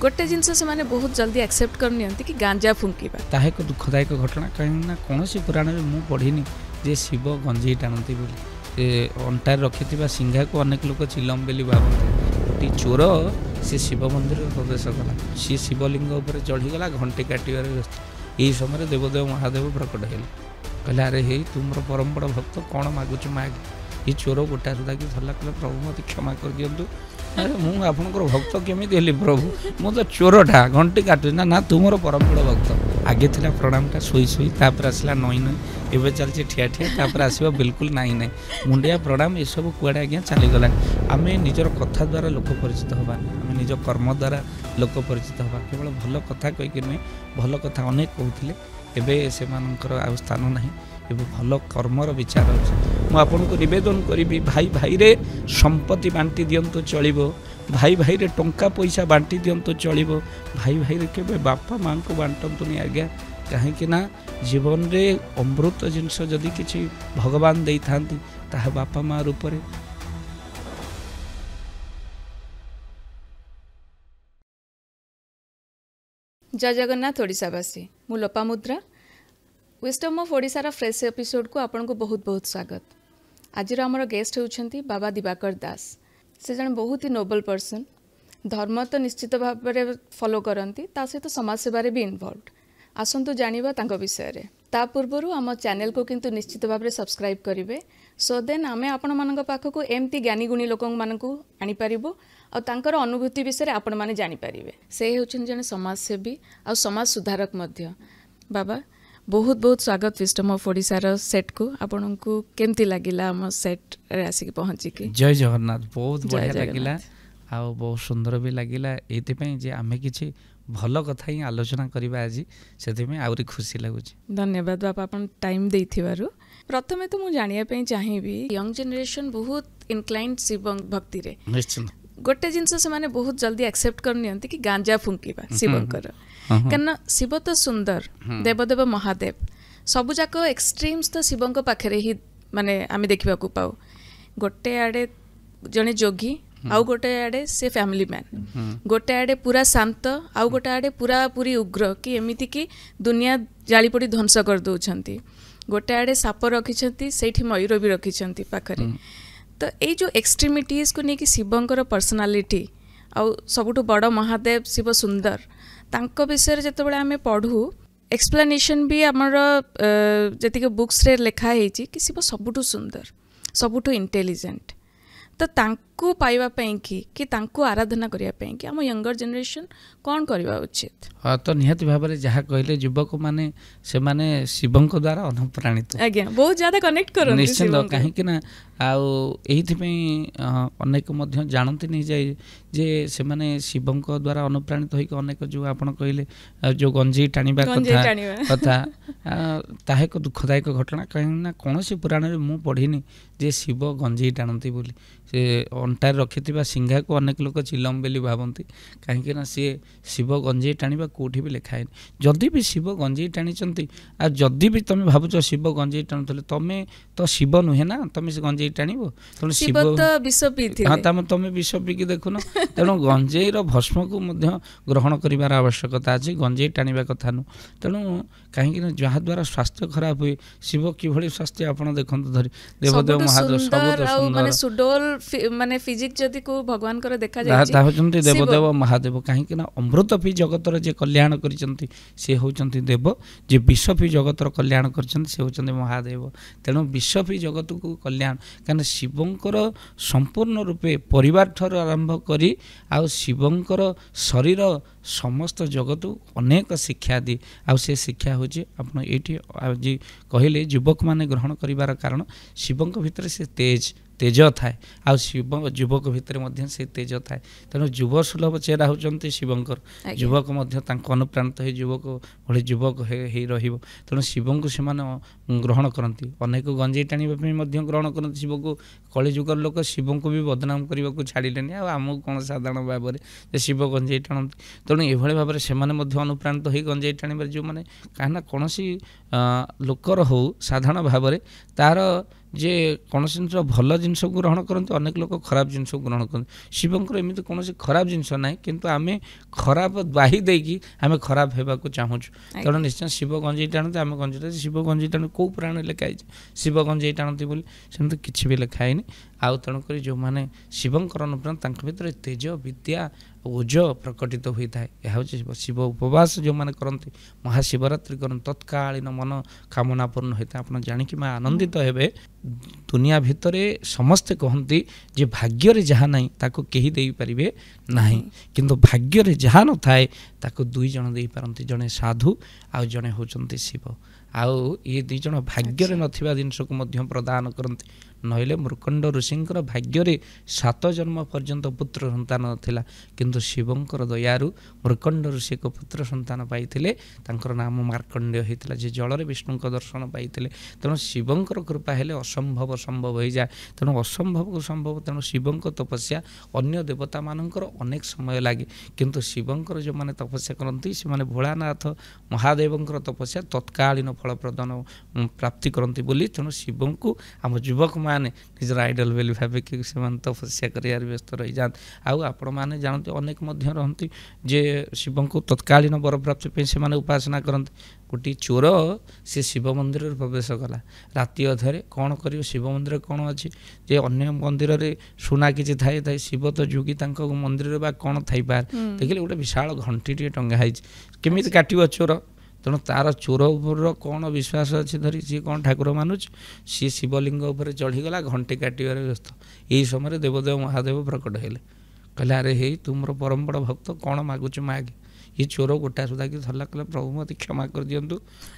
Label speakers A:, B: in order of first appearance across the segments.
A: गोटे जिनस से माने बहुत जल्दी एक्सेप्ट करनी कि गांजा फुंकीबा
B: ताहे को दुखदायक घटना कहीं कौन पुराण में मुझे पढ़ी जे शिव गंजेई टाणती बोली अंटार रखि सिंघा को अनेक लोग चिलम बोली भावती गोटे चोर सी शिव मंदिर प्रवेश कला सी शिवलिंग उपर चढ़ीगला घंटे काटार व्यस्त यही समय देवदेव महादेव प्रकट है कहले अरे हे तुम परम बड़ भक्त कौन मागुच माग ये चोर गोटा सुधा कि धरला कहला प्रभु मत क्षमा कर दिंतु अरे मुझे आपंकर भक्त केमी हेली प्रभु मु तो चोरटा घंटे काटु ना तुम परम बड़ भक्त आगे थिला प्रणामटा शोई शोई तापर आसला नई नई एवं चलती ठिया ठिया तापर आसवा बिल्कुल नाई ना मुंडिया प्रणाम ये सब कुआड़े आज्ञा चलीगला आम निजर कथा द्वारा लोक परिचित हवा आम निज कर्म द्वारा लोक परिचित हवा केवल भल कथा कहीकि नुहे भल कथा अनेक कहते एवं से आ स्थान ना एवं भल कर्मर विचार अच्छे मुझे नवेदन करी भाई भाई रे संपत्ति बांटी दिंतु चलो भाई भाई रे टंका पैसा बांटी दिंतु चलो भाई भाई रे के बापा माँ को बांटतुनि आज्ञा कहीं जीवन रे अमृत जिनस जदि किसी भगवान दे था बापा माँ रूप में
A: जय जगन्नाथ ओडिशावासी मु लोपामुद्रा विस्डम ऑफ ओडिशार फ्रेश एपिसोड को आपन को बहुत बहुत स्वागत। आज आमर गेस्ट होउछंती बाबा दिवाकर दास से जन बहुत ही नोबल पर्सन धर्म तो निश्चित भाव में फॉलो करती सहित समाज सेवार भी इनवॉल्व आसतु जानिबा तांको विषय रे ता पूर्वरु आम चैनल को किंतु निश्चित भाव में सब्सक्राइब करेंगे सो देन आमे आपण मानक पाखक एमती ज्ञानी गुणी लोक मानक आनी पारिबो और तांकर अनुभूति विषय आपण माने जानी पारिबे से होउछन जने समाजसेवी और समाज सुधारक मध्य। बाबा बहुत बहुत स्वागत विस्डम ऑफ ओडिशार सेट को आपन को केमती लागिला हम सेट रे आसी पहुंची के
B: जय जगन्नाथ बहुत बढ़िया लागिला आ बहुत सुंदर भी लागिला एति पई जे आमे किछि भल कथा ही आलोचना करबा आज से आउरी खुशी लगुच।
A: धन्यवाद बापा अपन टाइम देथिबारु प्रथमे तो मु जानिया पई चाहिबी यंग जनरेशन बहुत इनक्लाइंड शिव भक्ति रे
B: निश्चित
A: गोटे जिनस से माने बहुत जल्दी एक्सेप्ट करनी कि गांजा फुंकीबा शिवंकर कना शिव तो सुंदर देवदेव महादेव सबुजाक एक्सट्रीम्स तो शिवंक पाखरे ही माने आमे देखिबा को पाऊ गोटे आड़े जने जोगी आउ गोटे आड़े से फैमिली मैन गोटे आड़े पूरा शांत आउ गोटे आड़े पूरा पूरी उग्र कि एमिति कि दुनिया जाली पड़ी ध्वंस कर दउछंती गोटे आड़े साप रखिछंती सेठी मयूर भी रखिछंती पाखरे तो ये जो एक्सट्रीमिटीज को लेकिन शिवंकर पर्सनालिटी आउ सबुठु बड़ महादेव शिव सुंदर तांको विषय जिते आम पढ़ू एक्सप्लेनेशन भी आमर जी बुक्स रे लिखा है कि शिव सबुठु सुंदर सबुठु इंटेलिजेंट तो तांको पाइबा कि तांको आराधना करिया कि आम यंगर जनरेशन कौन करवा उचित।
B: हाँ तो निहाती भाव में जहाँ कहले युवक माने से माने शिवंक द्वारा अनुप्राणित
A: आज्ञा बहुत ज्यादा कनेक्ट कर
B: निश्चित कहीं अनेक जानती नहीं जाए जे से माने शिवंक द्वारा अनुप्राणित होइक अनेक जो आपण कहले जो गंजेई टाणीबा कथा ताहे को दुखदायक घटना कहीं कौन पुराण में मुझे पढ़ी जे शिव गंजेई टाणती बोली से अंटार रखि सिंघा को अनेक लोग चिलम बोली भावती कहीं सी शिव गंजेई टाणीबा कोठी भी लिखाए जदि भी शिव गंजेई टाणी आ जदि भी तुम भावुच शिव गंजेई टाणुले तुम तो शिव नुहे ना तुम से गंजेई टाणीब तेणु शिव हाँ तुम विष पीकी देखुन तेणु गंजेई भस्म को ग्रहण कर आवश्यकता अच्छी गंजेई टाणीबा कथा नु तेणु कहीं जहाद्वारा स्वास्थ्य खराब हुए शिव किभली स्वास्थ्य आपड़ देखते धरी देवदेव महादेव सब सुडोल
A: माने फिजिक जदि को भगवान कर देखा
B: जाए देवदेव महादेव कहीं अमृत भी जगतर जे कल्याण करिसंती से होचंती देव जे विश्व भी जगतर कल्याण करिसंती से होचंती महादेव तेणु विश्व भी जगत को कल्याण कहीं शिवंकर संपूर्ण रूपे परिवार ठर आरंभ करी आ शिवंकर शरीर समस्त जगत अनेक शिक्षा दी आ से शिक्षा हूँ आप ये कहले युवक माने ग्रहण करिवार कारण शिवंक भितर से तेज थाए आ शिव युवक भितर से तेज थाए तेणु युव सुलभ चेहरा होती शिवंकर युवक अनुप्राणित हो युवक भले युवक हो तेणु शिव को से ग्रहण करती अनेक गंजेई टाणीबा ग्रहण करती शिव को कली जुगर लोक शिव को भी बदनाम करने को छाड़े आमको कौन साधारण भाव में शिव गंजेई टाणती तेणु ये भाव में से अनुप्राणित हो गंजेई टाणीबार जो मैंने कहीं कौन लोकर हो साधारण भाव में तार ଯେ କୌଣସି ଜିନିଷ ଭଲ ଜିନିଷକୁ ଗ୍ରହଣ କରନ୍ତି, ଅନେକ ଲୋକ ଖରାପ ଜିନିଷକୁ ଗ୍ରହଣ କରନ୍ତି। ଶିବଙ୍କର ଏମିତି କୌଣସି ଖରାପ ଜିନିଷ ନାହିଁ, କିନ୍ତୁ ଆମେ ଖରାପ ଦ୍ୱାହି ଦେଇକି ଆମେ ଖରାପ ହେବାକୁ ଚାହୁଁଛୁ। ତେଣୁ ନିଶ୍ଚୟ ଶିବ ଗଞ୍ଜେଇ ଟାଣନ୍ତି, ଆମେ ଗଞ୍ଜେଇ ଟାଣନ୍ତି। ଶିବ ଗଞ୍ଜେଇ ଟାଣନ୍ତି କେଉଁ ପୁରାଣରେ ଲେଖା ହେଇଛି ଶିବ ଗଞ୍ଜେଇ ଟାଣନ୍ତି ବୋଲି? ସେମିତି କିଛି ବି ଲେଖା ହେଇନି। ଆଉ ତେଣୁକରି ଯେଉଁମାନେ ଶିବଙ୍କର ଅନୁପ୍ରାଣ ତାଙ୍କ ଭିତରେ ତେଜ ବିଦ୍ୟା ଓଜ ପ୍ରକଟିତ ହୋଇଥାଏ। ଏହା ହେଉଛି ଶିବ ଉପବାସ ଯେଉଁମାନେ କରନ୍ତି, ମହାଶିବରାତ୍ରି କରନ୍ତି, ତତ୍କାଳୀନ ମନ କାମନା ପୂର୍ଣ୍ଣ ହୋଇଥାଏ। ଆପଣ ଜାଣିକି ମା ଆନନ୍ଦିତ ହେବେ। ଦୁନିଆ ଭିତରେ ସମସ୍ତେ କହନ୍ତି ଯେ ଭାଗ୍ୟରେ ଯାହା ନାହିଁ ତାକୁ କେହି ଦେଇପାରିବେ ନାହିଁ, କିନ୍ତୁ ଭାଗ୍ୟରେ ଯାହା ନଥାଏ ତାକୁ ଦୁଇ ଜଣ ଦେଇପାରନ୍ତି, ଜଣେ ସାଧୁ ଆଉ ଜଣେ ହେଉଛନ୍ତି ଶିବ। ଆଉ ଏ ଦୁଇ ଜଣ ଭାଗ୍ୟରେ ନଥିବା ଜିନିଷକୁ ମଧ୍ୟ ପ୍ରଦାନ କରନ୍ତି। ନହେଲେ ମୃକଣ୍ଡ ଋଷିଙ୍କର ଭାଗ୍ୟରେ 7 ଜନ୍ମ ପର୍ଯ୍ୟନ୍ତ ପୁତ୍ର ସନ୍ତାନ ନଥିଲା, କିନ୍ତୁ ଶିବଙ୍କର ଦୟାରୁ ମୃକଣ୍ଡ ଋଷି ଏକ ପୁତ୍ର ସନ୍ତାନ ପାଇଥିଲେ। ତାଙ୍କର ନାମ ମାର୍କଣ୍ଡେୟ ହୋଇଥିଲା, ଯେ ଜଳରେ ବିଷ୍ଣୁଙ୍କ ଦର୍ଶନ ପାଇଥିଲେ। ତେଣୁ ଶିବଙ୍କର କୃପା ହେଲେ ଅସମ୍ଭବ ସମ୍ଭବ ହୋଇଯାଏ। ତେଣୁ ଅସମ୍ଭବକୁ ସମ୍ଭବ। ତେଣୁ ଶିବଙ୍କ ତପସ୍ୟା ଅନ୍ୟ ଦେବତାମାନଙ୍କର ଅନେକ ସମୟ ଲାଗେ, କିନ୍ତୁ ଶିବଙ୍କର ଯେଉଁମାନେ ତପସ୍ୟା କରନ୍ତି ସେମାନେ ଭୋଳାନାଥ ମହାଦେବଙ୍କର ତପସ୍ୟା ତତ୍କାଳୀନ ଫଳ ପ୍ରଦାନ ପ୍ରାପ୍ତି କରନ୍ତି ବୋଲି। ତେଣୁ ଶିବଙ୍କୁ ଆମ ଯୁବକମାନେ ନିଜର ଆଇଡଲ ବୋଲି ଭାବିକି ସେମାନେ ତପସ୍ୟା କରିବାରେ ବ୍ୟସ୍ତ ରହିଯାଆନ୍ତି। ଆଉ ଆପଣମାନେ ଜାଣନ୍ତି ଅନେକ ମଧ୍ୟ ରହନ୍ତି ଯେ ଶିବଙ୍କୁ ତତ୍କାଳୀନ ବରପ୍ରାପ୍ତି ପାଇଁ ସେମାନେ ଉପାସନା କରନ୍ତି। ଗୋଟିଏ ଚୋର ସେ ଶିବ ମନ୍ଦିରରେ ପ୍ରବେଶ କଲା ରାତି ଅଧରେ। କ'ଣ କରିବ? ଶିବ ମନ୍ଦିରରେ କ'ଣ ଅଛି ଯେ ଅନ୍ୟ ମନ୍ଦିରରେ ସୁନା କିଛି ଥାଏ, ଶିବ ତ ଯୋଗୀ, ତାଙ୍କ ମନ୍ଦିରରେ ବା କ'ଣ ଥାଇପାରେ? ଦେଖିଲେ ଗୋଟେ ବିଶାଳ ଘଣ୍ଟିଟିଏ ଟଙ୍ଗା ହେଇଛି। କେମିତି କାଟିବ ଚୋର? ତେଣୁ ତାର ଚୋର ଉପରର କ'ଣ ବିଶ୍ୱାସ ଅଛି ଧରି ସିଏ କ'ଣ ଠାକୁର ମାନୁଛି? ସିଏ ଶିବଲିଙ୍ଗ ଉପରେ ଚଢ଼ିଗଲା, ଘଣ୍ଟି କାଟିବାରେ ବ୍ୟସ୍ତ। ଏହି ସମୟରେ ଦେବଦେବ ମହାଦେବ ପ୍ରକଟ ହେଲେ, କହିଲେ ଆରେ ହେଇ ତୁ ମୋର ପରମ ବଡ଼ ଭକ୍ତ, କ'ଣ ମାଗୁଛୁ ମାଗେ। ଏ ଚୋର ଗୋଟା ସୁଧାକି ଧରିଲା, କହିଲା ପ୍ରଭୁ ମୋତେ କ୍ଷମା କରିଦିଅନ୍ତୁ,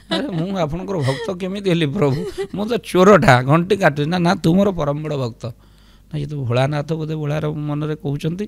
B: ଆରେ ମୁଁ ଆପଣଙ୍କର ଭକ୍ତ କେମିତି ହେଲି ପ୍ରଭୁ? ମୁଁ ତ ଚୋରଟା, ଘଣ୍ଟି କାଟୁଛି। ନା ନା ତୁ ମୋର ପରମ ବଡ଼ ଭକ୍ତ। ନା ଇଏ ତ ଭୋଳାନାଥ ବୋଧେ ଭୋଳାର ମନରେ କହୁଛନ୍ତି।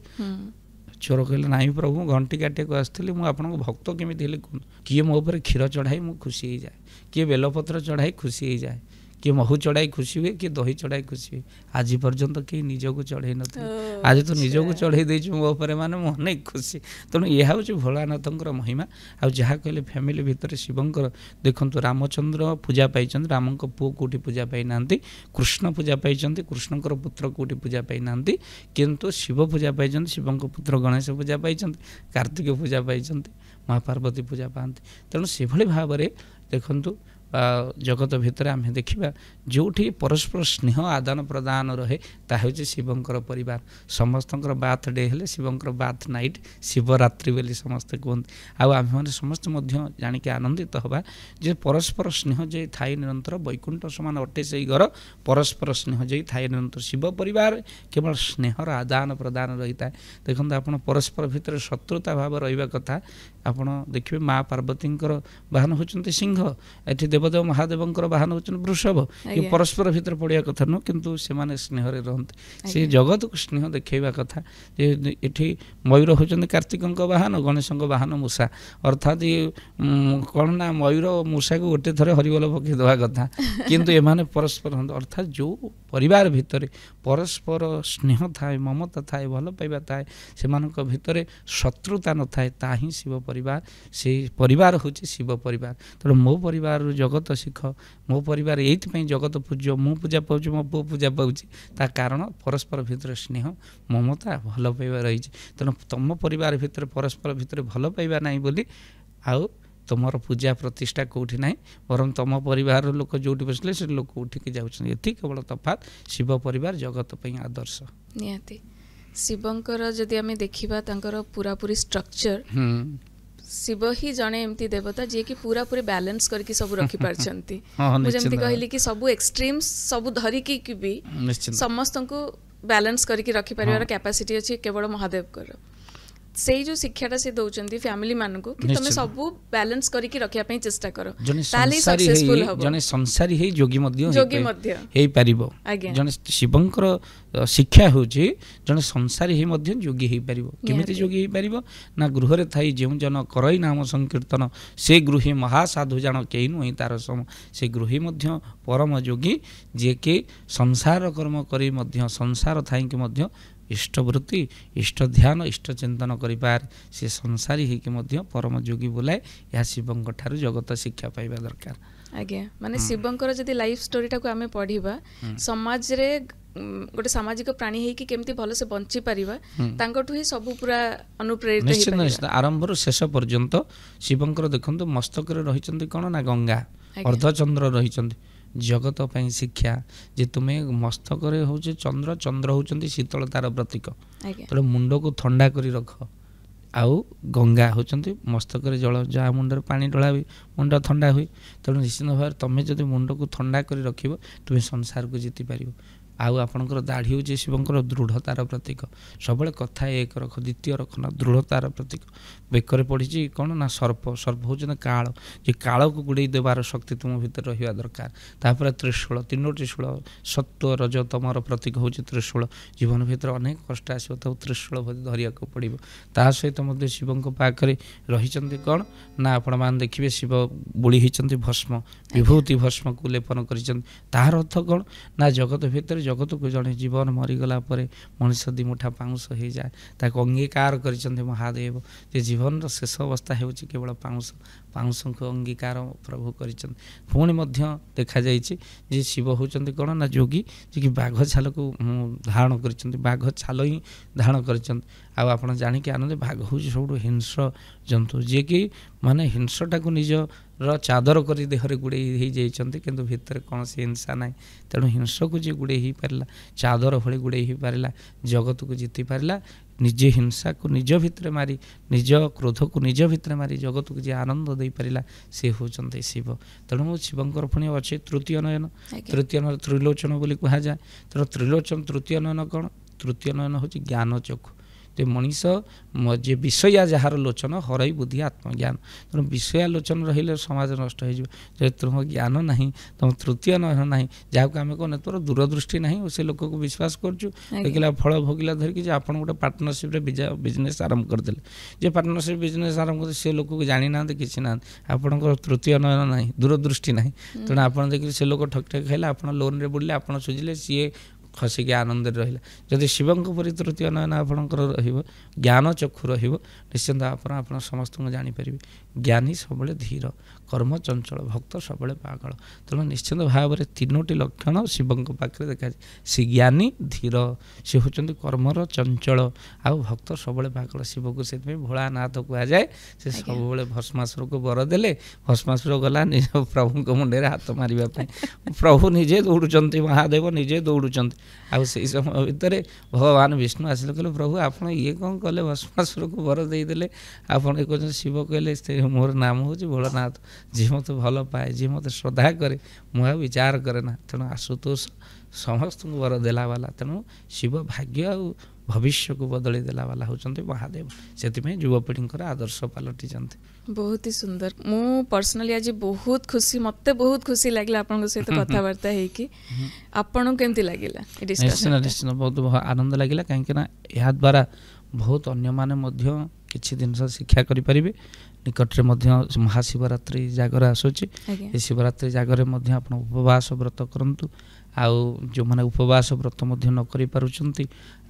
B: ଚୋର କହିଲେ ନାହିଁ ପ୍ରଭୁ, ଘଣ୍ଟି କାଟିବାକୁ ଆସିଥିଲି, ମୁଁ ଆପଣଙ୍କ ଭକ୍ତ କେମିତି ହେଲି କୁହନ୍ତୁ। କିଏ ମୋ ଉପରେ କ୍ଷୀର ଚଢ଼ାଇ ମୁଁ ଖୁସି ହେଇଯାଏ, କିଏ ବେଲପତ୍ର ଚଢ଼ାଇ ଖୁସି ହେଇଯାଏ, କିଏ ମହୁ ଚଢ଼ାଇ ଖୁସି ହୁଏ, କିଏ ଦହି ଚଢ଼ାଇ ଖୁସି ହୁଏ। ଆଜି ପର୍ଯ୍ୟନ୍ତ କେହି ନିଜକୁ ଚଢ଼େଇ ନଥିଲେ, ଆଜି ତ ନିଜକୁ ଚଢ଼େଇ ଦେଇଛୁ ମୋ ଉପରେ, ମାନେ ମୁଁ ଅନେକ ଖୁସି। ତେଣୁ ଏହା ହେଉଛି ଭୋଳାନାଥଙ୍କର ମହିମା। ଆଉ ଯାହା କହିଲେ ଫ୍ୟାମିଲି ଭିତରେ ଶିବଙ୍କର ଦେଖନ୍ତୁ, ରାମଚନ୍ଦ୍ର ପୂଜା ପାଇଛନ୍ତି, ରାମଙ୍କ ପୁଅ କେଉଁଠି ପୂଜା ପାଇନାହାନ୍ତି। କୃଷ୍ଣ ପୂଜା ପାଇଛନ୍ତି, କୃଷ୍ଣଙ୍କର ପୁତ୍ର କେଉଁଠି ପୂଜା ପାଇନାହାନ୍ତି। କିନ୍ତୁ ଶିବ ପୂଜା ପାଇଛନ୍ତି, ଶିବଙ୍କ ପୁତ୍ର ଗଣେଶ ପୂଜା ପାଇଛନ୍ତି, କାର୍ତ୍ତିକ ପୂଜା ପାଇଛନ୍ତି, ମହାପାର୍ବତୀ ପୂଜା ପାଆନ୍ତି। ତେଣୁ ସେଭଳି ଭାବରେ ଦେଖନ୍ତୁ ଜଗତ ଭିତରେ ଆମେ ଦେଖିବା ଯେଉଁଠି ପରସ୍ପର ସ୍ନେହ ଆଦାନ ପ୍ରଦାନ ରହେ, ତାହା ହେଉଛି ଶିବଙ୍କର ପରିବାର। ସମସ୍ତଙ୍କର ବାର୍ଥ ଡେ ହେଲେ ଶିବଙ୍କର ବାର୍ଥ ନାଇଟ୍ ଶିବରାତ୍ରି ବୋଲି ସମସ୍ତେ କୁହନ୍ତି। ଆଉ ଆମେମାନେ ସମସ୍ତେ ମଧ୍ୟ ଜାଣିକି ଆନନ୍ଦିତ ହେବା ଯେ ପରସ୍ପର ସ୍ନେହ ଯେ ଥାଏ ନିରନ୍ତର, ବୈକୁଣ୍ଠ ସମାନ ଅଟେ ସେଇ ଘର, ପରସ୍ପର ସ୍ନେହ ଯେ ଥାଏ ନିରନ୍ତର। ଶିବ ପରିବାର କେବଳ ସ୍ନେହର ଆଦାନ ପ୍ରଦାନ ରହିଥାଏ। ଦେଖନ୍ତୁ ଆପଣ ପରସ୍ପର ଭିତରେ ଶତ୍ରୁତା ଭାବ ରହିବା କଥା। ଆପଣ ଦେଖିବେ ମା ପାର୍ବତୀଙ୍କର ବାହନ ହେଉଛନ୍ତି ସିଂହ, ଏଠି ଦେବଦେବ ମହାଦେବଙ୍କର ବାହନ ହେଉଛନ୍ତି ବୃଷଭ। ଏ ପରସ୍ପର ଭିତରେ ପଡ଼ିବା କଥା ନୁହଁ, କିନ୍ତୁ ସେମାନେ ସ୍ନେହରେ ରହନ୍ତି। ସେ ଜଗତକୁ ସ୍ନେହ ଦେଖାଇବା କଥା। ଯେ ଏଠି ମୟୂର ହେଉଛନ୍ତି କାର୍ତ୍ତିକଙ୍କ ବାହନ, ଗଣେଶଙ୍କ ବାହନ ମୂଷା। ଅର୍ଥାତ୍ କ'ଣ ନା ମୟୂର ମୂଷାକୁ ଗୋଟେ ଥର ହରିବୋଲ ପକାଇ ଦେବା କଥା, କିନ୍ତୁ ଏମାନେ ପରସ୍ପର। ଅର୍ଥାତ୍ ଯେଉଁ ପରିବାର ଭିତରେ ପରସ୍ପର ସ୍ନେହ ଥାଏ, ମମତା ଥାଏ, ଭଲ ପାଇବା ଥାଏ, ସେମାନଙ୍କ ଭିତରେ ଶତ୍ରୁତା ନଥାଏ, ତାହା ହିଁ ଶିବ ପରିବାର। ସେଇ ପରିବାର ହେଉଛି ଶିବ ପରିବାର। ତେଣୁ ମୋ ପରିବାରରୁ ଜଗତ ଶିଖ। ମୋ ପରିବାର ଏଇଥିପାଇଁ ଜଗତ ପୂଜ୍ୟ, ମୁଁ ପୂଜା ପାଉଛି, ମୋ ପୁଅ ପୂଜା ପାଉଛି, ତା କାରଣ ପରସ୍ପର ଭିତରେ ସ୍ନେହ ମମତା ଭଲ ପାଇବା ରହିଛି। ତେଣୁ ତମ ପରିବାର ଭିତରେ ପରସ୍ପର ଭିତରେ ଭଲ ପାଇବା ନାହିଁ ବୋଲି ଆଉ ତୁମର ପୂଜା ପ୍ରତିଷ୍ଠା କେଉଁଠି ନାହିଁ, ବରଂ ତୁମ ପରିବାରର ଲୋକ ଯେଉଁଠି ବସିଲେ ସେ ଲୋକ ଉଠିକି ଯାଉଛନ୍ତି। ଏଠି କେବଳ ତଫାତ୍। ଶିବ ପରିବାର ଜଗତ ପାଇଁ ଆଦର୍ଶ।
A: ନିହାତି ଶିବଙ୍କର ଯଦି ଆମେ ଦେଖିବା ତାଙ୍କର ପୁରାପୁରି ଷ୍ଟ୍ରକ୍ଚର, ଶିବ ହିଁ ଜଣେ ଏମିତି ଦେବତା ଯିଏକି ପୁରାପୁରି ବାଲାନ୍ସ କରିକି ସବୁ ରଖିପାରିଛନ୍ତି। ମୁଁ ଯେମିତି କହିଲି କି ସବୁ ଏକ୍ସଟ୍ରିମ୍ସ ସବୁ ଧରିକି ବି ସମସ୍ତଙ୍କୁ ବାଲାନ୍ସ କରିକି ରଖିପାରିବାର କ୍ୟାପାସିଟି ଅଛି କେବଳ ମହାଦେବଙ୍କର। ସେଇ ଯେଉଁ ଶିକ୍ଷାଟା ସେ ଦେଉଛନ୍ତି ଫ୍ୟାମିଲି ମାନଙ୍କୁ କି ତମେ ସବୁ ବାଲାନ୍ସ କରିକି ରଖିବା ପାଇଁ ଚେଷ୍ଟା କର, ତାହେଲେ ସକ୍ସେସଫୁଲ ହେବ।
B: ଜଣେ ସଂସାରୀ ହେଇ ଯୋଗୀ ମଧ୍ୟ ହେଇପାରିବ। ଜଣେ ଶିବଙ୍କର ଶିକ୍ଷା ହେଉଛି ଜଣେ ସଂସାରୀ ହେଇ ମଧ୍ୟ ଯୋଗୀ ହେଇପାରିବ। କେମିତି ଯୋଗୀ ହେଇପାରିବ? ନା ଗୃହରେ ଥାଇ ଯେଉଁ ଜନ କରଇ ନାମ ସଂକୀର୍ତ୍ତନ, ସେ ଗୃହୀ ମହାସାଧୁ ଜାଣ କେହି ନୁହେଁ ତାର ସମ। ସେ ଗୃହୀ ମଧ୍ୟ ପରମ ଯୋଗୀ, ଯିଏକି ସଂସାର କର୍ମ କରି ମଧ୍ୟ ସଂସାର ଥାଇକି ମଧ୍ୟ ଇଷ୍ଟବୃତ୍ତି, ଇଷ୍ଟ ଧ୍ୟାନ, ଇଷ୍ଟ ଚିନ୍ତନ କରିପାରେ। ସେ ସଂସାରୀ ହେଇକି ମଧ୍ୟ ପରମ ଯୋଗୀ ବୋଲାଏ। ଏହା ଶିବଙ୍କ ଠାରୁ ଜଗତ ଶିକ୍ଷା ପାଇବା ଦରକାର।
A: ଆଜ୍ଞା ମାନେ ଶିବଙ୍କର ଯଦି ଲାଇଫ ଷ୍ଟୋରିଟାକୁ ଆମେ ପଢିବା ସମାଜରେ ଗୋଟେ ସାମାଜିକ ପ୍ରାଣୀ ହେଇକି କେମିତି ଭଲସେ ବଞ୍ଚି ପାରିବା ତାଙ୍କଠୁ ହିଁ ସବୁ ପୁରା ଅନୁପ୍ରେରିତ
B: ନିଶ୍ଚିତ ନିଶ୍ଚିତ ଆରମ୍ଭରୁ ଶେଷ ପର୍ଯ୍ୟନ୍ତ ଶିବଙ୍କର ଦେଖନ୍ତୁ ମସ୍ତକରେ ରହିଛନ୍ତି କ'ଣ ନା ଗଙ୍ଗା ଅର୍ଦ୍ଧଚନ୍ଦ୍ର ରହିଛନ୍ତି ଜଗତ ପାଇଁ ଶିକ୍ଷା ଯେ ତୁମେ ମସ୍ତକରେ ହେଉଛି ଚନ୍ଦ୍ର ଚନ୍ଦ୍ର ହେଉଛନ୍ତି ଶୀତଳତାର ପ୍ରତୀକ ତେଣୁ ମୁଣ୍ଡକୁ ଥଣ୍ଡା କରି ରଖ ଆଉ ଗଙ୍ଗା ହେଉଛନ୍ତି ମସ୍ତକରେ ଜଳ ଯାହା ମୁଣ୍ଡରେ ପାଣି ଢଳା ହୁଏ ମୁଣ୍ଡ ଥଣ୍ଡା ହୁଏ ତେଣୁ ନିଶ୍ଚିତ ଭାବରେ ତୁମେ ଯଦି ମୁଣ୍ଡକୁ ଥଣ୍ଡା କରି ରଖିବ ତୁମେ ସଂସାରକୁ ଜିତିପାରିବ ଆଉ ଆପଣଙ୍କର ଦାଢ଼ି ହେଉଛି ଶିବଙ୍କର ଦୃଢ଼ତାର ପ୍ରତୀକ ସବୁବେଳେ କଥା ଏକ ରଖ ଦ୍ୱିତୀୟ ରଖ ନା ଦୃଢ଼ତାର ପ୍ରତୀକ ବେକରେ ପଡ଼ିଛି କ'ଣ ନା ସର୍ପ ସର୍ପ ହେଉଛନ୍ତି କାଳ ଯେ କାଳକୁ ଗୁଡ଼େଇ ଦେବାର ଶକ୍ତି ତୁମ ଭିତରେ ରହିବା ଦରକାର ତାପରେ ତ୍ରିଶୂଳ ତିନୋଟି ଶୂଳ ସତ୍ଵ ରଜ ତମର ପ୍ରତୀକ ହେଉଛି ତ୍ରିଶୂଳ ଜୀବନ ଭିତରେ ଅନେକ କଷ୍ଟ ଆସିବ ତାକୁ ତ୍ରିଶୂଳ ଧରିବାକୁ ପଡ଼ିବ ତା ସହିତ ମଧ୍ୟ ଶିବଙ୍କ ପାଖରେ ରହିଛନ୍ତି କ'ଣ ନା ଆପଣମାନେ ଦେଖିବେ ଶିବ ବୁଳି ହେଇଛନ୍ତି ଭସ୍ମ ବିଭୂତି ଭସ୍ମକୁ ଲେପନ କରିଛନ୍ତି ତାହାର ଅର୍ଥ କ'ଣ ନା ଜଗତ ଭିତରେ ଜଗତକୁ ଜଣେ ଜୀବନ ମରିଗଲା ପରେ ମଣିଷ ଦିମୁଠା ପାଉଁଶ ହେଇଯାଏ ତାକୁ ଅଙ୍ଗୀକାର କରିଛନ୍ତି ମହାଦେବ ଯେ ଜୀବନର ଶେଷ ଅବସ୍ଥା ହେଉଛି କେବଳ ପାଉଁଶଙ୍କୁ ଅଙ୍ଗୀକାର ପ୍ରଭୁ କରିଛନ୍ତି ପୁଣି ମଧ୍ୟ ଦେଖାଯାଇଛି ଯେ ଶିବ ହେଉଛନ୍ତି କ'ଣ ନା ଯୋଗୀ ଯିଏକି ବାଘ ଛାଲକୁ ଧାରଣ କରିଛନ୍ତି ବାଘ ଛାଲ ହିଁ ଧାରଣ କରିଛନ୍ତି ଆଉ ଆପଣ ଜାଣିକି ଆନନ୍ଦ ବାଘ ହେଉଛି ସବୁଠୁ ହିଂସ୍ର ଜନ୍ତୁ ଯିଏକି ମାନେ ହିଂସଟାକୁ ନିଜର ଚାଦର କରି ଦେହରେ ଗୁଡ଼େଇ ହେଇଯାଇଛନ୍ତି କିନ୍ତୁ ଭିତରେ କୌଣସି ହିଂସା ନାହିଁ ତେଣୁ ହିଂସକୁ ଯିଏ ଗୁଡ଼େଇ ହେଇପାରିଲା ଚାଦର ଭଳି ଗୁଡ଼େଇ ହେଇପାରିଲା ଜଗତକୁ ଜିତି ପାରିଲା ନିଜେ ହିଂସାକୁ ନିଜ ଭିତରେ ମାରି ନିଜ କ୍ରୋଧକୁ ନିଜ ଭିତରେ ମାରି ଜଗତକୁ ଯିଏ ଆନନ୍ଦ ଦେଇପାରିଲା ସେ ହେଉଛନ୍ତି ଶିବ ତେଣୁ ଶିବଙ୍କର ପୁଣି ଅଛି ତୃତୀୟ ନୟନ ତୃତୀୟ ନୟନ ତ୍ରିଲୋଚନ ବୋଲି କୁହାଯାଏ ତେଣୁ ତ୍ରିଲୋଚନ ତୃତୀୟ ନୟନ କ'ଣ ତୃତୀୟ ନୟନ ହେଉଛି ଜ୍ଞାନ ଚକ୍ଷୁ ଯେ ମଣିଷ ଯେ ବିଷୟା ଯାହାର ଲୋଚନ ହରାଇ ବୁଦ୍ଧି ଆତ୍ମଜ୍ଞାନ ତେଣୁ ବିଷୟା ଲୋଚନ ରହିଲେ ସମାଜ ନଷ୍ଟ ହେଇଯିବ ଯଦି ତୁମ ଜ୍ଞାନ ନାହିଁ ତୁମ ତୃତୀୟ ନୟନ ନାହିଁ ଯାହାକୁ ଆମେ କହୁନେ ତୋର ଦୂରଦୃଷ୍ଟି ନାହିଁ ସେ ଲୋକକୁ ବିଶ୍ୱାସ କରୁଛୁ ଦେଖିଲା ଫଳ ଭୋଗିଲା ଧରିକି ଯେ ଆପଣ ଗୋଟେ ପାର୍ଟନରସିପ୍ରେ ବିଜନେସ୍ ଆରମ୍ଭ କରିଦେଲେ ଯେ ପାର୍ଟନରସିପ୍ ବିଜନେସ୍ ଆରମ୍ଭ କରିଦେଲେ ସେ ଲୋକକୁ ଜାଣିନାହାନ୍ତି କିଛି ନାହାନ୍ତି ଆପଣଙ୍କର ତୃତୀୟ ନୟନ ନାହିଁ ଦୂରଦୃଷ୍ଟି ନାହିଁ ତେଣୁ ଆପଣ ଦେଖିଲେ ସେ ଲୋକ ଠକ୍ ଠକ୍ ଖାଇଲେ ଆପଣ ଲୋନ୍ରେ ବୁଡ଼ିଲେ ଆପଣ ସୁଝିଲେ ସିଏ ଖସିକି ଆନନ୍ଦରେ ରହିଲା ଯଦି ଶିବଙ୍କ ପରି ତୃତୀୟ ନୟନ ଆପଣଙ୍କର ରହିବ ଜ୍ଞାନ ଚକ୍ଷୁ ରହିବ ନିଶ୍ଚିନ୍ତ ଆପଣ ସମସ୍ତଙ୍କୁ ଜାଣିପାରିବେ ଜ୍ଞାନୀ ସବୁବେଳେ ଧୀର କର୍ମ ଚଞ୍ଚଳ ଭକ୍ତ ସବୁବେଳେ ପାଗଳ ତେଣୁ ନିଶ୍ଚିନ୍ତ ଭାବରେ ତିନୋଟି ଲକ୍ଷଣ ଶିବଙ୍କ ପାଖରେ ଦେଖାଯାଏ ସେ ଜ୍ଞାନୀ ଧୀର ସେ ହେଉଛନ୍ତି କର୍ମର ଚଞ୍ଚଳ ଆଉ ଭକ୍ତ ସବୁବେଳେ ପାଗଳ ଶିବକୁ ସେଥିପାଇଁ ଭୋଳାନାଥ କୁହାଯାଏ ସେ ସବୁବେଳେ ଭସ୍ମାସୁରକୁ ବର ଦେଲେ ଭସ୍ମାସୁର ଗଲା ନିଜ ପ୍ରଭୁଙ୍କ ମୁଣ୍ଡରେ ହାତ ମାରିବା ପାଇଁ ପ୍ରଭୁ ନିଜେ ଦୌଡ଼ୁଛନ୍ତି ମହାଦେବ ନିଜେ ଦୌଡ଼ୁଛନ୍ତି ଆଉ ସେଇ ସମୟ ଭିତରେ ଭଗବାନ ବିଷ୍ଣୁ ଆସିଲେ କହିଲେ ପ୍ରଭୁ ଆପଣ ଇଏ କ'ଣ କଲେ ଭସ୍ମାସୁରକୁ ବର ଦେଇଦେଲେ ଆପଣ କହୁଛନ୍ତି ଶିବ କହିଲେ ମୋର ନାମ ହେଉଛି ଭୋଳାନାଥ ଯିଏ ମୋତେ ଭଲ ପାଏ ଯିଏ ମୋତେ ଶ୍ରଦ୍ଧା କରେ ମୁଁ ଆଉ ବିଚାର କରେ ନା ତେଣୁ ଆଶୁତୋଷ ସମସ୍ତଙ୍କୁ ବର ଦେଲା ବାଲା ତେଣୁ ଶିବ ଭାଗ୍ୟ ଆଉ ଭବିଷ୍ୟକୁ ବଦଳେଇ ଦେଲା ବାଲା ହେଉଛନ୍ତି ମହାଦେବ ସେଥିପାଇଁ ଯୁବପିଢ଼ିଙ୍କର ଆଦର୍ଶ ପାଲଟିଛନ୍ତି
A: ବହୁତ ହି ସୁନ୍ଦର ମୁଁ ପର୍ସନାଲି ଆଜି ବହୁତ ଖୁସି ମୋତେ ବହୁତ ଖୁସି ଲାଗିଲା ଆପଣଙ୍କ ସହିତ କଥାବାର୍ତ୍ତା ହେଇକି ଆପଣଙ୍କୁ କେମିତି ଲାଗିଲା
B: ନିଶ୍ଚିତ ନିଶ୍ଚିତ ବହୁତ ଆନନ୍ଦ ଲାଗିଲା କାହିଁକିନା ଏହାଦ୍ୱାରା ବହୁତ ଅନ୍ୟମାନେ ମଧ୍ୟ କିଛି ଜିନିଷ ଶିକ୍ଷା କରିପାରିବେ ନିକଟରେ ମଧ୍ୟ ମହାଶିବରାତ୍ରି ଜାଗର ଆସୁଛି ଏ ଶିବରାତ୍ରି ଜାଗରରେ ମଧ୍ୟ ଆପଣ ଉପବାସ ବ୍ରତ କରନ୍ତୁ ଆଉ ଯେଉଁମାନେ ଉପବାସ ବ୍ରତ ମଧ୍ୟ ନ କରିପାରୁଛନ୍ତି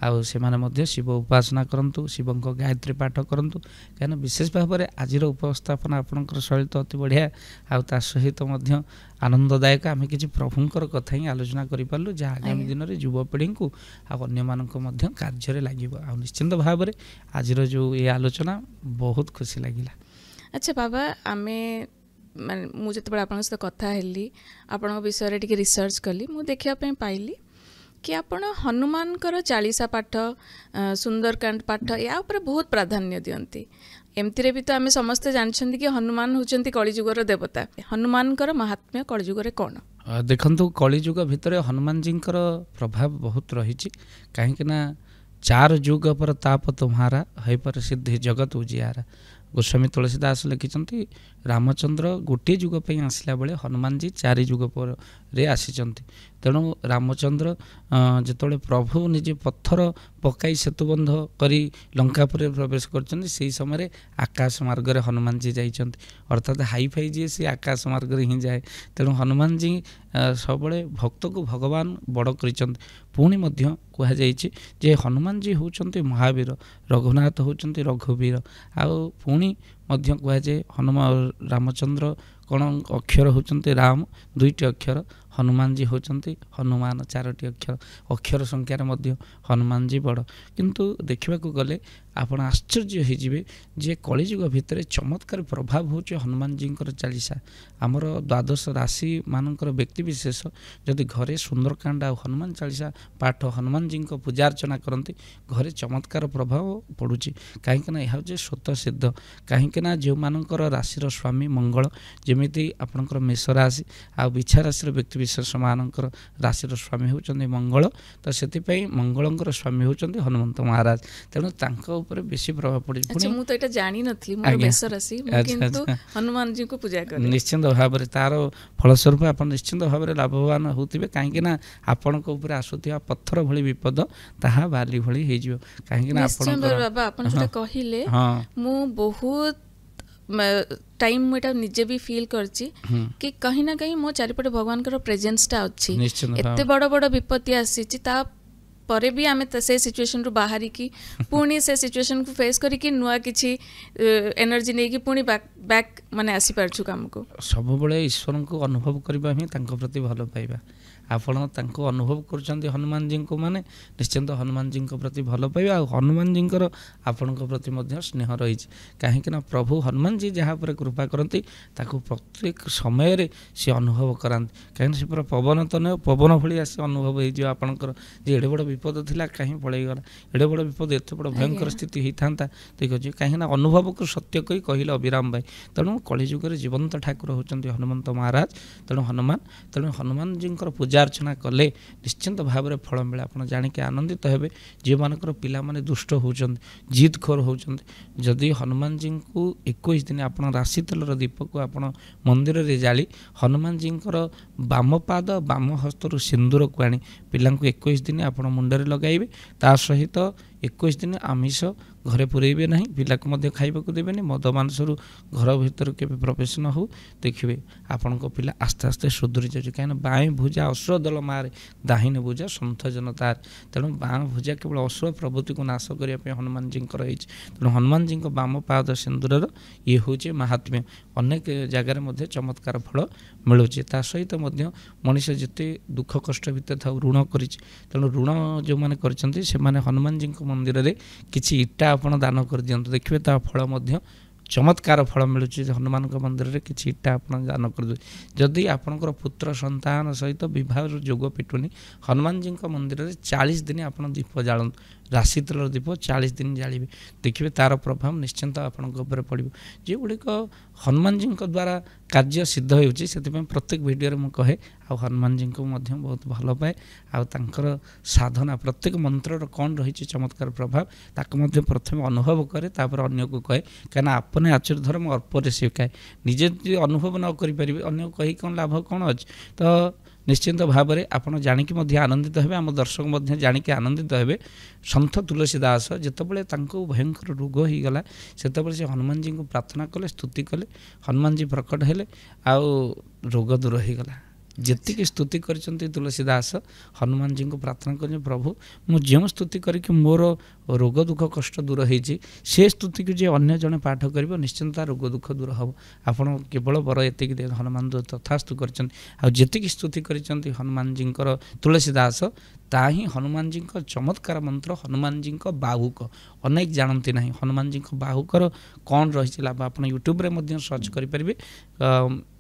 B: ଆଉ ସେମାନେ ମଧ୍ୟ ଶିବ ଉପାସନା କରନ୍ତୁ ଶିବଙ୍କ ଗାୟତ୍ରୀ ପାଠ କରନ୍ତୁ କାହିଁକିନା ବିଶେଷ ଭାବରେ ଆଜିର ଉପସ୍ଥାପନା ଆପଣଙ୍କର ଶୈଳୀ ତ ଅତି ବଢ଼ିଆ ଆଉ ତା ସହିତ ମଧ୍ୟ ଆନନ୍ଦଦାୟକ ଆମେ କିଛି ପ୍ରଭୁଙ୍କର କଥା ହିଁ ଆଲୋଚନା କରିପାରିଲୁ ଯାହା ଆଗାମୀ ଦିନରେ ଯୁବପିଢ଼ିଙ୍କୁ ଆଉ ଅନ୍ୟମାନଙ୍କ ମଧ୍ୟ କାର୍ଯ୍ୟରେ ଲାଗିବ ଆଉ ନିଶ୍ଚିନ୍ତ ଭାବରେ ଆଜିର ଯେଉଁ ଏ ଆଲୋଚନା ବହୁତ ଖୁସି ଲାଗିଲା
A: ଆଚ୍ଛା ବାବା ଆମେ ମାନେ ମୁଁ ଯେତେବେଳେ ଆପଣଙ୍କ ସହିତ କଥା ହେଲି ଆପଣଙ୍କ ବିଷୟରେ ଟିକେ ରିସର୍ଚ୍ଚ କଲି ମୁଁ ଦେଖିବା ପାଇଁ ପାଇଲି कि आपण हनुमानकर 40 पाठ सुंदरकांड पाठ या ऊपर बहुत प्राधान्य दियंती एमती भी तो आम समस्ते जानते कि हनुमान होचंती कलिजुगर देवता हनुमानकर महात्म्य कलिजुगर कौन
B: देखंतु कलिजुग भितर हनुमान जी प्रभाव बहुत रही कहीं ना 4 युग पर ताप तुम्हारा है पर सिद्धि जगत उजियारा गोस्वामी तुलसीदास लिखिं रामचंद्र गोटे युग पे आसला बेले हनुमान जी 4 युग पर आसीचंती तेणु रामचंद्र जिते प्रभु निजे पत्थर पकाई सेतुबंध करी लंकापुर प्रवेश कर समय आकाश मार्ग रे हनुमान जी जाइछंती अर्थात हाई फाई जी से आकाश मार्ग रे ही जाए तेणु हनुमान जी सब भक्त को भगवान बड़ कर पुणी कह जे हनुमान जी होचंती महावीर रघुनाथ होचंती रघुवीर आउ पुणी कह जाए हनुमान रामचंद्र କ'ଣ ଅକ୍ଷର ହେଉଛନ୍ତି ରାମ 2ଟି ଅକ୍ଷର, ହନୁମାନଜୀ ହେଉଛନ୍ତି ହନୁମାନ 4ଟି ଅକ୍ଷର, ଅକ୍ଷର ସଂଖ୍ୟାରେ ମଧ୍ୟ ହନୁମାନଜୀ ବଡ଼। କିନ୍ତୁ ଦେଖିବାକୁ ଗଲେ ଆପଣ ଆଶ୍ଚର୍ଯ୍ୟ ହେଇଯିବେ ଯେ କଳିଯୁଗ ଭିତରେ ଚମତ୍କାର ପ୍ରଭାବ ହେଉଛି ହନୁମାନଜୀଙ୍କର ଚାଳିଶା। ଆମର ଦ୍ୱାଦଶ ରାଶିମାନଙ୍କର ବ୍ୟକ୍ତିବିଶେଷ ଯଦି ଘରେ ସୁନ୍ଦରକାଣ୍ଡ ଆଉ ହନୁମାନ ଚାଳିଶା ପାଠ ହନୁମାନଜୀଙ୍କ ପୂଜା ଅର୍ଚ୍ଚନା କରନ୍ତି ଘରେ ଚମତ୍କାର ପ୍ରଭାବ ପଡ଼ୁଛି। କାହିଁକିନା ଏହା ହେଉଛି ସ୍ୱତଃ ସିଦ୍ଧ। କାହିଁକିନା ଯେଉଁମାନଙ୍କର ରାଶିର ସ୍ୱାମୀ ମଙ୍ଗଳ, ଯେମିତି ଆପଣଙ୍କର ମେଷ ରାଶି ଆଉ ବିଛା ରାଶିର ବ୍ୟକ୍ତିବିଶେଷମାନଙ୍କର ରାଶିର ସ୍ୱାମୀ ହେଉଛନ୍ତି ମଙ୍ଗଳ, ତ ସେଥିପାଇଁ ମଙ୍ଗଳଙ୍କର ସ୍ୱାମୀ ହେଉଛନ୍ତି ହନୁମନ୍ତ ମହାରାଜ। ତେଣୁ ତାଙ୍କ ଉପରେ ବେଶୀ ପ୍ରଭାବ ପଡ଼ୁଛି।
A: ମୁଁ ତ ଏଇଟା ଜାଣିନଥିଲି, ମୋର ମେଷ ରାଶି, ମୁଁ କିନ୍ତୁ ହନୁମାନଜୀଙ୍କୁ ପୂଜା କରେ।
B: ନିଶ୍ଚିନ୍ତ ଭାବରେ ତାର ଫଳସ୍ୱରୂପ ଆପଣ ନିଶ୍ଚିନ୍ତ ଭାବରେ ଲାଭବାନ ହେଉଥିବେ। କାହିଁକିନା ଆପଣଙ୍କ ଉପରେ ଆସୁଥିବା ପଥର ଭଳି ବିପଦ ତାହା ବାଲି ଭଳି ହେଇଯିବ। କାହିଁକିନା ଆପଣଙ୍କର
A: ବାବା ଆପଣ ଯୋଉଟା କହିଲେ ମୁଁ ବହୁତ टाइम मुझे निजे भी फील करची कि कहीं ना कहीं मो चारिपटे भगवान प्रेजेंसटा अच्छी एते बड़ बड़ विपत्ति आसी परे भी आमे से सिचुएशन रु बाहरी की पुणी से सिचुएशन को फेस करी कि नुआ किछि एनर्जी नहीं कि पुणी बैक माने आसी पारछु काम को
B: सब बळे ईश्वर को अनुभव करबा ही तांको प्रति भलो पाइबा आपण तांको अनुभव करछन्ती हनुमान जी को माने निश्चिंत हनुमान जी को प्रति भलो पाइबा आ हनुमान जी को आपण को प्रति मध्य स्नेह रही कहीं ना प्रभु हनुमान जी जहाँ पर कृपा करती ताको प्रत्येक समय रे से अनुभव करांती कहीं से पूरा पवन तो न पवन भली से अनुभव हो आपणकर जे एडे बड़ विपद थिला कहीं पड़े गला एडे बड़ विपद एते बड़ भयंकर स्थिति होता ठीक अच्छे कहीं अनुभव को सत्य कही कहले अभिराम भाई तेणु कलिजुगर जीवंत ठाकुर होचंती हनुमंत महाराज तेणु हनुमान जी पूजा अर्चना कले निश्चिंत भाव में फल मिले आप जानिके आनंदित हेबे जे मानकर पिला माने दुष्ट होचंती जिदखोर होचंती जदि हनुमान जी को 21 दिन आप राशि तेलर दीप को आप मंदिर रे जाली हनुमान जी बाम पाद बाम हस्तरु सिंदूर को आनी पिला 21 दिन आप मुंडरे लगाइबे ता सहित 21 दिन आमिष घरे पुरेबे नहीं पिला को मध्य खाइबा देबेनी मद मांसरु घर भीतर के प्रवेश न हो देखिए आपण को पिला आस्ते आस्ते सुधरी जाए कहीं बाएँ भुजा अश्र दल मारे दाहिने भुजा सन्थ जनतार तेणु बाँ भुजा केवल अश्र प्रवृत्ति को नाश करने हनुमान जी तेणु हनुमान जी बाम पाद सिंदूर ये हूँ महात्म्य अनेक जगार मध्य चमत्कार फल मिलूँ ता सहित मनीष जिते दुख कष्ट भितर था ऋण कर तेणु ऋण जो मैंने कर हनुमान जी मंदिर में किसी इटा आपण दान कर दियंतु देखिए ता फल मध्य चमत्कार फल मिलूँ हनुमान मंदिर में किसी इटा आप दान कर दे जदि आपणकर पुत्र संतान सहित विवाह जोग पिटुनी हनुमान जी मंदिर में 40 दिन आप दीप जालतु राशि तेलर दीप 40 दिन जालिबे देखिए तार प्रभाव निश्चिंत आपण पड़ो जे गुड़िक हनुमान जी द्वारा कार्य सिद्ध होती से प्रत्येक वीडियो में कहे आ हनुमान जी को बहुत भल पाए आर साधना प्रत्येक मंत्र कौन रही चमत्कार प्रभाव ताको प्रथम अनुभव करे तापर अन्य को कहे कहीं आपने आचर्य धर्म अर्पे शिखाए निजे अनुभव न करें अन्य कही कौन लाभ कौन अच्छे तो निश्चिंत भाव में आप जानिक आनंदित हेबे आम दर्शक जानिक आनंदित हेबे सन्थ तुलसीदास जितेबाला भयंकर रोग हो गला से से हनुमान जी को प्रार्थना कले स्तुति कले हनुमान जी प्रकट हेले आउ रोग दूर हो गला जेतिकी स्तुति करचंती तुलसीदास हनुमान जी को प्रार्थना कर प्रभु मुझे स्तुति करके मोर रोग दुख कष्ट दूर होती से स्तुति को जे अन्य जने पाठ कर निश्चिंत रोग दुख दूर हम आपड़ केवल बर एति हनुमान तथास्तु करती स्तुति करचंती हनुमान जी तुलसीदास ता ही हनुमान जी चमत्कार मंत्र हनुमान जी बाहुक अनेक जानती ना हनुमान जी बाहुकर कौन रही लाभ आप यूट्यूब रे सर्च करेंगे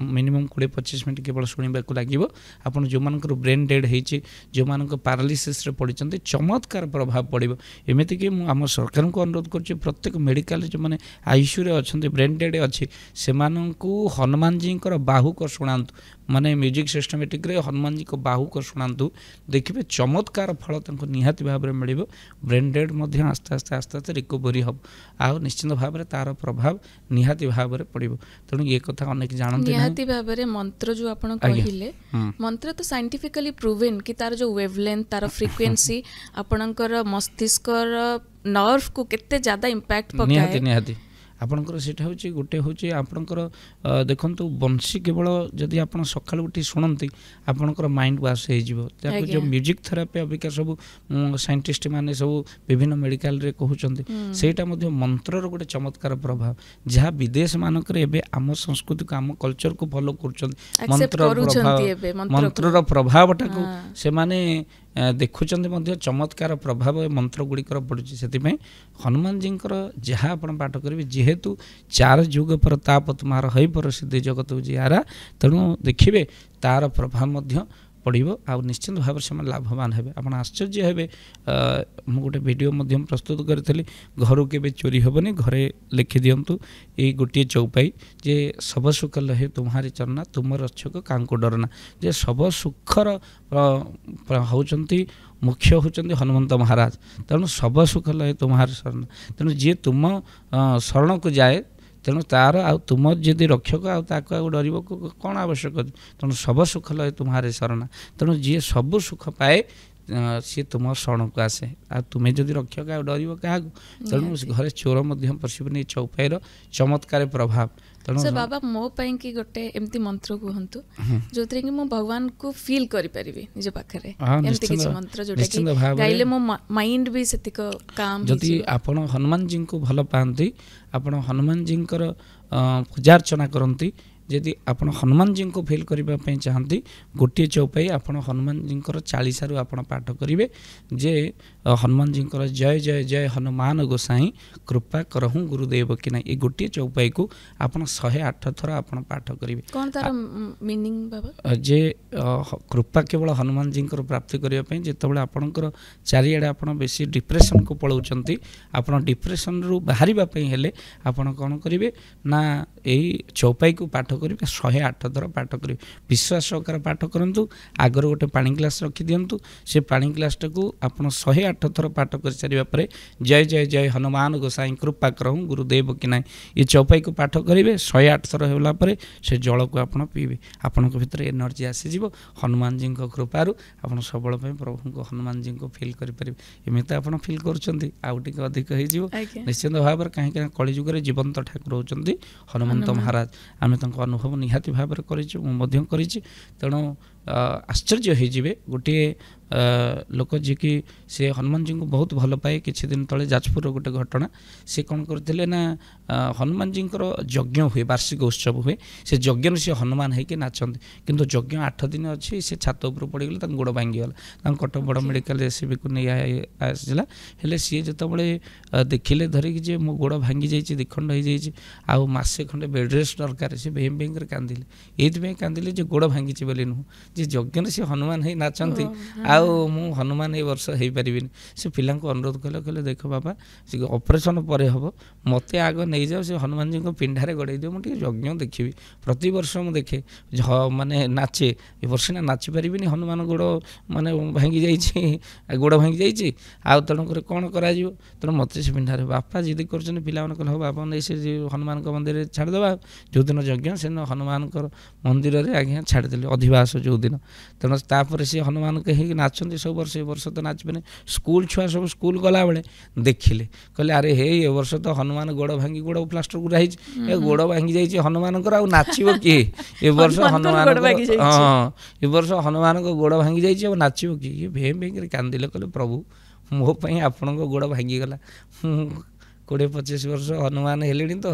B: मिनिमम 20-25 मिनट केवल शुणा लगे आप जो मान ब्रेन डेड होती जो मान पारालिसिस पड़ी चमत्कार प्रभाव पड़ो एमती कि आम सरकार को अनुरोध कर प्रत्येक मेडिकल जो मैंने आईसीयू अच्छा ब्रेन डेड अच्छी से हनुमान जी बाहुक शुणातु माने म्यूजिक सिस्टमेटिक रे हनुमान जी को बाहुक शुणातु देखिए चमत्कार फल निहाती भाव में मिल ब्रेन डेड आस्ते आस्ते आस्ते आस्ते रिकवरी हम आ निश्चित भाव में तार प्रभाव निहाती भाव में पड़ो तेणु ये कथा अनेक जानते
A: निहाती भाव में मंत्र जो आपण कहिले मंत्र तो साइंटिफिकली प्रूवन कि तार जो वेवलेंथ तार फ्रीक्वेंसी आपणकर मस्तिष्क नर्व को केते ज्यादा इंपैक्ट पकाए
B: निहाती ଆପଣଙ୍କର ସେଇଟା ହେଉଛି ଗୋଟେ ହେଉଛି ଆପଣଙ୍କର ଦେଖନ୍ତୁ ବଂଶୀ କେବଳ ଯଦି ଆପଣ ସକାଳୁ ଉଠି ଶୁଣନ୍ତି ଆପଣଙ୍କର ମାଇଣ୍ଡ ୱାଶ୍ ହେଇଯିବ। ତାକୁ ଯେଉଁ ମ୍ୟୁଜିକ୍ ଥେରାପି ଅବିକା ସବୁ ସାଇଣ୍ଟିଷ୍ଟ ମାନେ ସବୁ ବିଭିନ୍ନ ମେଡ଼ିକାଲରେ କହୁଛନ୍ତି ସେଇଟା ମଧ୍ୟ ମନ୍ତ୍ରର ଗୋଟେ ଚମତ୍କାର ପ୍ରଭାବ, ଯାହା ବିଦେଶ ମାନଙ୍କରେ ଏବେ ଆମ ସଂସ୍କୃତିକୁ ଆମ କଲଚରକୁ ଫଲୋ କରୁଛନ୍ତି। ମନ୍ତ୍ରର ପ୍ରଭାବଟାକୁ ସେମାନେ ଦେଖୁଛନ୍ତି ମଧ୍ୟ ଚମତ୍କାର ପ୍ରଭାବ ଏ ମନ୍ତ୍ର ଗୁଡ଼ିକର ପଡ଼ୁଛି। ସେଥିପାଇଁ ହନୁମାନଜୀଙ୍କର ଯାହା ଆପଣ ପାଠ କରିବେ, ଯେହେତୁ 4 ଯୁଗ ପର ତାପ ତୁମାର ହୋଇ ପର ସିଦ୍ଧି ଜଗତ ଜିଆରା, ତେଣୁ ଦେଖିବେ ତାର ପ୍ରଭାବ ମଧ୍ୟ ପଡ଼ିବ ଆଉ ନିଶ୍ଚିନ୍ତ ଭାବରେ ସେମାନେ ଲାଭବାନ ହେବେ। ଆପଣ ଆଶ୍ଚର୍ଯ୍ୟ ହେବେ, ମୁଁ ଗୋଟେ ଭିଡ଼ିଓ ମଧ୍ୟ ପ୍ରସ୍ତୁତ କରିଥିଲି, ଘରୁ କେବେ ଚୋରି ହେବନି, ଘରେ ଲେଖିଦିଅନ୍ତୁ ଏଇ ଗୋଟିଏ ଚଉପାଇ ଯେ ସବ ସୁଖ ଲହେ ତୁମ୍ହାରି ଚରନା ତୁମ ରକ୍ଷକ କାଙ୍କୁ ଡରନା, ଯେ ସବ ସୁଖର ହେଉଛନ୍ତି ମୁଖ୍ୟ ହେଉଛନ୍ତି ହନୁମନ୍ତ ମହାରାଜ। ତେଣୁ ସବ ସୁଖ ଲହେ ତୁମ୍ହାରି ଶରଣ, ତେଣୁ ଯିଏ ତୁମ ଶରଣକୁ ଯାଏ ତେଣୁ ତାର ଆଉ ତୁମ ଯଦି ରକ୍ଷକ ଆଉ ତାକୁ ଆଉ ଡରିବାକୁ କ'ଣ ଆବଶ୍ୟକ ଅଛି। ତେଣୁ ସବ ସୁଖ ଲହେ ତୁମ୍ହାରି ଶରଣ, ତେଣୁ ଯିଏ ସବୁ ସୁଖ ପାଏ ସିଏ ତୁମ ଶରଣକୁ ଆସେ, ଆଉ ତୁମେ ଯଦି ରକ୍ଷକ ଆଉ ଡରିବ କାହାକୁ। ତେଣୁ ଘରେ ଚୋର ମଧ୍ୟ ପଶିବନି। ଏ ଚଉପାଇର ଚମତ୍କାର ପ୍ରଭାବ। ତେଣୁ
A: ବାବା ମୋ ପାଇଁ କି ଗୋଟେ ଏମିତି ମନ୍ତ୍ର କୁହନ୍ତୁ ଯୋଉଥିରେ କି ମୁଁ ଭଗବାନଙ୍କୁ ଫିଲ୍ କରିପାରିବି ନିଜ ପାଖରେ, ଏମିତି କିଛି ମନ୍ତ୍ର ଯୋଉଟା କି ଗାଇଲେ ମୋ ମାଇଣ୍ଡ ବି ସେତିକ କାମ।
B: ଯଦି ଆପଣ ହନୁମାନଜୀଙ୍କୁ ଭଲ ପାଆନ୍ତି, ଆପଣ ହନୁମାନଜୀଙ୍କର ପୂଜାର୍ଚ୍ଚନା କରନ୍ତି, ଯଦି ଆପଣ ହନୁମାନଜୀଙ୍କୁ ଫିଲ୍ କରିବା ପାଇଁ ଚାହାନ୍ତି, ଗୋଟିଏ ଚଉପାଇ ଆପଣ ହନୁମାନଜୀଙ୍କର 40ରୁ ଆପଣ ପାଠ କରିବେ ଯେ ହନୁମାନଜୀଙ୍କର ଜୟ ଜୟ ଜୟ ହନୁମାନ ଗୋସାଇଁ କୃପା କରହୁଁ ଗୁରୁଦେବ କି ନାହିଁ। ଏ ଗୋଟିଏ ଚଉପାଇକୁ ଆପଣ 108 ଥର ଆପଣ ପାଠ କରିବେ।
A: କ'ଣ ତାର ମିନିଂ ବାବା?
B: ଯେ କୃପା କେବଳ ହନୁମାନଜୀଙ୍କର ପ୍ରାପ୍ତି କରିବା ପାଇଁ, ଯେତେବେଳେ ଆପଣଙ୍କର ଚାରିଆଡ଼େ ଆପଣ ବେଶୀ ଡିପ୍ରେସନକୁ ପଳାଉଛନ୍ତି, ଆପଣ ଡିପ୍ରେସନରୁ ବାହାରିବା ପାଇଁ ହେଲେ ଆପଣ କ'ଣ କରିବେ ନା ଏଇ ଚଉପାଇକୁ ପାଠ କରିବେ, 108 ଥର ପାଠ କରିବେ। ବିଶ୍ୱାସ ସହକାରେ ପାଠ କରନ୍ତୁ। ଆଗରୁ ଗୋଟେ ପାଣି ଗ୍ଲାସ୍ ରଖିଦିଅନ୍ତୁ, ସେ ପାଣି ଗ୍ଲାସ୍ଟାକୁ ଆପଣ 108 ଥର ପାଠ କରିସାରିବା ପରେ ଜୟ ଜୟ ଜୟ ହନୁମାନ ଗୋସାଇଁ କୃପା କରହୁଁ ଗୁରୁଦେବ କି ନାହିଁ ଏ ଚଉପାଇକୁ ପାଠ କରିବେ। 108 ଥର ହେଲା ପରେ ସେ ଜଳକୁ ଆପଣ ପିଇବେ, ଆପଣଙ୍କ ଭିତରେ ଏନର୍ଜି ଆସିଯିବ। ହନୁମାନଜୀଙ୍କ କୃପାରୁ ଆପଣ ସବୁବେଳେ ପାଇଁ ପ୍ରଭୁଙ୍କ ହନୁମାନଜୀଙ୍କୁ ଫିଲ୍ କରିପାରିବେ। ଏମିତି ଆପଣ ଫିଲ୍ କରୁଛନ୍ତି, ଆଉ ଟିକେ ଅଧିକ ହେଇଯିବ ନିଶ୍ଚିନ୍ତ ଭାବରେ, କାହିଁକିନା କଳିଯୁଗରେ ଜୀବନ୍ତ ଠାକୁର ହେଉଛନ୍ତି ହନୁମନ୍ତ ମହାରାଜ। ଆମେ ତାଙ୍କ ଅନୁଭବ ନିହାତି ଭାବରେ କରିଛୁ, ମୁଁ ମଧ୍ୟ କରିଛି। ତେଣୁ ଆଶ୍ଚର୍ଯ୍ୟ ହେଇଯିବେ। ଗୋଟିଏ ଲୋକ ଯିଏକି ସେ ହନୁମାନଜୀଙ୍କୁ ବହୁତ ଭଲ ପାଏ, କିଛି ଦିନ ତଳେ ଯାଜପୁରର ଗୋଟେ ଘଟଣା, ସେ କ'ଣ କରିଥିଲେ ନା ହନୁମାନଜୀଙ୍କର ଯଜ୍ଞ ହୁଏ, ବାର୍ଷିକ ଉତ୍ସବ ହୁଏ, ସେ ଯଜ୍ଞରେ ସେ ହନୁମାନ ହେଇକି ନାଚନ୍ତି। କିନ୍ତୁ ଯଜ୍ଞ 8 ଦିନ ଅଛି, ସେ ଛାତ ଉପରୁ ପଡ଼ିଗଲେ, ତାଙ୍କ ଗୋଡ଼ ଭାଙ୍ଗିଗଲା। ତାଙ୍କ କଟକ ବଡ଼ ମେଡ଼ିକାଲରେ ଏସ୍ସିବିକୁ ନେଇ ଆସିଥିଲା। ହେଲେ ସିଏ ଯେତେବେଳେ ଦେଖିଲେ ଧରିକି ଯେ ମୋ ଗୋଡ଼ ଭାଙ୍ଗି ଯାଇଛି, ଦ୍ୱିଖଣ୍ଡ ହେଇଯାଇଛି, ଆଉ ମାସେ ଖଣ୍ଡେ ବେଡ୍ ରେଷ୍ଟ ଦରକାର, ସେ ଭେଁ ଭେଁକରେ କାନ୍ଦିଲେ। ଏଇଥିପାଇଁ କାନ୍ଦିଲେ ଯେ ଗୋଡ଼ ଭାଙ୍ଗିଛି ବୋଲି ନୁହଁ, ଯେ ଯଜ୍ଞରେ ସେ ହନୁମାନ ହେଇ ନାଚନ୍ତି, ଆଉ ମୁଁ ହନୁମାନ ଏ ବର୍ଷ ହେଇପାରିବିନି। ସେ ପିଲାଙ୍କୁ ଅନୁରୋଧ କହିଲେ ଦେଖ ବାବା, ସେ ଅପରେସନ୍ ପରେ ହେବ, ମୋତେ ଆଗ ନେଇଯାଅ, ସେ ହନୁମାନଜୀଙ୍କ ପିଣ୍ଡାରେ ଗଡ଼େଇ ଦିଅ, ମୁଁ ଟିକେ ଯଜ୍ଞ ଦେଖିବି। ପ୍ରତିବର୍ଷ ମୁଁ ଦେଖେ ମାନେ ନାଚେ, ଏ ବର୍ଷ ନା ନାଚି ପାରିବିନି, ହନୁମାନ ଗୋଡ଼ ମାନେ ଭାଙ୍ଗି ଯାଇଛି, ଗୋଡ଼ ଭାଙ୍ଗି ଯାଇଛି, ଆଉ ତେଣୁକରି କ'ଣ କରାଯିବ। ତେଣୁ ମୋତେ ସେ ପିଣ୍ଡାରେ ବାପା ଜିଦି କରୁଛନ୍ତି। ପିଲାମାନେ କହିଲେ ହଉ ବାପା ନେଇ ସେ ହନୁମାନଙ୍କ ମନ୍ଦିରରେ ଛାଡ଼ିଦେବା। ଯେଉଁଦିନ ଯଜ୍ଞ ସେଦିନ ହନୁମାନଙ୍କର ମନ୍ଦିରରେ ଆଜ୍ଞା ଛାଡ଼ିଦେଲେ, ଅଧିବାସ ଯେଉଁଦିନ। ତେଣୁ ତାପରେ ସେ ହନୁମାନଙ୍କ ହେଇକି ନାଚନ୍ତି ସବୁ ବର୍ଷ। ଏ ବର୍ଷ ତ ନାଚିବେନି। ସ୍କୁଲ ଛୁଆ ସବୁ ସ୍କୁଲ ଗଲାବେଳେ ଦେଖିଲେ, କହିଲେ ଆରେ ହେଇ ଏ ବର୍ଷ ତ ହନୁମାନ ଗୋଡ଼ ଭାଙ୍ଗି ଗୋଡ଼ ପ୍ଲାଷ୍ଟର ଗୁଡ଼ା ହେଇଛି, ଏ ଗୋଡ଼ ଭାଙ୍ଗି ଯାଇଛି ହନୁମାନଙ୍କର, ଆଉ ନାଚିବ କିଏ ଏ ବର୍ଷ? ହନୁମାନଙ୍କର ହଁ, ଏ ବର୍ଷ ହନୁମାନଙ୍କ ଗୋଡ଼ ଭାଙ୍ଗି ଯାଇଛି, ଆଉ ନାଚିବ କିଏ? ଇଏ ଭେଁ ଭେଁକରେ କାନ୍ଦିଲେ, କହିଲେ ପ୍ରଭୁ ମୋ ପାଇଁ ଆପଣଙ୍କ ଗୋଡ଼ ଭାଙ୍ଗିଗଲା, ମୁଁ 20-25 ବର୍ଷ ହନୁମାନ ହେଲେଣି, ତ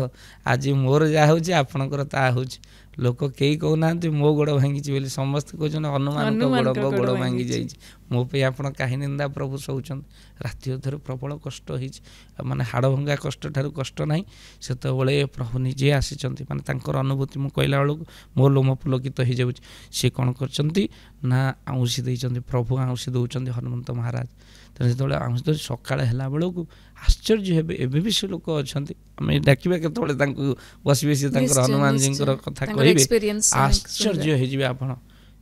B: ଆଜି ମୋର ଯାହା ହେଉଛି ଆପଣଙ୍କର ତାହା ହେଉଛି। ଲୋକ କେହି କହୁନାହାନ୍ତି ମୋ ଗୋଡ଼ ଭାଙ୍ଗିଛି ବୋଲି, ସମସ୍ତେ କହୁଛନ୍ତି ହନୁମାନଙ୍କ ଗୋଡ଼ ଭାଙ୍ଗି ଯାଇଛି। ମୋ ପାଇଁ ଆପଣ କାହିଁ ନିନ୍ଦା ପ୍ରଭୁ ସହୁଛନ୍ତି। ରାତି ଅଧରେ ପ୍ରବଳ କଷ୍ଟ ହେଇଛି, ମାନେ ହାଡ଼ ଭଙ୍ଗା କଷ୍ଟ ଠାରୁ କଷ୍ଟ ନାହିଁ। ସେତେବେଳେ ପ୍ରଭୁ ନିଜେ ଆସିଛନ୍ତି, ମାନେ ତାଙ୍କର ଅନୁଭୂତି ମୁଁ କହିଲା ବେଳକୁ ମୋ ଲୋମ ପୁଲକିତ ହେଇଯାଉଛି। ସେ କ'ଣ କରିଛନ୍ତି ନା ଆଉଁସି ଦେଇଛନ୍ତି, ପ୍ରଭୁ ଆଉଁସି ଦେଉଛନ୍ତି ହନୁମନ୍ତ ମହାରାଜ। ତେଣୁ ଯେତେବେଳେ ଆଉଁସି ଦେଉଛି ସକାଳେ ହେଲା ବେଳକୁ ଆଶ୍ଚର୍ଯ୍ୟ ହେବେ। ଏବେ ବି ସେ ଲୋକ ଅଛନ୍ତି, ଆମେ ଡାକିବା କେତେବେଳେ ତାଙ୍କୁ, ବସିବେ ସେ ତାଙ୍କର ହନୁମାନଜୀଙ୍କର କଥା କହିବେ, ଆଶ୍ଚର୍ଯ୍ୟ ହେଇଯିବେ ଆପଣ।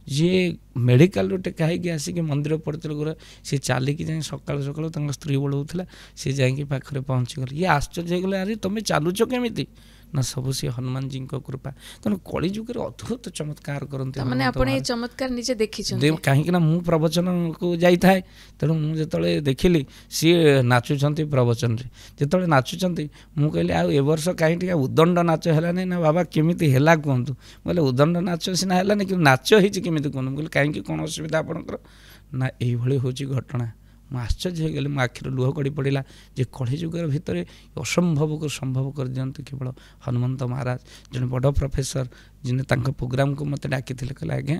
B: ଯିଏ ମେଡ଼ିକାଲରୁ ଟେକା ହେଇକି ଆସିକି ମନ୍ଦିର ପଡ଼ିଥିଲେ ଗୁରା, ସେ ଚାଲିକି ଯାଇ ସକାଳୁ ସକାଳୁ ତାଙ୍କ ସ୍ତ୍ରୀ ବଳଉଥିଲା, ସେ ଯାଇକି ପାଖରେ ପହଞ୍ଚିଗଲେ। ଇଏ ଆଶ୍ଚର୍ଯ୍ୟ ହେଇଗଲେ, ଆରେ ତମେ ଚାଲୁଛ କେମିତି? ନା ସବୁ ସେ ହନୁମାନଜୀଙ୍କ କୃପା। ତେଣୁ କଳିଯୁଗରେ ଅଦ୍ଭୁତ ଚମତ୍କାର କରନ୍ତି
A: ମାନେ ଆପଣ ଏଇ ଚମତ୍କାର ନିଜେ ଦେଖିଛନ୍ତି?
B: କାହିଁକି ନା ମୁଁ ପ୍ରବଚନକୁ ଯାଇଥାଏ, ତେଣୁ ମୁଁ ଯେତେବେଳେ ଦେଖିଲି ସିଏ ନାଚୁଛନ୍ତି ପ୍ରବଚନରେ, ଯେତେବେଳେ ନାଚୁଛନ୍ତି ମୁଁ କହିଲି ଆଉ ଏ ବର୍ଷ କାହିଁ ଟିକେ ଉଦଣ୍ଡ ନାଚ ହେଲାନି? ନା ବାବା କେମିତି ହେଲା କୁହନ୍ତୁ। ମୁଁ କହିଲି ଉଦଣ୍ଡ ନାଚ ସିନା ହେଲାନି, କିନ୍ତୁ ନାଚ ହେଇଛି କେମିତି କୁହନ୍ତୁ। ମୁଁ କହିଲି କାହିଁକି, କ'ଣ ଅସୁବିଧା ଆପଣଙ୍କର? ନା ଏଇଭଳି ହେଉଛି ଘଟଣା। ମୁଁ ଆଶ୍ଚର୍ଯ୍ୟ ହୋଇଗଲି, ମୋ ଆଖିରୁ ଲୁହ ଗଡ଼ି ପଡ଼ିଲା ଯେ କଳିଯୁଗର ଭିତରେ ଅସମ୍ଭବକୁ ସମ୍ଭବ କରିଦିଅନ୍ତି କେବଳ ହନୁମନ୍ତ ମହାରାଜ। ଜଣେ ବଡ଼ ପ୍ରଫେସର ଯିଏ ତାଙ୍କ ପ୍ରୋଗ୍ରାମକୁ ମୋତେ ଡାକିଥିଲେ, କହିଲେ ଆଜ୍ଞା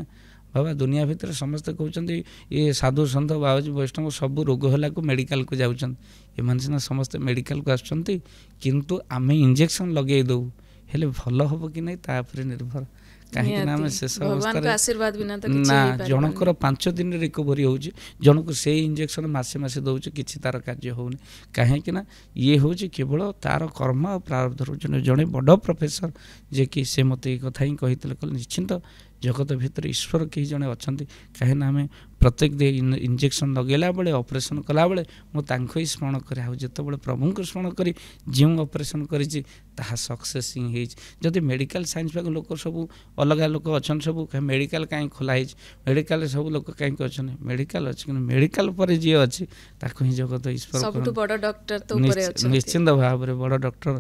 B: ବାବା ଦୁନିଆ ଭିତରେ ସମସ୍ତେ କହୁଛନ୍ତି ଏ ସାଧୁ ସନ୍ଥ ବାବାଜୀ ବୈଷ୍ଣବ ସବୁ ରୋଗ ହେଲାକୁ ମେଡ଼ିକାଲକୁ ଯାଉଛନ୍ତି, ଏମାନେ ସିନା ସମସ୍ତେ ମେଡ଼ିକାଲକୁ ଆସୁଛନ୍ତି, କିନ୍ତୁ ଆମେ ଇଞ୍ଜେକ୍ସନ୍ ଲଗାଇ ଦେଉ, ହେଲେ ଭଲ ହେବ କି ନାହିଁ ତା ଉପରେ ନିର୍ଭର। କାହିଁକି ନା ଆମେ ଶେଷ ଅବସ୍ଥାରେ ନା ଜଣଙ୍କର 5 ଦିନରେ ରିକଭରି ହେଉଛି, ଜଣକୁ ସେଇ ଇଞ୍ଜେକ୍ସନ୍ ମାସେ ମାସେ ଦେଉଛି, କିଛି ତାର କାର୍ଯ୍ୟ ହେଉନି। କାହିଁକି ନା ଇଏ ହେଉଛି କେବଳ ତାର କର୍ମ ଆଉ ପ୍ରାରବ୍ଧର। ଜଣେ ବଡ଼ ପ୍ରଫେସର ଯିଏକି ସେ ମୋତେ ଏଇ କଥା ହିଁ କହିଥିଲେ, କହିଲେ ନିଶ୍ଚିନ୍ତ ଜଗତ ଭିତରେ ଈଶ୍ୱର କେହି ଜଣେ ଅଛନ୍ତି। କାହିଁକିନା ଆମେ ପ୍ରତ୍ୟେକ ଇଞ୍ଜେକ୍ସନ୍ ଲଗାଇଲା ବେଳେ, ଅପରେସନ୍ କଲାବେଳେ ମୁଁ ତାଙ୍କୁ ହିଁ ସ୍ମରଣ କରେ, ଆଉ ଯେତେବେଳେ ପ୍ରଭୁଙ୍କୁ ସ୍ମରଣ କରି ଯେଉଁ ଅପରେସନ୍ କରିଛି ତାହା ସକ୍ସେସ୍ ହିଁ ହେଇଛି। ଯଦି ମେଡ଼ିକାଲ ସାଇନ୍ସ ପାଖ ଲୋକ ସବୁ ଅଲଗା ଲୋକ ଅଛନ୍ତି, ସବୁ ମେଡ଼ିକାଲ କାହିଁ ଖୋଲା ହେଇଛି, ମେଡ଼ିକାଲରେ ସବୁ ଲୋକ କାହିଁକି ଅଛନ୍ତି? ମେଡ଼ିକାଲ ଅଛି, କିନ୍ତୁ ମେଡ଼ିକାଲ ପରେ ଯିଏ ଅଛି ତାକୁ ହିଁ ଜଗତ ଈଶ୍ୱର। ନିଶ୍ଚିନ୍ତ ଭାବରେ ବଡ଼ ଡକ୍ଟର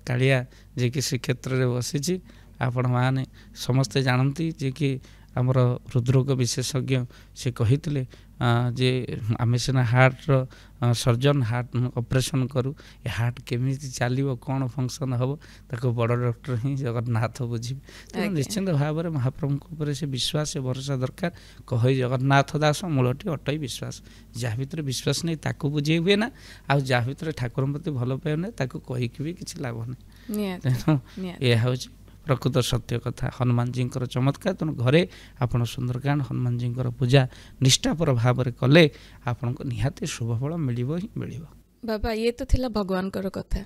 B: କାଳିଆ ଯିଏକି ଶ୍ରୀକ୍ଷେତ୍ରରେ ବସିଛି। ଆପଣମାନେ ସମସ୍ତେ ଜାଣନ୍ତି ଯେ କି ଆମର ହୃଦରୋଗ ବିଶେଷଜ୍ଞ ସେ କହିଥିଲେ ଯେ ଆମେ ସିନା ହାର୍ଟର ସର୍ଜନ, ହାର୍ଟ ଅପରେସନ୍ କରୁ, ଏ ହାର୍ଟ କେମିତି ଚାଲିବ, କ'ଣ ଫଙ୍କସନ୍ ହେବ, ତାକୁ ବଡ଼ ଡକ୍ଟର ହିଁ ଜଗନ୍ନାଥ ବୁଝିବେ। ତେଣୁ ନିଶ୍ଚିନ୍ତ ଭାବରେ ମହାପ୍ରଭୁଙ୍କ ଉପରେ ସେ ବିଶ୍ୱାସ, ଭରସା ଦରକାର। କହଇ ଜଗନ୍ନାଥ ଦାସ ମୂଳଟି ଅଟଇ ବିଶ୍ୱାସ। ଯାହା ଭିତରେ ବିଶ୍ୱାସ ନେଇ ତାକୁ ବୁଝେଇ ହୁଏ ନା, ଆଉ ଯାହା ଭିତରେ ଠାକୁରଙ୍କ ପ୍ରତି ଭଲ ପାଇବା ନାହିଁ ତାକୁ କହିକି ବି କିଛି ଲାଭ ନାହିଁ। ତେଣୁ ଏହା ହେଉଛି ପ୍ରକୃତ ସତ୍ୟ କଥା, ହନୁମାନଜୀଙ୍କର ଚମତ୍କାର। ତେଣୁ ଘରେ ଆପଣ ସୁନ୍ଦରକାଣ୍ଡ ହନୁମାନଜୀଙ୍କର ପୂଜା ନିଷ୍ଠାପର ଭାବରେ କଲେ ଆପଣଙ୍କୁ ନିହାତି ଶୁଭଫଳ ମିଳିବ ହିଁ ମିଳିବ।
A: ବାବା ଇଏ ତ ଥିଲା ଭଗବାନଙ୍କର କଥା।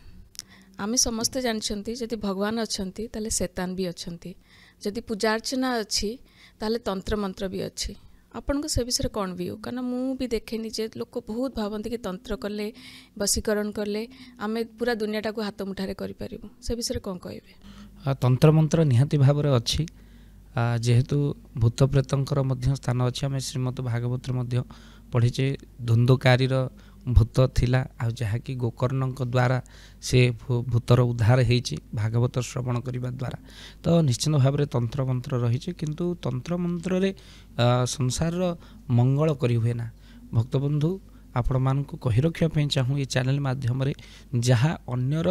A: ଆମେ ସମସ୍ତେ ଜାଣିଛନ୍ତି ଯଦି ଭଗବାନ ଅଛନ୍ତି ତାହେଲେ ଶେତାନ ବି ଅଛନ୍ତି, ଯଦି ପୂଜା ଅର୍ଚ୍ଚନା ଅଛି ତାହେଲେ ତନ୍ତ୍ରମନ୍ତ୍ର ବି ଅଛି। ଆପଣଙ୍କ ସେ ବିଷୟରେ କ'ଣ ଭିଉ? କାରଣ ମୁଁ ବି ଦେଖେନି ଯେ ଲୋକ ବହୁତ ଭାବନ୍ତି କି ତନ୍ତ୍ର କଲେ, ବଶୀକରଣ କଲେ ଆମେ ପୁରା ଦୁନିଆଟାକୁ ହାତ ମୁଠାରେ କରିପାରିବୁ। ସେ ବିଷୟରେ କ'ଣ କହିବେ?
B: ତନ୍ତ୍ରମନ୍ତ୍ର ନିହାତି ଭାବରେ ଅଛି, ଯେହେତୁ ଭୂତ ପ୍ରେତଙ୍କର ମଧ୍ୟ ସ୍ଥାନ ଅଛି। ଆମେ ଶ୍ରୀମଦ ଭାଗବତରେ ମଧ୍ୟ ପଢ଼ିଛେ ଧୁନ୍ଧୁକାରୀର ଭୂତ ଥିଲା, ଆଉ ଯାହାକି ଗୋକର୍ଣ୍ଣଙ୍କ ଦ୍ୱାରା ସେ ଭୂତର ଉଦ୍ଧାର ହେଇଛି ଭାଗବତ ଶ୍ରବଣ କରିବା ଦ୍ୱାରା। ତ ନିଶ୍ଚିନ୍ତ ଭାବରେ ତନ୍ତ୍ରମନ୍ତ୍ର ରହିଛି, କିନ୍ତୁ ତନ୍ତ୍ରମନ୍ତ୍ରରେ ସଂସାରର ମଙ୍ଗଳ କରିହୁଏ ନା। ଭକ୍ତବନ୍ଧୁ ଆପଣମାନଙ୍କୁ କହି ରଖିବା ପାଇଁ ଚାହୁଁ ଏ ଚ୍ୟାନେଲ ମାଧ୍ୟମରେ, ଯାହା ଅନ୍ୟର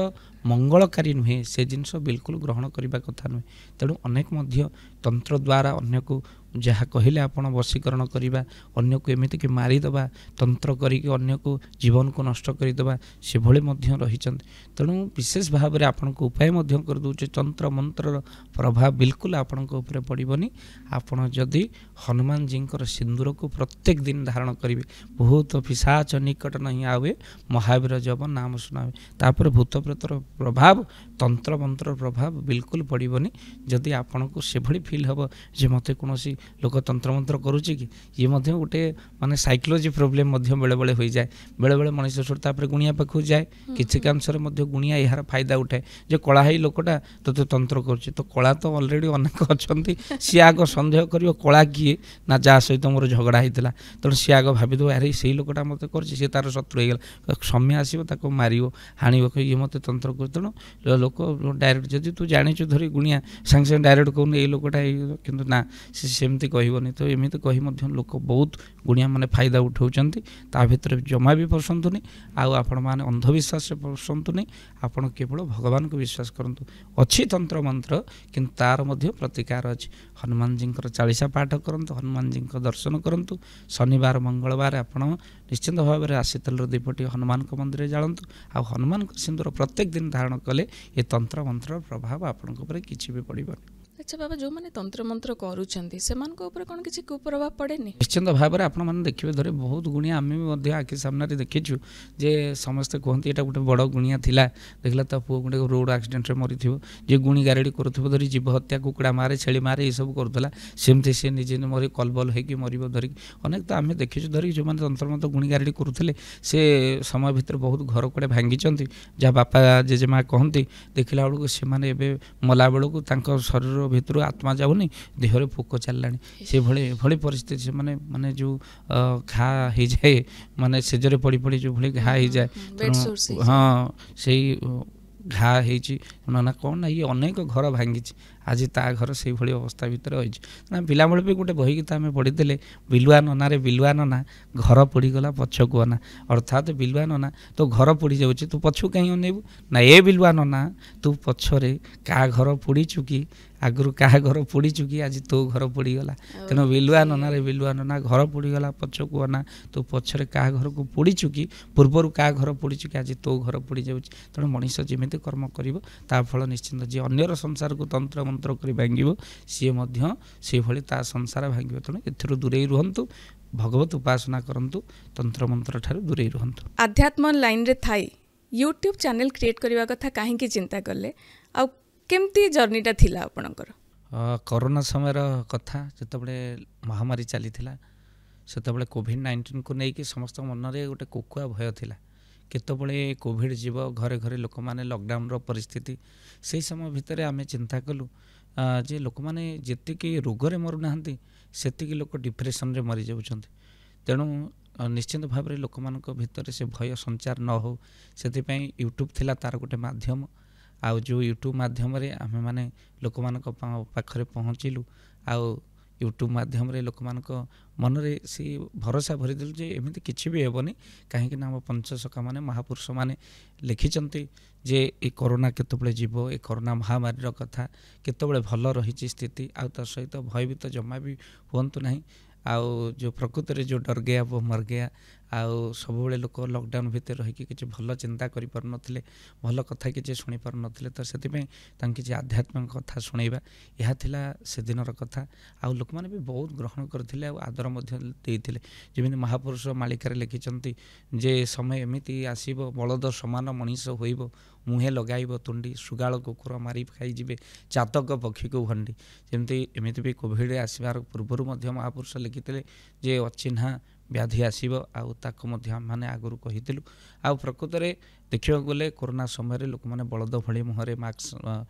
B: ମଙ୍ଗଳକାରୀ ନୁହେଁ ସେ ଜିନିଷ ବିଲକୁଲ ଗ୍ରହଣ କରିବା କଥା ନୁହେଁ। ତେଣୁ ଅନେକ ମଧ୍ୟ ତନ୍ତ୍ର ଦ୍ୱାରା ଅନ୍ୟକୁ ଯାହା କହିଲେ ଆପଣ ବଶୀକରଣ କରିବା, ଅନ୍ୟକୁ ଏମିତିକି ମାରିଦେବା, ତନ୍ତ୍ର କରିକି ଅନ୍ୟକୁ ଜୀବନକୁ ନଷ୍ଟ କରିଦେବା, ସେଭଳି ମଧ୍ୟ ରହିଛନ୍ତି। ତେଣୁ ବିଶେଷ ଭାବରେ ଆପଣଙ୍କୁ ଉପାୟ ମଧ୍ୟ କରିଦେଉଛି, ତନ୍ତ୍ର ମନ୍ତ୍ରର ପ୍ରଭାବ ବିଲକୁଲ ଆପଣଙ୍କ ଉପରେ ପଡ଼ିବନି। ଆପଣ ଯଦି ହନୁମାନଜୀଙ୍କର ସିନ୍ଦୁରକୁ ପ୍ରତ୍ୟେକ ଦିନ ଧାରଣ କରିବେ, ବହୁତ ପିଶାଚ ନିକଟ ନାହିଁ ଆବେ, ମହାବୀର ଯବ ନାମ ଶୁଣାବେ। ତାପରେ ଭୂତ ପ୍ରେତର ପ୍ରଭାବ, ତନ୍ତ୍ର ମନ୍ତ୍ରର ପ୍ରଭାବ ବିଲକୁଲ ପଡ଼ିବନି। ଯଦି ଆପଣଙ୍କୁ ସେଭଳି ଫିଲ୍ ହେବ ଯେ ମୋତେ କୌଣସି ଲୋକ ତନ୍ତ୍ରମନ୍ତ୍ର କରୁଛି କି, ଇଏ ମଧ୍ୟ ଗୋଟେ ମାନେ ସାଇକୋଲୋଜି ପ୍ରୋବ୍ଲେମ୍ ମଧ୍ୟ ବେଳେବେଳେ ହୋଇଯାଏ। ବେଳେବେଳେ ମଣିଷ ସହିତ ତାପରେ ଗୁଣିଆ ପାଖକୁ ଯାଏ, କିଛି କାଂଶରେ ମଧ୍ୟ ଗୁଣିଆ ଏହାର ଫାଇଦା ଉଠାଏ ଯେ କଳା ହେଇ ଲୋକଟା ତୋତେ ତନ୍ତ୍ର କରୁଛି। ତ କଳା ତ ଅଲରେଡ଼ି ଅନେକ ଅଛନ୍ତି, ସିଏ ଆଗ ସନ୍ଦେହ କରିବ କଳା କିଏ, ନା ଯାହା ସହିତ ମୋର ଝଗଡ଼ା ହେଇଥିଲା। ତେଣୁ ସିଏ ଆଗ ଭାବିଦେବ ଆରେ ସେଇ ଲୋକଟା ମୋତେ କରୁଛି, ସିଏ ତାର ଶତ୍ରୁ ହେଇଗଲା, ସମୟ ଆସିବ ତାକୁ ମାରିବ, ହାଣିବ, ଇଏ ମୋତେ ତନ୍ତ୍ର କରୁଛି। ତେଣୁ ଲୋକ ଡାଇରେକ୍ଟ ଯଦି ତୁ ଜାଣିଛୁ ଧରି ଗୁଣିଆ ସାଙ୍ଗେ ସାଙ୍ଗେ ଡାଇରେକ୍ଟ କହୁନି ଏଇ ଲୋକଟା ଏଇ, କିନ୍ତୁ ନା ସେ ସେମିତି କହିବନି। ତ ଏମିତି କହି ମଧ୍ୟ ଲୋକ ବହୁତ ଗୁଣିଆମାନେ ଫାଇଦା ଉଠାଉଛନ୍ତି। ତା ଭିତରେ ଜମା ବି ପଶନ୍ତୁନି, ଆଉ ଆପଣମାନେ ଅନ୍ଧବିଶ୍ୱାସରେ ପଶନ୍ତୁନି। ଆପଣ କେବଳ ଭଗବାନଙ୍କୁ ବିଶ୍ୱାସ କରନ୍ତୁ। ଅଛି ତନ୍ତ୍ର ମନ୍ତ୍ର, କିନ୍ତୁ ତାର ମଧ୍ୟ ପ୍ରତିକାର ଅଛି। ହନୁମାନଜୀଙ୍କର ଚାଳିଶା ପାଠ କରନ୍ତୁ, ହନୁମାନଜୀଙ୍କ ଦର୍ଶନ କରନ୍ତୁ। ଶନିବାର ମଙ୍ଗଳବାର ଆପଣ ନିଶ୍ଚିନ୍ତ ଭାବରେ ରାଶି ତେଲର ଦୀପଟି ହନୁମାନଙ୍କ ମନ୍ଦିରରେ ଜାଳନ୍ତୁ, ଆଉ ହନୁମାନଙ୍କ ସିନ୍ଦୁର ପ୍ରତ୍ୟେକ ଦିନ ଧାରଣ କଲେ ଏ ତନ୍ତ୍ର ମନ୍ତ୍ରର ପ୍ରଭାବ ଆପଣଙ୍କ ଉପରେ କିଛି ବି ପଡ଼ିବନି।
A: ଆଚ୍ଛା ବାବା ଯେଉଁମାନେ ତନ୍ତ୍ରମନ୍ତ୍ର କରୁଛନ୍ତି ସେମାନଙ୍କ ଉପରେ କ'ଣ କିଛି କୁପ୍ରଭାବ ପଡ଼େନି?
B: ନିଶ୍ଚିନ୍ତ ଭାବରେ ଆପଣମାନେ ଦେଖିବେ ଧରେ ବହୁତ ଗୁଣିଆ ଆମେ ବି ମଧ୍ୟ ଆଖି ସାମ୍ନାରେ ଦେଖିଛୁ ଯେ ସମସ୍ତେ କୁହନ୍ତି ଏଇଟା ଗୋଟେ ବଡ଼ ଗୁଣିଆ ଥିଲା, ଦେଖିଲା ତା ପୁଅ ଗୋଟେ ରୋଡ଼ ଆକ୍ସିଡେଣ୍ଟରେ ମରିଥିବ, ଯେ ଗୁଣି ଗାରେଡ଼ି କରୁଥିବ ଧରି ଜୀବ ହତ୍ୟା, କୁକୁଡ଼ା ମାରେ, ଛେଳି ମାରେ, ଏସବୁ କରୁଥିଲା, ସେମିତି ସେ ନିଜେ ମରି କଲବଲ ହେଇକି ମରିବ ଧରିକି ଅନେକ ତ ଆମେ ଦେଖିଛୁ ଧରିକି ଯେଉଁମାନେ ତନ୍ତ୍ରମନ୍ତ୍ର ଗୁଣି ଗାରେଡ଼ି କରୁଥିଲେ ସେ ସମୟ ଭିତରେ ବହୁତ ଘର କୁଆଡ଼େ ଭାଙ୍ଗିଛନ୍ତି, ଯାହା ବାପା ଜେଜେମା କହନ୍ତି ଦେଖିଲା ବେଳକୁ ସେମାନେ ଏବେ ମଲା ବେଳକୁ ତାଙ୍କ ଶରୀର ଭିତରୁ ଆତ୍ମା ଯାଉନି, ଦେହରେ ପୋକ ଚାଲିଲାଣି, ସେଭଳି ଏଭଳି ପରିସ୍ଥିତି ସେମାନେ ମାନେ ଯେଉଁ ଘା ହେଇଯାଏ, ମାନେ ସେଜରେ ପଡ଼ି ପଡ଼ି ଯେଉଁଭଳି ଘା ହେଇଯାଏ, ହଁ ସେଇ ଘା ହେଇଛି ନା କ'ଣ ନା ଇଏ ଅନେକ ଘର ଭାଙ୍ଗିଛି, ଆଜି ତା ଘର ସେଇଭଳି ଅବସ୍ଥା ଭିତରେ ରହିଛି। ନା ପିଲାବେଳେ ବି ଗୋଟେ ବହି ଗୀତ ଆମେ ପଢ଼ିଥିଲେ, ବିଲୁଆ ନନାରେ ବିଲୁଆ ନନା ଘର ପୋଡ଼ିଗଲା ପଛକୁ ଅନା, ଅର୍ଥାତ୍ ବିଲୁଆ ନନା ତୋ ଘର ପୋଡ଼ିଯାଉଛି ତୁ ପଛକୁ କାହିଁ ଅନେଇବୁ, ନା ଏ ବିଲୁଆ ନନା ତୁ ପଛରେ କାହା ଘର ପୋଡ଼ିଛୁ କି, ଆଗରୁ କାହା ଘର ପୋଡ଼ିଛୁ କି ଆଜି ତୋ ଘର ପୋଡ଼ିଗଲା, ତେଣୁ ବିଲୁଆ ନନାରେ ବିଲୁଆ ନନା ଘର ପୋଡ଼ିଗଲା ପଛକୁ ଅନା, ତୁ ପଛରେ କାହା ଘରକୁ ପୋଡ଼ିଛୁ କି, ପୂର୍ବରୁ କାହା ଘର ପୋଡ଼ିଛୁ କି ଆଜି ତୋ ଘର ପୋଡ଼ିଯାଉଛି। ତେଣୁ ମଣିଷ ଯେମିତି କର୍ମ କରିବ ତା ଫଳ ନିଶ୍ଚିନ୍ତ, ଯିଏ ଅନ୍ୟର ସଂସାରକୁ ତନ୍ତ୍ର ମନ୍ତ୍ର କରି ଭାଙ୍ଗିବ ସିଏ ମଧ୍ୟ ସେଇଭଳି ତା ସଂସାର ଭାଙ୍ଗିବ। ତେଣୁ ଏଥିରୁ ଦୂରେଇ ରୁହନ୍ତୁ, ଭଗବତ ଉପାସନା କରନ୍ତୁ, ତନ୍ତ୍ରମନ୍ତ୍ର ଠାରୁ ଦୂରେଇ ରୁହନ୍ତୁ।
A: ଆଧ୍ୟାତ୍ମ ଲାଇନରେ ଥାଇ ୟୁଟ୍ୟୁବ ଚ୍ୟାନେଲ କ୍ରିଏଟ୍ କରିବା କଥା କାହିଁକି ଚିନ୍ତା କଲେ, ଆଉ କେମିତି ଜର୍ଣ୍ଣିଟା ଥିଲା ଆପଣଙ୍କର?
B: କରୋନା ସମୟର କଥା, ଯେତେବେଳେ ମହାମାରୀ ଚାଲିଥିଲା, ସେତେବେଳେ କୋଭିଡ-19କୁ ନେଇକି ସମସ୍ତଙ୍କ ମନରେ ଗୋଟେ କୋକୁଆ ଭୟ ଥିଲା, କେତେବେଳେ କୋଭିଡ଼ ଯିବ, ଘରେ ଘରେ ଲୋକମାନେ ଲକଡାଉନର ପରିସ୍ଥିତି। ସେହି ସମୟ ଭିତରେ ଆମେ ଚିନ୍ତା କଲୁ ଯେ ଲୋକମାନେ ଯେତିକି ରୋଗରେ ମରୁନାହାନ୍ତି ସେତିକି ଲୋକ ଡିପ୍ରେସନରେ ମରିଯାଉଛନ୍ତି, ତେଣୁ ନିଶ୍ଚିନ୍ତ ଭାବରେ ଲୋକମାନଙ୍କ ଭିତରେ ସେ ଭୟ ସଞ୍ଚାର ନ ହେଉ ସେଥିପାଇଁ ୟୁଟ୍ୟୁବ୍ ଥିଲା ତାର ଗୋଟେ ମାଧ୍ୟମ। ଆଉ ଯେଉଁ ୟୁଟ୍ୟୁବ୍ ମାଧ୍ୟମରେ ଆମେମାନେ ଲୋକମାନଙ୍କ ପାଖରେ ପହଞ୍ଚିଲୁ, ଆଉ ୟୁଟ୍ୟୁବ୍ ମାଧ୍ୟମରେ ଲୋକମାନଙ୍କ ମନରେ ସେ ଭରସା ଭରିଦେଲୁ ଯେ ଏମିତି କିଛି ବି ହେବନି, କାହିଁକିନା ଆମ ପଞ୍ଚସଖାମାନେ ମହାପୁରୁଷମାନେ ଲେଖିଛନ୍ତି ଯେ ଏ କରୋନା କେତେବେଳେ ଯିବ, ଏ କରୋନା ମହାମାରୀର କଥା କେତେବେଳେ ଭଲ ରହିଛି ସ୍ଥିତି, ଆଉ ତା ସହିତ ଭୟଭୀତ ଜମା ବି ହୁଅନ୍ତୁ ନାହିଁ। ଆଉ ଯେଉଁ ପ୍ରକୃତରେ ଯେଉଁ ଡର ଗୟା वो ମର ଗୟା, ଆଉ ସବୁବେଳେ ଲୋକ ଲକଡାଉନ ଭିତରେ ରହିକି କିଛି ଭଲ ଚିନ୍ତା କରିପାରୁନଥିଲେ, ଭଲ କଥା କିଛି ଶୁଣିପାରୁନଥିଲେ, ତ ସେଥିପାଇଁ ତାଙ୍କୁ କିଛି ଆଧ୍ୟାତ୍ମିକ କଥା ଶୁଣେଇବା, ଏହା ଥିଲା ସେଦିନର କଥା। ଆଉ ଲୋକମାନେ ବି ବହୁତ ଗ୍ରହଣ କରିଥିଲେ ଆଉ ଆଦର ମଧ୍ୟ ଦେଇଥିଲେ। ଯେମିତି ମହାପୁରୁଷ ମାଳିକାରେ ଲେଖିଛନ୍ତି ଯେ ସମୟ ଏମିତି ଆସିବ ବଳଦ ସମାନ ମଣିଷ ହୋଇବ, ମୁହେଁ ଲଗାଇବ ତୁଣ୍ଡି, ଶୃଗାଳ କୁକୁର ମାରି ଖାଇଯିବେ, ଚାତକ ପକ୍ଷୀକୁ ଭଣ୍ଡି। ଯେମିତି ଏମିତି ବି କୋଭିଡ଼ ଆସିବାର ପୂର୍ବରୁ ମଧ୍ୟ ମହାପୁରୁଷ ଲେଖିଥିଲେ ଯେ ଅଚିହ୍ନା ବ୍ୟାଧି ଆସିବ, ଆଉ ତାକୁ ମଧ୍ୟ ଆମମାନେ ଆଗରୁ କହିଥିଲୁ। ଆଉ ପ୍ରକୃତରେ ଦେଖିବାକୁ ଗଲେ କରୋନା ସମୟରେ ଲୋକମାନେ ବଳଦ ଭଳି ମୁହଁରେ ମାସ୍କ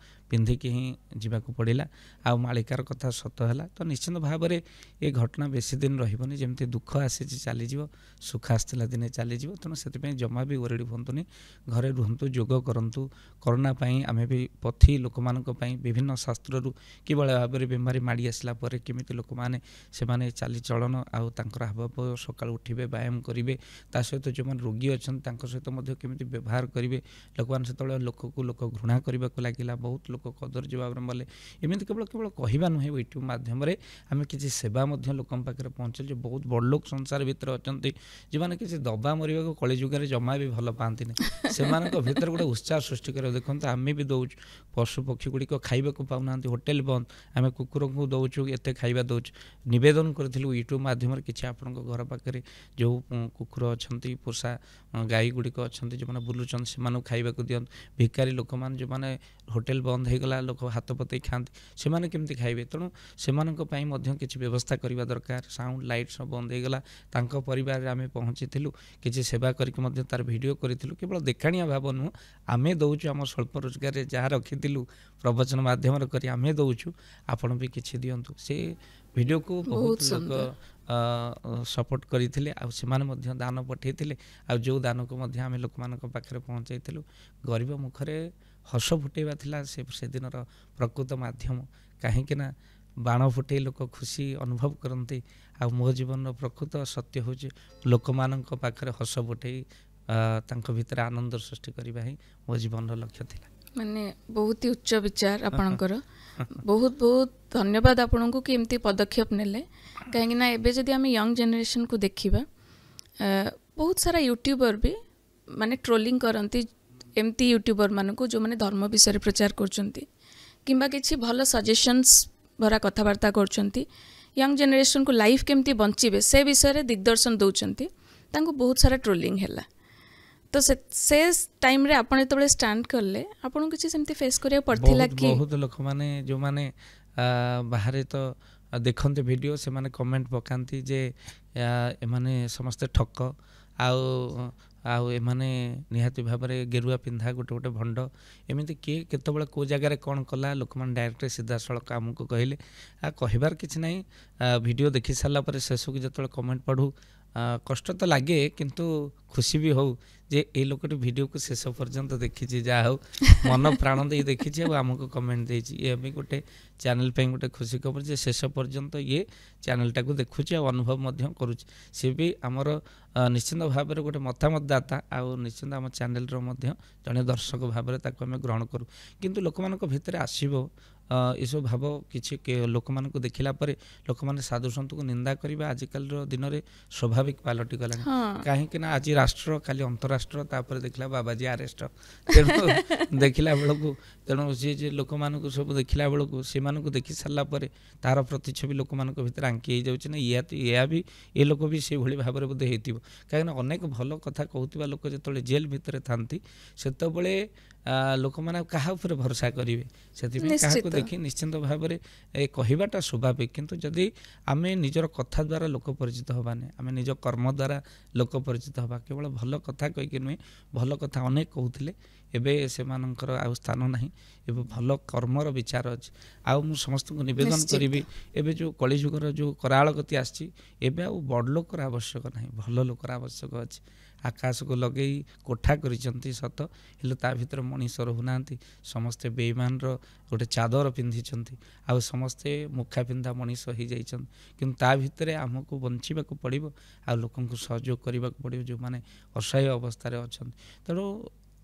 B: ପିନ୍ଧିକି ହିଁ ଯିବାକୁ ପଡ଼ିଲା, ଆଉ ମାଳିକାର କଥା ସତ ହେଲା। ତ ନିଶ୍ଚିନ୍ତ ଭାବରେ ଏ ଘଟଣା ବେଶୀ ଦିନ ରହିବନି, ଯେମିତି ଦୁଃଖ ଆସିଛି ଚାଲିଯିବ, ସୁଖ ଆସିଥିଲା ଦିନେ ଚାଲିଯିବ, ତେଣୁ ସେଥିପାଇଁ ଜମା ବି ଓରିଡ଼ି ହୁଅନ୍ତୁନି, ଘରେ ରୁହନ୍ତୁ, ଯୋଗ କରନ୍ତୁ। କରୋନା ପାଇଁ ଆମେ ବି ପଥି ଲୋକମାନଙ୍କ ପାଇଁ ବିଭିନ୍ନ ଶାସ୍ତ୍ରରୁ କିଭଳି ଭାବରେ ବେମାରୀ ମାଡ଼ି ଆସିଲା ପରେ କେମିତି ଲୋକମାନେ ସେମାନେ ଚାଲିଚଳନ ଆଉ ତାଙ୍କର ହାବଭାବ, ସକାଳୁ ଉଠିବେ, ବ୍ୟାୟାମ କରିବେ, ତା ସହିତ ଯେଉଁମାନେ ରୋଗୀ ଅଛନ୍ତି ତାଙ୍କ ସହିତ ମଧ୍ୟ କେମିତି ବ୍ୟବହାର କରିବେ। ଲୋକମାନେ ସେତେବେଳେ ଲୋକକୁ ଲୋକ ଘୃଣା କରିବାକୁ ଲାଗିଲା, ବହୁତ ଲୋକ କଦର୍ଯ୍ୟ ଭାବରେ ମଲେ। ଏମିତି କେବଳ କହିବା ନୁହେଁ, ୟୁଟ୍ୟୁବ୍ ମାଧ୍ୟମରେ ଆମେ କିଛି ସେବା ମଧ୍ୟ ଲୋକଙ୍କ ପାଖରେ ପହଞ୍ଚିଲୁ। ଯେ ବହୁତ ବଡ଼ ଲୋକ ସଂସାର ଭିତରେ ଅଛନ୍ତି ଯେଉଁମାନେ କିଛି ଦବା ମରିବାକୁ କଳି ଯୁଗରେ ଜମା ବି ଭଲ ପାଆନ୍ତିନି, ସେମାନଙ୍କ ଭିତରେ ଗୋଟେ ଉତ୍ସାହ ସୃଷ୍ଟି କରିବା। ଦେଖନ୍ତୁ ଆମେ ବି ଦେଉଛୁ, ପଶୁ ପକ୍ଷୀ ଗୁଡ଼ିକ ଖାଇବାକୁ ପାଉନାହାନ୍ତି, ହୋଟେଲ ବନ୍ଦ, ଆମେ କୁକୁରଙ୍କୁ ଦେଉଛୁ, ଏତେ ଖାଇବା ଦେଉଛୁ। ନିବେଦନ କରିଥିଲୁ ୟୁଟ୍ୟୁବ୍ ମାଧ୍ୟମରେ କିଛି ଆପଣଙ୍କ ଘର ପାଖରେ ଯେଉଁ କୁକୁର ଅଛନ୍ତି, ପୋଷା ଗାଈ ଗୁଡ଼ିକ ଅଛନ୍ତି ଯେଉଁମାନେ ବୁଲୁଛନ୍ତି, ସେମାନଙ୍କୁ ଖାଇବାକୁ ଦିଅନ୍ତୁ। ଭିକାରୀ ଲୋକମାନେ ଯେଉଁମାନେ ହୋଟେଲ ବନ୍ଦ ହେଇଗଲା, ଲୋକ ହାତ ପତେଇ ଖାଆନ୍ତି, ସେମାନେ କେମିତି ଖାଇବେ? ତେଣୁ ସେମାନଙ୍କ ପାଇଁ ମଧ୍ୟ କିଛି ବ୍ୟବସ୍ଥା କରିବା ଦରକାର। ସାଉଣ୍ଡ ଲାଇଟ୍ ସବୁ ବନ୍ଦ ହେଇଗଲା, ତାଙ୍କ ପରିବାରରେ ଆମେ ପହଞ୍ଚିଥିଲୁ, କିଛି ସେବା କରିକି ମଧ୍ୟ ତାର ଭିଡ଼ିଓ କରିଥିଲୁ। କେବଳ ଦେଖାଣିଆ ଭାବ ନୁହଁ, ଆମେ ଦେଉଛୁ ଆମ ସ୍ୱଳ୍ପ ରୋଜଗାରରେ ଯାହା ରଖିଥିଲୁ ପ୍ରବଚନ ମାଧ୍ୟମରେ କରି ଆମେ ଦେଉଛୁ, ଆପଣ ବି କିଛି ଦିଅନ୍ତୁ। ସେ ଭିଡ଼ିଓକୁ ବହୁତ ଲୋକ ସପୋର୍ଟ କରିଥିଲେ, ଆଉ ସେମାନେ ମଧ୍ୟ ଦାନ ପଠାଇଥିଲେ, ଆଉ ଯେଉଁ ଦାନକୁ ମଧ୍ୟ ଆମେ ଲୋକମାନଙ୍କ ପାଖରେ ପହଞ୍ଚାଇଥିଲୁ। ଗରିବ ମୁଖରେ ହସ ଫୁଟେଇବା ଥିଲା ସେଦିନର ପ୍ରକୃତ ମାଧ୍ୟମ, କାହିଁକିନା ବାଣ ଫୁଟେଇ ଲୋକ ଖୁସି ଅନୁଭବ କରନ୍ତି, ଆଉ ମୋ ଜୀବନର ପ୍ରକୃତ ସତ୍ୟ ହେଉଛି ଲୋକମାନଙ୍କ ପାଖରେ ହସ ଫୁଟେଇ ତାଙ୍କ ଭିତରେ ଆନନ୍ଦ ସୃଷ୍ଟି କରିବା ହିଁ ମୋ ଜୀବନର ଲକ୍ଷ୍ୟ ଥିଲା।
A: ମାନେ ବହୁତ ହି ଉଚ୍ଚ ବିଚାର ଆପଣଙ୍କର। ବହୁତ ବହୁତ ଧନ୍ୟବାଦ ଆପଣଙ୍କୁ କି ଏମିତି ପଦକ୍ଷେପ ନେଲେ, କାହିଁକିନା ଏବେ ଯଦି ଆମେ ୟଙ୍ଗ ଜେନେରେସନ୍କୁ ଦେଖିବା, ବହୁତ ସାରା ୟୁଟ୍ୟୁବର ବି ମାନେ ଟ୍ରୋଲିଂ କରନ୍ତି ଏମିତି ୟୁଟ୍ୟୁବରମାନଙ୍କୁ ଯେଉଁମାନେ ଧର୍ମ ବିଷୟରେ ପ୍ରଚାର କରୁଛନ୍ତି, किंबा किसी भल सजेशंस भरा कथबार्ता करछंती यंग जनरेशन को लाइफ केमती बंचिबे से विषय रे दिग्दर्शन दउछंती तांको बहुत सारा ट्रोलिंग हैला तो से टाइम रे आपण एतबे स्टैंड करले आपण किछि सेमती फेस करिया पड़थिला कि
B: बहुत लोक माने जो माने बाहर तो देखते वीडियो से माने कमेंट पकांती जे एमाने समस्त ठक आउ आउ एमाने निहाती भाव में गेरुआ पिंधा गोटे गोटे भंड एमती किए केतबेले को जगार कौन कला लोक मैंने डायरेक्ट सीधा सड़क आमको कहले कहबार किसी ना वीडियो देखी सारा पर शेष को जो कमेंट पढ़ू कष्ट तो लगे किंतु खुशी भी हो जे ए लोकटी वीडियो को शेष पर्यंत देखी जहाँ हो मन प्राण दे देखी आमको कमेंट देछि ये भी गोटे चैनल पे गोटे खुशी खबर जे शेष पर्यंत ये चैनलटा को देखुची आ अनुभव मध्य करुची सी भी आमर निश्चिंत भाव में गोटे मतामतदाता आउ निश्चिंत आम चैनल जड़े दर्शक भाव में ताको आम ग्रहण करूँ किंतु लोक मान भितर आसब यू भाव कि लोक मान देखला लोक मैंने साधु सन्तु को निंदा करने आजिकल दिन में स्वाभाविक पलटि गला कहीं आज राष्ट्र खाली अंतराष्ट्र तापर देखला बाबाजी अरेस्ट तेणु देखला बेलू तेणु सी लोक मान सब देखला बेलू से देखी सारापर तार प्रतिच्छवि लोक मान भर आंकी हो जाऊँ या भी ये लोक भी से भाव में बोधे हो कहीं अनेक भल कथा कहूबा लोक जो जेल भितर था से लोक मैंने क्या भरोसा करेंगे से देखी निश्चिंत भाव में कहवाटा स्वाभाविक किंतु जदि आम निजर कथा द्वारा लोक परिचित हबाने आम निज कर्म द्वारा लोक परिचित हवा केवल भल कथा कहीकि नुहे भल कथा अनेक कहते एबे से मानकर आउ स्थान नहीं एबे भल कर्मर विचार अच्छे आउ मु समस्त को निवेदन करी एबे जो कलिजुगर जो कराल गति आसी एबे आउ बड़ लोकर आवश्यक नहीं भल लोकर आवश्यक अच्छे आकाश को लगे कोठा करिसंती सत हेले ता भीतर मनीष रहूना समस्ते बेईमान गोटे चादर पिंधिंट आउ समस्ते मुखा पिंधा मनीष हो जाइछन किंतु ता भितर आमको बंचिबाक पड़िबो आ लोकन को सहयोग करबाक पड़िबो जो माने असहाय अवस्था रे अछन तेणु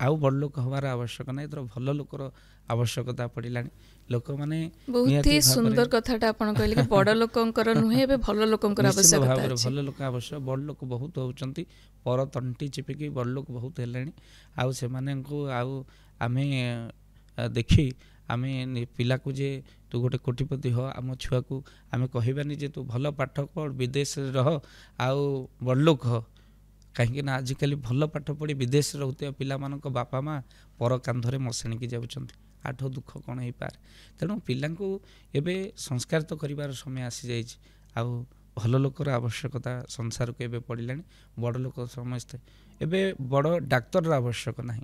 B: आउ बड़ लोक हमार आवश्यक नहीं तर भल लोकर आवश्यकता पड़िलानी लोक माने
A: बहुत ही सुंदर कथाटा आपण कहले कि बड़ लोकंकर नुहे एबे भल लोकंकर आवश्यकता अछि
B: भल लोक आवश्यक बड़ लोक बहुत होउचंती पर तंटी चिपिकी बड़ लोक बहुत हेलानी आउ से माने को आउ आमे देखी आमे पिला को जे तू गोटे कोटिपति हो आम छुआ को आमे कहबानी जे तू भल पाठ पढ़ विदेश रह आउ बड़ लोक हो कहीं आजिकल भल पाठ पढ़ी विदेश रोते पिला मानक बापा माँ पर कांधरे मशाणिकी जाऊँच आठ दुख कौन हो पारे तेणु पिला एबे संस्कार तो करिवार समय आसी जाइए आउ भल लोकर आवश्यकता संसार को एबे पड़िलानी बड़ लोक समस्ते एबे बड़ डाक्तर आवश्यक ना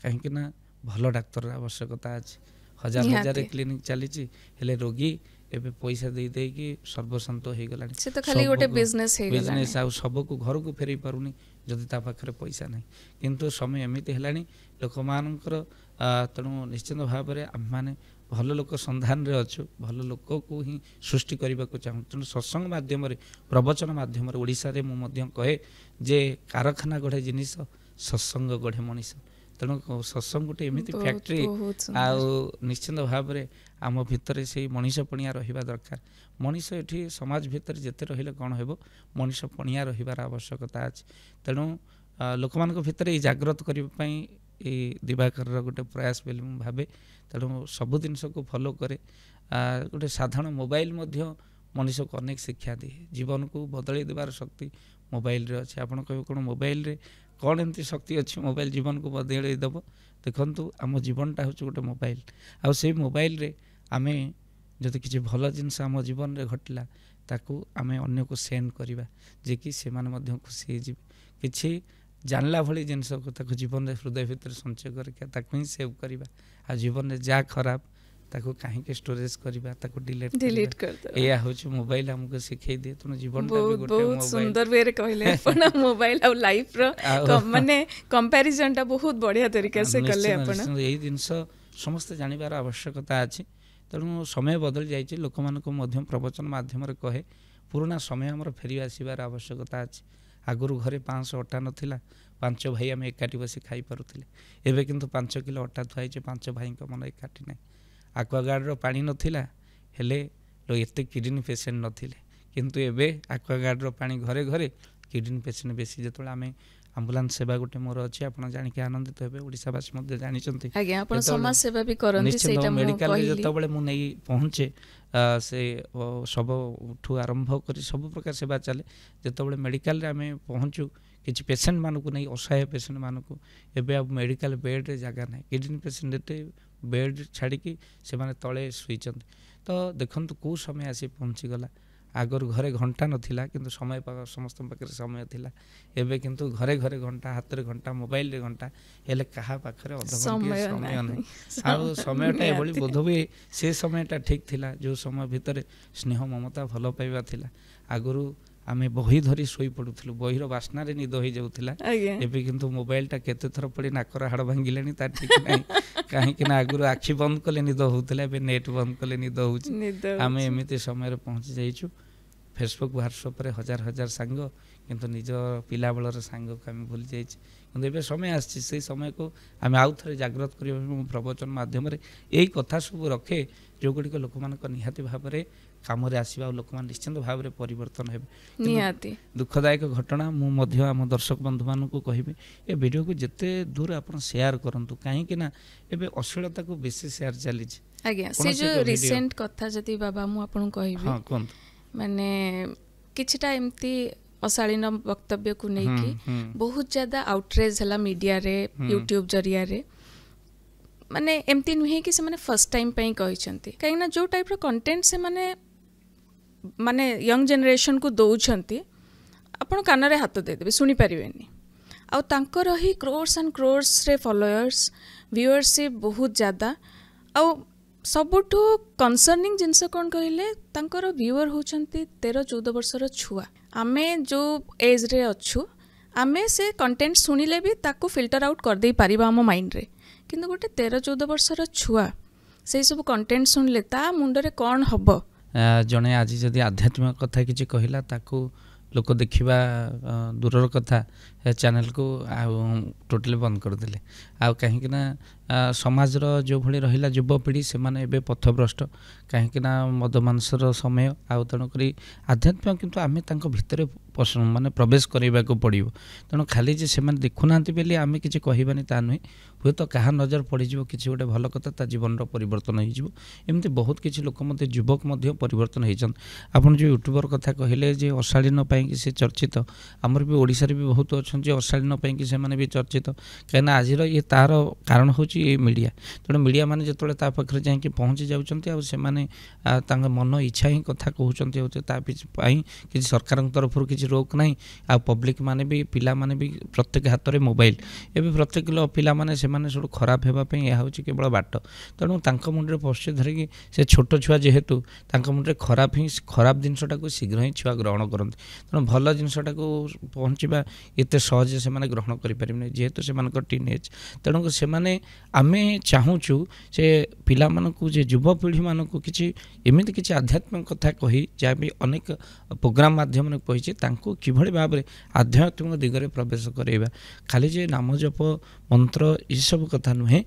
B: कहीं भल डाक्तर आवश्यकता अच्छे हजार हजार क्लिनिक चली रोगी एबे पैसा दे दे कि सर्वशांत हो गलानी
A: से तो खाली गोटे बिजनेस हे गलानी
B: बिजनेस आ सब को घर को फेरी पारुनी जदि ता पाखरे पैसा नहीं किंतु समय एमिति हेलानी लोक मानकर तेणु निश्चित भाव में आम माने भल लोक संधान रे अच्छु भल लोक को ही सृष्टि करने को चाहूँ तेणु सत्संग माध्यम प्रवचन माध्यम ओडिशा रे मु कहे जे कारखाना गढ़े जिनिस सत्संग गढ़े मनीष तेणु सत्संग गोटे एमती फैक्ट्री आउ निश्चित भाव में आम भितर से मनीष पणिया रहिबा दरकार मनीष एठी समाज भितर जेते रहिले कौन हेबो मनीष पणिया रहिबार आवश्यकता अछि तेणु लोक मानक भितर ए जागृत करिबा पई ए दिवाकर गोटे प्रयास बोली मु भावे तेणु सब जिनस को फॉलो करे गोटे साधारण मोबाइल मध्य मनीष को अनेक शिक्षा दिए जीवन को बदल देवार शक्ति मोबाइल रे अच्छे आपण कह कौन मोबाइल रे कौन एमती शक्ति अच्छी मोबाइल जीवन को बदल देव देखु आम जीवनटा हूँ गोटे मोबाइल आउ से मोबाइल रे आमे जदि किसी भल जिनस आम जीवन रे घटला ताकू आमे अन्य को सेंड करवा जे कि से माने मध्य खुशी हो किसी जानला भली जिनस को ताकू जीवन रे हृदय भितर संचय करके ताकू ही सेव करवा आ जीवन रे जा खराब ताकू कहीं के स्टोरेज करवा ताकू डिलीट कर एया होची मोबाइल हमको सिखाई दे तुम जीवन का भी गोटे मोबाइल
A: बहुत सुंदर वे रे कहले अपन मोबाइल और लाइफ रो माने कंपैरिजन टा बहुत बढ़िया तरीका से करले अपन
B: यही जिनस समस्त जानिबार आवश्यकता अछि तेणु समय बदल जाइए लोक मानक मध्यम प्रवचन माध्यम कहे पुराना समय आमर फेरी आसबार आवश्यकता अच्छे आगुरी घरे 500 अटा नाला 5 भाई आम एकाठी बसी खाई पारुले एबे किंतु 5 किलो अटा थुआई 5 भाई मन एकाठी ना आक्वागार्डर पानी नाला हेले एत किडनी पेसेंट नथिले किंतु एबे आक्वागार्डर पानी घरे घरे किडनी पेसेंट बेसी जो आम आम्बुलांस सेवा गोटे मोर अच्छी आप जानिक आनंदित हे ओडावासी जानते
A: समाज सेवा भी
B: निश्चित मेडिकल जो मुझे पहुँचे से सब ठू आरंभ कर सब प्रकार सेवा चले जो मेडिकल आम पहुँचू किसी पेसेंट मानक नहीं असहाय पेसेंट मानक एवं मेडिकल बेड जगह ना किडनी पेसेंट बेड छाड़ी से तले शुई तो देखो कौ समय आसी पहुँची गला आगर घरे घंटा नथिला किंतु समय समस्त पाखे समय थिला एबे किंतु घरे घरे घंटा हाथ रे घंटा मोबाइल रे घंटा हेले कहा पाखरे
A: समय
B: नहीं आ समयटा एभली बोध भी से समयटा ठीक थिला जो समय भितर स्नेह ममता भल पाइबा थिला आगरू आमे बही धरी सोई पड़ुथिलु बहीर बास्ना रे निद होई जाउथिला एबे किंतु मोबाइल टा केते थर पड़ी नाकर हाड़ भांगिलानी ता ठीक नाही काहे कि ना आगरू आखि बंद कले निद होउथिला एबे नेट बंद कले निद होउची आमे एमिति समय रे पहुंच जाइछु फेसबुक व्हाट्सएप रे हजार हजार सांग किंतु निज पिला बेलर सांग को आम भूली जाइए किंतु एबे समय आछि से समय को आम आउ थे जागृत कर प्रवचन माध्यम यही कथा सब रखे जो गुड़िक लोक मान निहाती भाव में कम आसवा लोक निश्चिंत भाव में परिवर्तन हे दुखदायक घटना मुझे आम दर्शक बंधु मान कहि ए वीडियो को जिते दूर आप शेयर करूँ कहीं एबे अश्लीलता को बेसी शेयर चली
A: आज्ञा से जो रिसेंट कथा जदि बाबा मु आपन कहिबे
B: हां कोन
A: माने किछटा एमती अशालीन वक्तव्य को नहीं बहुत ज्यादा आउटरेज है मीडिया रे यूट्यूब जरिया रे माने एमती नुहे कि से माने फर्स्ट टाइम पई कहिसंती काइना जो टाइप रो कंटेंट से माने यंग जनरेशन को दौरान आपण कान रे हाथ दे देबे सुनी परिबेनी आ तांकर ही क्रोर्स एंड क्रोर्स रे फॉलोअर्स व्यूअरशिप बहुत ज्यादा आ सबुठू कनसर्निंग जिनस कौन कहले तांकर व्यूअर होचंती 13-14 वर्षर छुआ आमे जो एज रे अच्छु आमे से कंटेंट सुनिले भी ताको फिल्टर आउट कर दे पारिबा हम माइंड रे किंतु गोटे 13-14 वर्षर छुआ से सब कंटेंट सुनले ता मुंड रे कोन हबो
B: जने आज जदि आध्यात्मिक कथा किछि कहिला ताको लोक देखा दूरर कथा चैनल को टोटली बंद करदे आ कहीं समाजर जो भली रहिला युवपीढ़ी से माने एबे पथभ्रष्ट कहीं मद मांसर समय आ तेणुक आध्यात्मिक किंतु आमे तांको भितर माने प्रवेश करने को पड़ो तेणु खाली जे से माने देखुना बेली आमे किछि कहिबानी ता नुहे हुए तो कहा नजर पड़ो किसी गोटे भल कथा ता जीवन परिवर्तन होमती बहुत किसी लोक युवक परिवर्तन होती आपन जो यूट्यूबर कथा कहले जे अशालीन कि से चर्चित आमर भी ओडिशा रे भी बहुत अच्छा अशालीन कि से माने भी चर्चित कहीं आज ये तार कारण हूँ ये मीडिया तेणु मीडिया माने जो पाखे जाकि पहुँची जाऊँचे मन इच्छा ही कथा कहते कि सरकार तरफ किसी रोक ना आ पब्लिक माने भी पिला माने भी प्रत्येक हाथ में मोबाइल एवं प्रत्येक पिला माने से सब खराब होगापी यह हूँ केवल बाट तेणु मुंडे पशु धरिकी से छोट छुआ जेहेतु मुंडे खराब जिनटा को शीघ्र ही छुआ ग्रहण करते तेणु भल जिनटा को पहुँचवा एत सहजे से ग्रहण करें जेहेतु से टीन एज तेणु से आमे चाहूँ से पिला मानकु जे युवपीढ़ी मानक किसी एमती किसी आध्यात्मिक कथा कही जहाँ भी अनेक प्रोग्राम माध्यम कही किभली भाव में आध्यात्मिक दिगरे प्रवेश करवा खाली जे नाम जप मंत्र ये सब कथा नुहे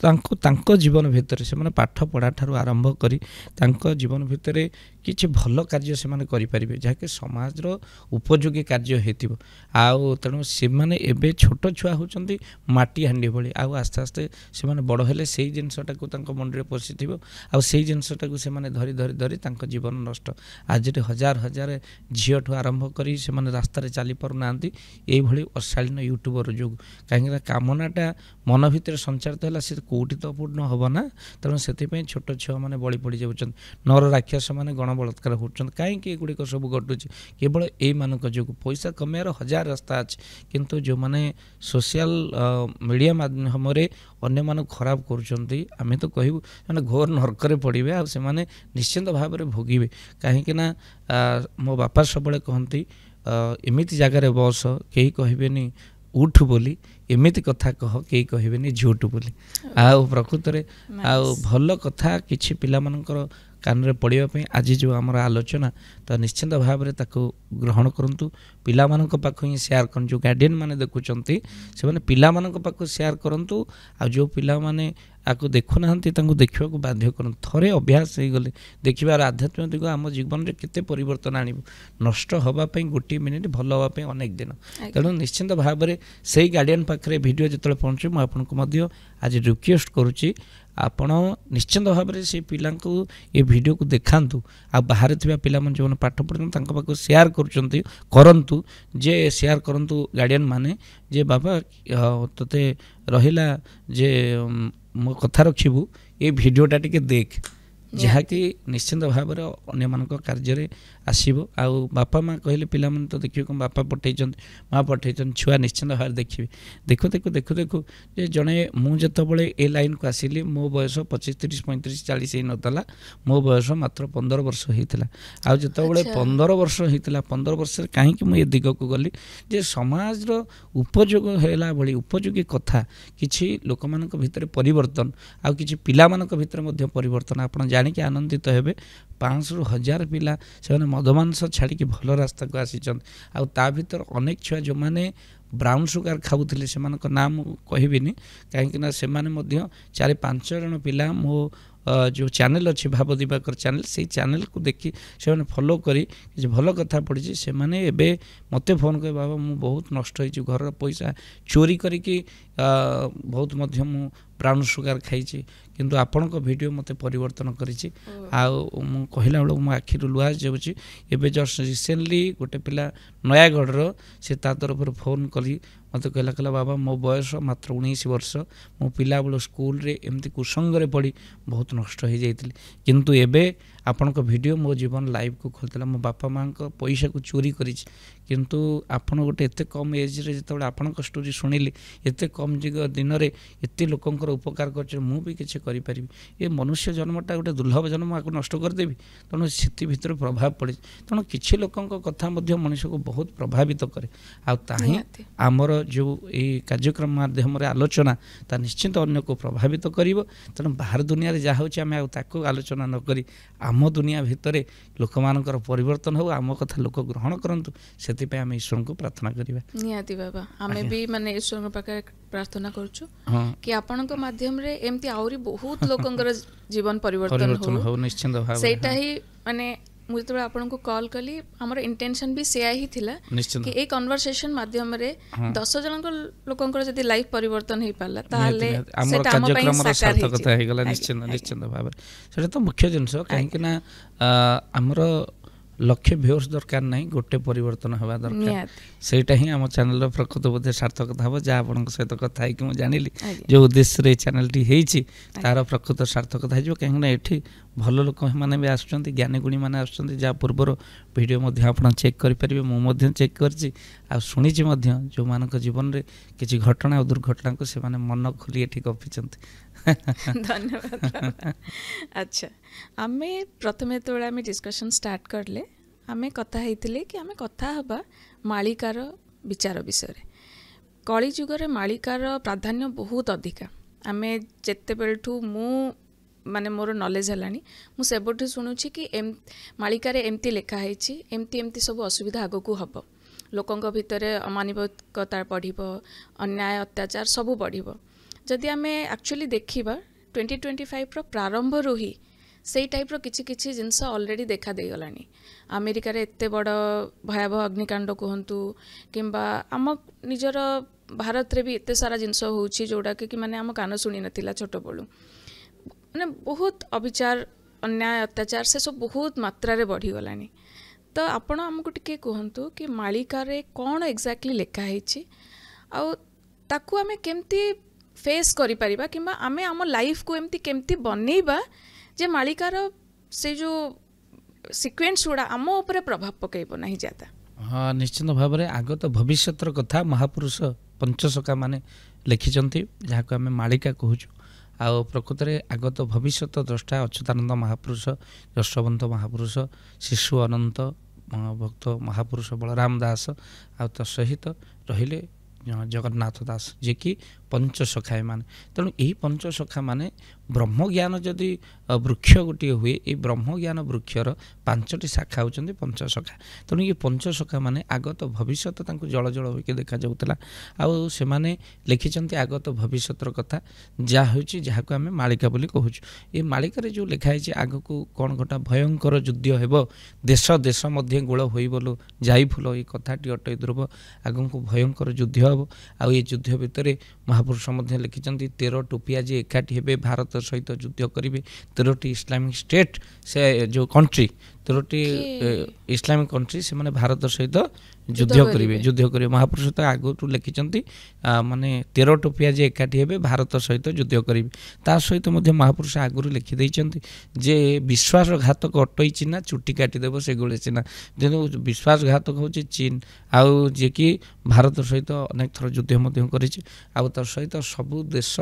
B: तांको जीवन भितर से पाठ पढ़ा ठारू आरंभ करी तांको जीवन भितर किसी भल कार्य से माने करि परिबे जहाँकि समाजर उपयोगी कार्य हेतिबो आउ तेणु से माने एबे छोट छुआ होचंती माटी हांडी भली आउ आस्ते आस्ते से माने बड़ हेले सेही जिनसटा को तांको मन रे पसिथिबो आउ सेही जिनसटा को से माने धरी धरी धरी तांको जीवन नष्ट आज हजार हजार झियो ठु आरंभ करी से माने रास्ता रे चली पारु नांती एई भली अशालीन यूट्यूबर जोग काहेकि कामनाटा मन भितर संचारित होला से कोठी तो पूर्ण हबो ना तेणु से छोट छुआ माने बळी पड़ी जाउछन नर राक्षस माने गण बलात्कार होचन कहीं गुड़िक सब घटुचे केवल यही मानक जो पैसा कमार हजार रास्ता अच्छे किंतु जो माने सोशल मीडिया माध्यम अन्य मानक खराब करुँच आम तो कहूँ मैंने घोर नरकरे पड़े आ से निश्चिंत भाव में भोगे कहीं मो बापा सब कहती एमती जगार बस कहीं कहबेनी उठ बोली एमती कथा कह कहीं कहबेनी झूठ बोली आ प्रकृत में आ भल कथा किछि पिला मानकर कान रे पड़ापी आज जो आमर आलोचना तो निश्चिंत भाव में ताको ग्रहण करूँ पिला मानक पाख ही शेयर कर जो गार्डियन माने देखुंत से माने पिला मानक पाख शेयर करूँ आ जो पिला माने ଆକୁ ଦେଖୁନାହାନ୍ତି ତାଙ୍କୁ ଦେଖିବାକୁ ବାଧ୍ୟ କରନ୍ତୁ। ଥରେ ଅଭ୍ୟାସ ହେଇଗଲେ ଦେଖିବାର ଆଧ୍ୟାତ୍ମିକ ଆମ ଜୀବନରେ କେତେ ପରିବର୍ତ୍ତନ ଆଣିବ। ନଷ୍ଟ ହେବା ପାଇଁ ଗୋଟିଏ ମିନିଟ୍, ଭଲ ହେବା ପାଇଁ ଅନେକ ଦିନ। ତେଣୁ ନିଶ୍ଚିନ୍ତ ଭାବରେ ସେଇ ଗାର୍ଡ଼ିଆନ୍ ପାଖରେ ଭିଡ଼ିଓ ଯେତେବେଳେ ପହଞ୍ଚେ ମୁଁ ଆପଣଙ୍କୁ ମଧ୍ୟ ଆଜି ରିକ୍ୱେଷ୍ଟ କରୁଛି ଆପଣ ନିଶ୍ଚିନ୍ତ ଭାବରେ ସେ ପିଲାଙ୍କୁ ଏ ଭିଡ଼ିଓକୁ ଦେଖାନ୍ତୁ। ଆଉ ବାହାରେ ଥିବା ପିଲାମାନେ ଯେଉଁମାନେ ପାଠ ପଢ଼ୁଛନ୍ତି ତାଙ୍କ ପାଖକୁ ସେୟାର କରନ୍ତୁ ଯେ ସେୟାର କରନ୍ତୁ ଗାର୍ଡ଼ିଆନ୍ ମାନେ ଯେ ବାବା ତୋତେ ରହିଲା ଯେ ମୋ କଥା ରଖିବୁ ଏ ଭିଡ଼ିଓଟା ଟିକେ ଦେଖ, ଯାହାକି ନିଶ୍ଚିନ୍ତ ଭାବରେ ଅନ୍ୟମାନଙ୍କ କାର୍ଯ୍ୟରେ ଆସିବ। ଆଉ ବାପା ମା କହିଲେ ପିଲାମାନେ ତ ଦେଖିବେ କ'ଣ ବାପା ପଠାଇଛନ୍ତି ମା ପଠାଇଛନ୍ତି, ଛୁଆ ନିଶ୍ଚିନ୍ତ ଭାବରେ ଦେଖିବେ। ଦେଖୁ ଯେ ଜଣେ ମୁଁ ଯେତେବେଳେ ଏ ଲାଇନ୍କୁ ଆସିଲି ମୋ ବୟସ 25, 30, 35, 40 ହେଇନଥିଲା, ମୋ ବୟସ ମାତ୍ର 15 ବର୍ଷ ହେଇଥିଲା। ଆଉ ଯେତେବେଳେ 15 ବର୍ଷ ହେଇଥିଲା, 15 ବର୍ଷରେ କାହିଁକି ମୁଁ ଏ ଦିଗକୁ ଗଲି ଯେ ସମାଜର ଉପଯୋଗ ହେଲା ଭଳି ଉପଯୋଗୀ କଥା କିଛି ଲୋକମାନଙ୍କ ଭିତରେ ପରିବର୍ତ୍ତନ, ଆଉ କିଛି ପିଲାମାନଙ୍କ ଭିତରେ ମଧ୍ୟ ପରିବର୍ତ୍ତନ ଆପଣ ଜାଣିକି ଆନନ୍ଦିତ ହେବେ। 500ରୁ 1000 ପିଲା ସେମାନେ ମଦମାଂସ ଛାଡ଼ିକି ଭଲ ରାସ୍ତାକୁ ଆସିଛନ୍ତି। ଆଉ ତା ଭିତରେ ଅନେକ ଛୁଆ ଯେଉଁମାନେ ବ୍ରାଉନ୍ ସୁଗାର ଖାଉଥିଲେ ସେମାନଙ୍କ ନାଁ ମୁଁ କହିବିନି, କାହିଁକିନା ସେମାନେ ମଧ୍ୟ 4-5 ଜଣ ପିଲା ମୋ ଯେଉଁ ଚ୍ୟାନେଲ୍ ଅଛି ଭାବ ଦିବାକର ଚ୍ୟାନେଲ୍, ସେଇ ଚ୍ୟାନେଲ୍କୁ ଦେଖି ସେମାନେ ଫଲୋ କରି କିଛି ଭଲ କଥା ପଡ଼ିଛି। ସେମାନେ ଏବେ ମୋତେ ଫୋନ୍ କରି ବାବା ମୁଁ ବହୁତ ନଷ୍ଟ ହେଇଛି, ଘରର ପଇସା ଚୋରି କରିକି ବହୁତ ମଧ୍ୟ ମୁଁ ବ୍ରାଉନ୍ ସୁଗାର ଖାଇଛି, କିନ୍ତୁ ଆପଣଙ୍କ ଭିଡ଼ିଓ ମୋତେ ପରିବର୍ତ୍ତନ କରିଛି। ଆଉ ମୁଁ କହିଲା ବେଳକୁ ମୋ ଆଖିରୁ ଲୁହ ଯାଉଛି। ଏବେ ଜଷ୍ଟ ରିସେଣ୍ଟଲି ଗୋଟେ ପିଲା ନୟାଗଡ଼ର ସେ ତା ତରଫରୁ ଫୋନ୍ କରି ମୋତେ କହିଲା ବାବା ମୋ ବୟସ ମାତ୍ର 19 ବର୍ଷ, ମୁଁ ପିଲାବେଳୁ ସ୍କୁଲରେ ଏମିତି କୁସଙ୍ଗରେ ପଡ଼ି ବହୁତ ନଷ୍ଟ ହେଇଯାଇଥିଲି, କିନ୍ତୁ ଏବେ ଆପଣଙ୍କ ଭିଡ଼ିଓ ମୋ ଜୀବନ ଲାଇଫ୍କୁ ଖୋଲିଥିଲା। ମୋ ବାପା ମାଆଙ୍କ ପଇସାକୁ ଚୋରି କରିଛି, କିନ୍ତୁ ଆପଣ ଗୋଟେ ଏତେ କମ୍ ଏଜ୍ରେ ଯେତେବେଳେ ଆପଣଙ୍କ ଷ୍ଟୋରି ଶୁଣିଲି, ଏତେ କମ୍ ଦିନରେ ଏତେ ଲୋକଙ୍କର ଉପକାର କରୁଛି, ମୁଁ ବି କିଛି କରିପାରିବି। ଏ ମନୁଷ୍ୟ ଜନ୍ମଟା ଗୋଟେ ଦୁର୍ଲଭ ଜନ୍ମ, ଆକୁ ନଷ୍ଟ କରିଦେବି। ତେଣୁ ସେଥି ଭିତରେ ପ୍ରଭାବ ପଡ଼ିଛି। ତେଣୁ କିଛି ଲୋକଙ୍କ କଥା ମଧ୍ୟ ମଣିଷକୁ ବହୁତ ପ୍ରଭାବିତ କରେ। ଆଉ ତାହା ହିଁ ଆମର ଯେଉଁ ଏଇ କାର୍ଯ୍ୟକ୍ରମ ମାଧ୍ୟମରେ ଆଲୋଚନା ତା ନିଶ୍ଚିନ୍ତ ଅନ୍ୟକୁ ପ୍ରଭାବିତ କରିବ। ତେଣୁ ବାହାର ଦୁନିଆରେ ଯାହା ହେଉଛି ଆମେ ଆଉ ତାକୁ ଆଲୋଚନା ନ କରି ଆମ ଦୁନିଆ ଭିତରେ ଲୋକମାନଙ୍କର ପରିବର୍ତ୍ତନ ହେଉ, ଆମ କଥା ଲୋକ ଗ୍ରହଣ କରନ୍ତୁ, ସେଥିପାଇଁ ଆମେ ଈଶ୍ୱରଙ୍କୁ ପ୍ରାର୍ଥନା କରିବା।
A: ନିହାତି ବାବା, ଆମେ ବି ମାନେ ଈଶ୍ୱରଙ୍କ ପାଖରେ ପ୍ରାର୍ଥନା କରୁଛୁ କି ଆପଣଙ୍କ ମାଧ୍ୟମରେ ଏମିତି ଆହୁରି ବହୁତ ଲୋକଙ୍କର ଜୀବନ ପରିବର୍ତ୍ତନ ହଉ।
B: ନିଶ୍ଚିନ୍ତ ଭାବରେ
A: ସେଇଟା ହିଁ ମାନେ ମୁଁ ଯେତେବେଳେ ଆପଣଙ୍କୁ କଲ୍ କଲି ଆମର ଇଣ୍ଟେନସନ୍ ବି ସେୟା ହିଁ ଥିଲା କି ଏଇ କନଭରସେସନ୍ ମାଧ୍ୟମରେ 10 ଜଣଙ୍କ ଲୋକଙ୍କର ଯଦି ଲାଇଫ୍ ପରିବର୍ତ୍ତନ ହେଇପାରିଲା ତାହେଲେ
B: ଆମର କାର୍ଯ୍ୟକ୍ରମର ସାର୍ଥକତା ହେଇଗଲା। ନିଶ୍ଚିନ୍ତ ଭାବରେ ସେଇଟା ତ ମୁଖ୍ୟ ଜିନିଷ, କାହିଁକି ନା ଆମର ଲକ୍ଷେ ଭିଉର୍ସ ଦରକାର ନାହିଁ, ଗୋଟେ ପରିବର୍ତ୍ତନ ହେବା ଦରକାର। ସେଇଟା ହିଁ ଆମ ଚ୍ୟାନେଲର ପ୍ରକୃତ ବୋଧେ ସାର୍ଥକତା ହେବ। ଯାହା ଆପଣଙ୍କ ସହିତ କଥା ହେଇକି ମୁଁ ଜାଣିଲି ଯେଉଁ ଉଦ୍ଦେଶ୍ୟରେ এই ଚ୍ୟାନେଲଟି ହେଇଛି ତାର ପ୍ରକୃତ ସାର୍ଥକତା ହେଇଯିବ। କାହିଁକିନା ଏଠି ଭଲ ଲୋକମାନେ ବି ଆସୁଛନ୍ତି, ଜ୍ଞାନୀଗୁଣୀମାନେ ଆସୁଛନ୍ତି, ଯାହା ପୂର୍ବରୁ ଭିଡ଼ିଓ ମଧ୍ୟ ଆପଣ ଚେକ୍ କରିପାରିବେ। ମୁଁ ମଧ୍ୟ ଚେକ୍ କରିଛି ଆଉ ଶୁଣିଛି ମଧ୍ୟ ଯେଉଁମାନଙ୍କ ଜୀବନରେ କିଛି ଘଟଣା ଆଉ ଦୁର୍ଘଟଣାକୁ ସେମାନେ ମନ ଖୋଲି ଏଠି ଗପିଛନ୍ତି।
A: ଧନ୍ୟବାଦ। ଆଚ୍ଛା, ଆମେ ପ୍ରଥମେ ଯେତେବେଳେ ଆମେ ଡିସ୍କସନ୍ ଷ୍ଟାର୍ଟ କଲେ ଆମେ କଥା ହେଇଥିଲେ କି ଆମେ କଥା ହେବା ମାଳିକାର ବିଚାର ବିଷୟରେ। କଳି ଯୁଗରେ ମାଳିକାର ପ୍ରାଧାନ୍ୟ ବହୁତ ଅଧିକା। ଆମେ ଯେତେବେଳଠୁ ମୁଁ ମାନେ ମୋର ନଲେଜ ହେଲାଣି ମୁଁ ସେବେଠୁ ଶୁଣୁଛି କି ମାଳିକାରେ ଏମିତି ଲେଖା ହେଇଛି, ଏମିତି ସବୁ ଅସୁବିଧା ଆଗକୁ ହେବ, ଲୋକଙ୍କ ଭିତରେ ଅମାନବିକତା ବଢ଼ିବ, ଅନ୍ୟାୟ ଅତ୍ୟାଚାର ସବୁ ବଢ଼ିବ। ଯଦି ଆମେ ଆକ୍ଚୁଆଲି ଦେଖିବା 2025ର ପ୍ରାରମ୍ଭରୁ ହିଁ ସେଇ ଟାଇପ୍ର କିଛି ଜିନିଷ ଅଲରେଡ଼ି ଦେଖା ଦେଇଗଲାଣି। ଆମେରିକାରେ ଏତେ ବଡ଼ ଭୟାବହ ଅଗ୍ନିକାଣ୍ଡ କୁହନ୍ତୁ କିମ୍ବା ଆମ ନିଜର ଭାରତରେ ବି ଏତେ ସାରା ଜିନିଷ ହେଉଛି ଯେଉଁଟାକି ମାନେ ଆମ କାନ ଶୁଣି ନଥିଲା ଛୋଟବେଳୁ। ମାନେ ବହୁତ ଅବିଚାର, ଅନ୍ୟାୟ ଅତ୍ୟାଚାର ସେସବୁ ବହୁତ ମାତ୍ରାରେ ବଢ଼ିଗଲାଣି। ତ ଆପଣ ଆମକୁ ଟିକେ କୁହନ୍ତୁ କି ମାଳିକାରେ କ'ଣ ଏକ୍ଜାକ୍ଟଲି ଲେଖା ହେଇଛି ଆଉ ତାକୁ ଆମେ କେମିତି ଫେସ୍ କରିପାରିବା କିମ୍ବା ଆମେ ଆମ ଲାଇଫ୍କୁ ଏମିତି କେମିତି ବନେଇବା ଯେ ମାଳିକାର ସେ ଯେଉଁ ସିକ୍ୱେନ୍ସ ଗୁଡ଼ା ଆମ ଉପରେ ପ୍ରଭାବ ପକାଇବ ନାହିଁ ଜ୍ୟାଦା।
B: ହଁ, ନିଶ୍ଚିନ୍ତ ଭାବରେ ଆଗତ ଭବିଷ୍ୟତର କଥା ମହାପୁରୁଷ ପଞ୍ଚସଖା ମାନେ ଲେଖିଛନ୍ତି, ଯାହାକୁ ଆମେ ମାଳିକା କହୁଛୁ। ଆଉ ପ୍ରକୃତରେ ଆଗତ ଭବିଷ୍ୟତ ଦ୍ରଷ୍ଟା ଅଚ୍ୟୁତାନନ୍ଦ ମହାପୁରୁଷ, ଯଶୋବନ୍ତ ମହାପୁରୁଷ, ଶିଶୁ ଅନନ୍ତ ଭକ୍ତ ମହାପୁରୁଷ ବଳରାମ ଦାସ, ଆଉ ତା ସହିତ ରହିଲେ ଜଗନ୍ନାଥ ଦାସ, ଯିଏକି पंचसखा एमाने तेणु यही पंचसखा माने ब्रह्मज्ञान जदि वृक्ष गोटे हुए ये ब्रह्मज्ञान वृक्षर 5टी शाखा होती पंचसखा तेणु ये पंचसखा माने आगत भविष्यत जल जल होकर देखा जाऊला आउ से लिखिं आगत भविष्यतर कथा जहाँ जहाँ आम मालिका बोली कहूँ ये मालिकार जो लिखाई आग को कौन गोटा भयंकर युद्ध हेब देश देश मध्य गोल हो बोलो जाई फुल ये कथाटी अटई ध्रुव आग को भयंकर युद्ध हम आ ये युद्ध भितर महापुरुष लिखिं 13 टोपिया जी एकाठी हे भारत सहित युद्ध करेंगे 13टी इस्लामिक स्टेट से जो कंट्री 13टी इस्लामिक कंट्री से माने भारत सहित युद्ध करेंगे महापुरुष तो आगु लिखिं माने 13 टोपिया जी एकाठी हे भारत सहित युद्ध करेंगे ता सहित महापुरुष आगुरी लिखिदे जे विश्वासघातक अटई चिना चुटी काटिदेव से गोले चिना जेनु विश्वासघातक हूँ चीन आउ जे कि भारत सहित अनेक थर युद्ध कर सहित सबू देश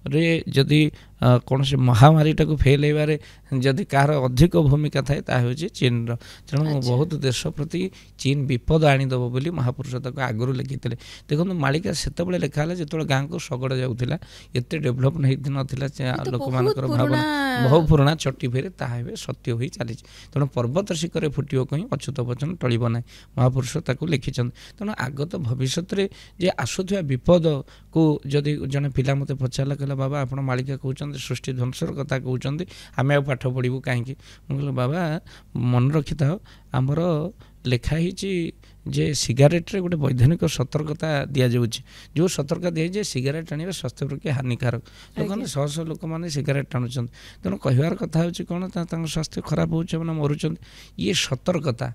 B: रे जदि कौन से महामारी टाक फेल होबारे जदि कहार अधिक भूमिका थाए ताहूँ चीन तेणु बहुत देश प्रति चीन विपद आनीदेव बोली महापुरुष तक आगुरी लिखी देखो मालिका से लिखा जो गाँव को शगड़ जाऊला एत डेभलप नाला लोक मान भावना बहुत पुराणा चटी फेरे ताहे सत्य हो चली तेणु पर्वत शिखर फुटो कहीं अच्युत वचन टल ना महापुरुष ताकू लिखिं तेणु आगत भविष्य में जे आसुवा विपद को जदि जड़े पिला मत पचारा कहला बाबा आप मालिका कहते सृष्टि ध्वंसर कथा कहते आम आ पाठ पढ़ू कहीं मुझे बाबा मन रखी था आमर लिखाही जे सिगारेट रे गोटे वैधानिक सतर्कता दि जाऊँ जो सतर्कता दिए सिगारेट आने स्वास्थ्य प्रति हानिकारक लोक मैंने शह शह लोक मैंने सिगारेट टाणुंट तेणु कहबार कथा हूँ कौन स्वास्थ्य खराब हो मरुंच ये सतर्कता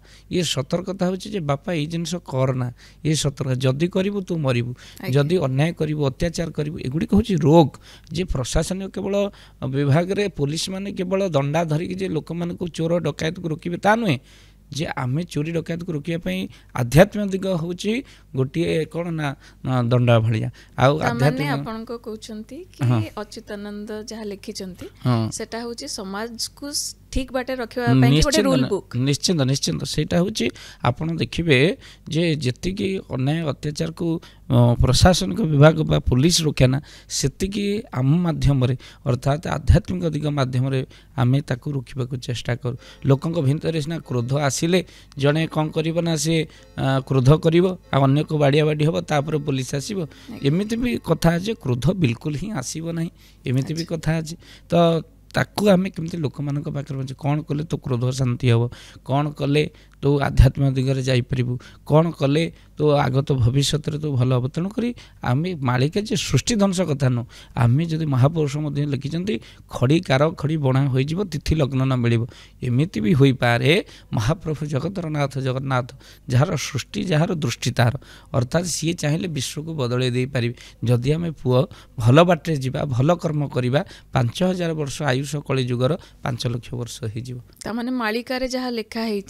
B: हूँ बापा ये जिन करना ये सतर्क जदि करू तू मरबू जदि अन्याय करू अत्याचार करू एगुड़िक हूँ रोग जे प्रशासनिक केवल विभाग में पुलिस मैंने केवल दंडा धरिकी लोक मान चोर डकायत को रोकवे ता नुहे जे आमे चोरी डकायत को रोकने आध्यात्मिक दिग हूँ गोटे कौन ना दंडा भाया
A: कि अच्युतानंद जहाँ लिखिंट सेटा हूँ समाज को ठीक बाटे रखा रूल बुक
B: निश्चिंत निश्चिंत सेटा हूँ आपड़ देखिए जे जी अन्याय अत्याचार को प्रशासनिक विभाग बा पुलिस रोकेना सेतिकी आम माध्यम अर्थात आध्यात्मिक दिग माध्यम आम ताकू रोकने को चेष्टा करूँ लोकों भितर सीना क्रोध आसिले जड़े कौन करना सी क्रोध कर को बाड़िया बाड़ी हम तापर पुलिस आसो एमती भी कथा अच्छे क्रोध बिल्कुल ही आसब ना एमती भी कथा अच्छे तो ताकू आम केमती लोक मान पाखे कौन कले तो क्रोध शांति हम कौन कले तो आध्यात्मिक दिगरे जापरू कौन कले तो आगत भविष्य तो भल हम तेणुक आम मालिका जे सृष्टि ध्वंस कथा नु आम जब महापुरुष लिखिं खड़ी कार खड़ी बणा हो तिथि लग्न न मिल एमती भी हो पारे महाप्रभु जगतर नाथ जगन्नाथ जार सृष्टि जार दृष्टि तार अर्थात सी चाहिए विश्व को बदल दे पारे जदि आम पुओ भल बाटे जा भल कर्म करवा 5000 वर्ष आयुष कली जुगर 5 लाख वर्ष हो
A: मालिकार जहाँ लिखाई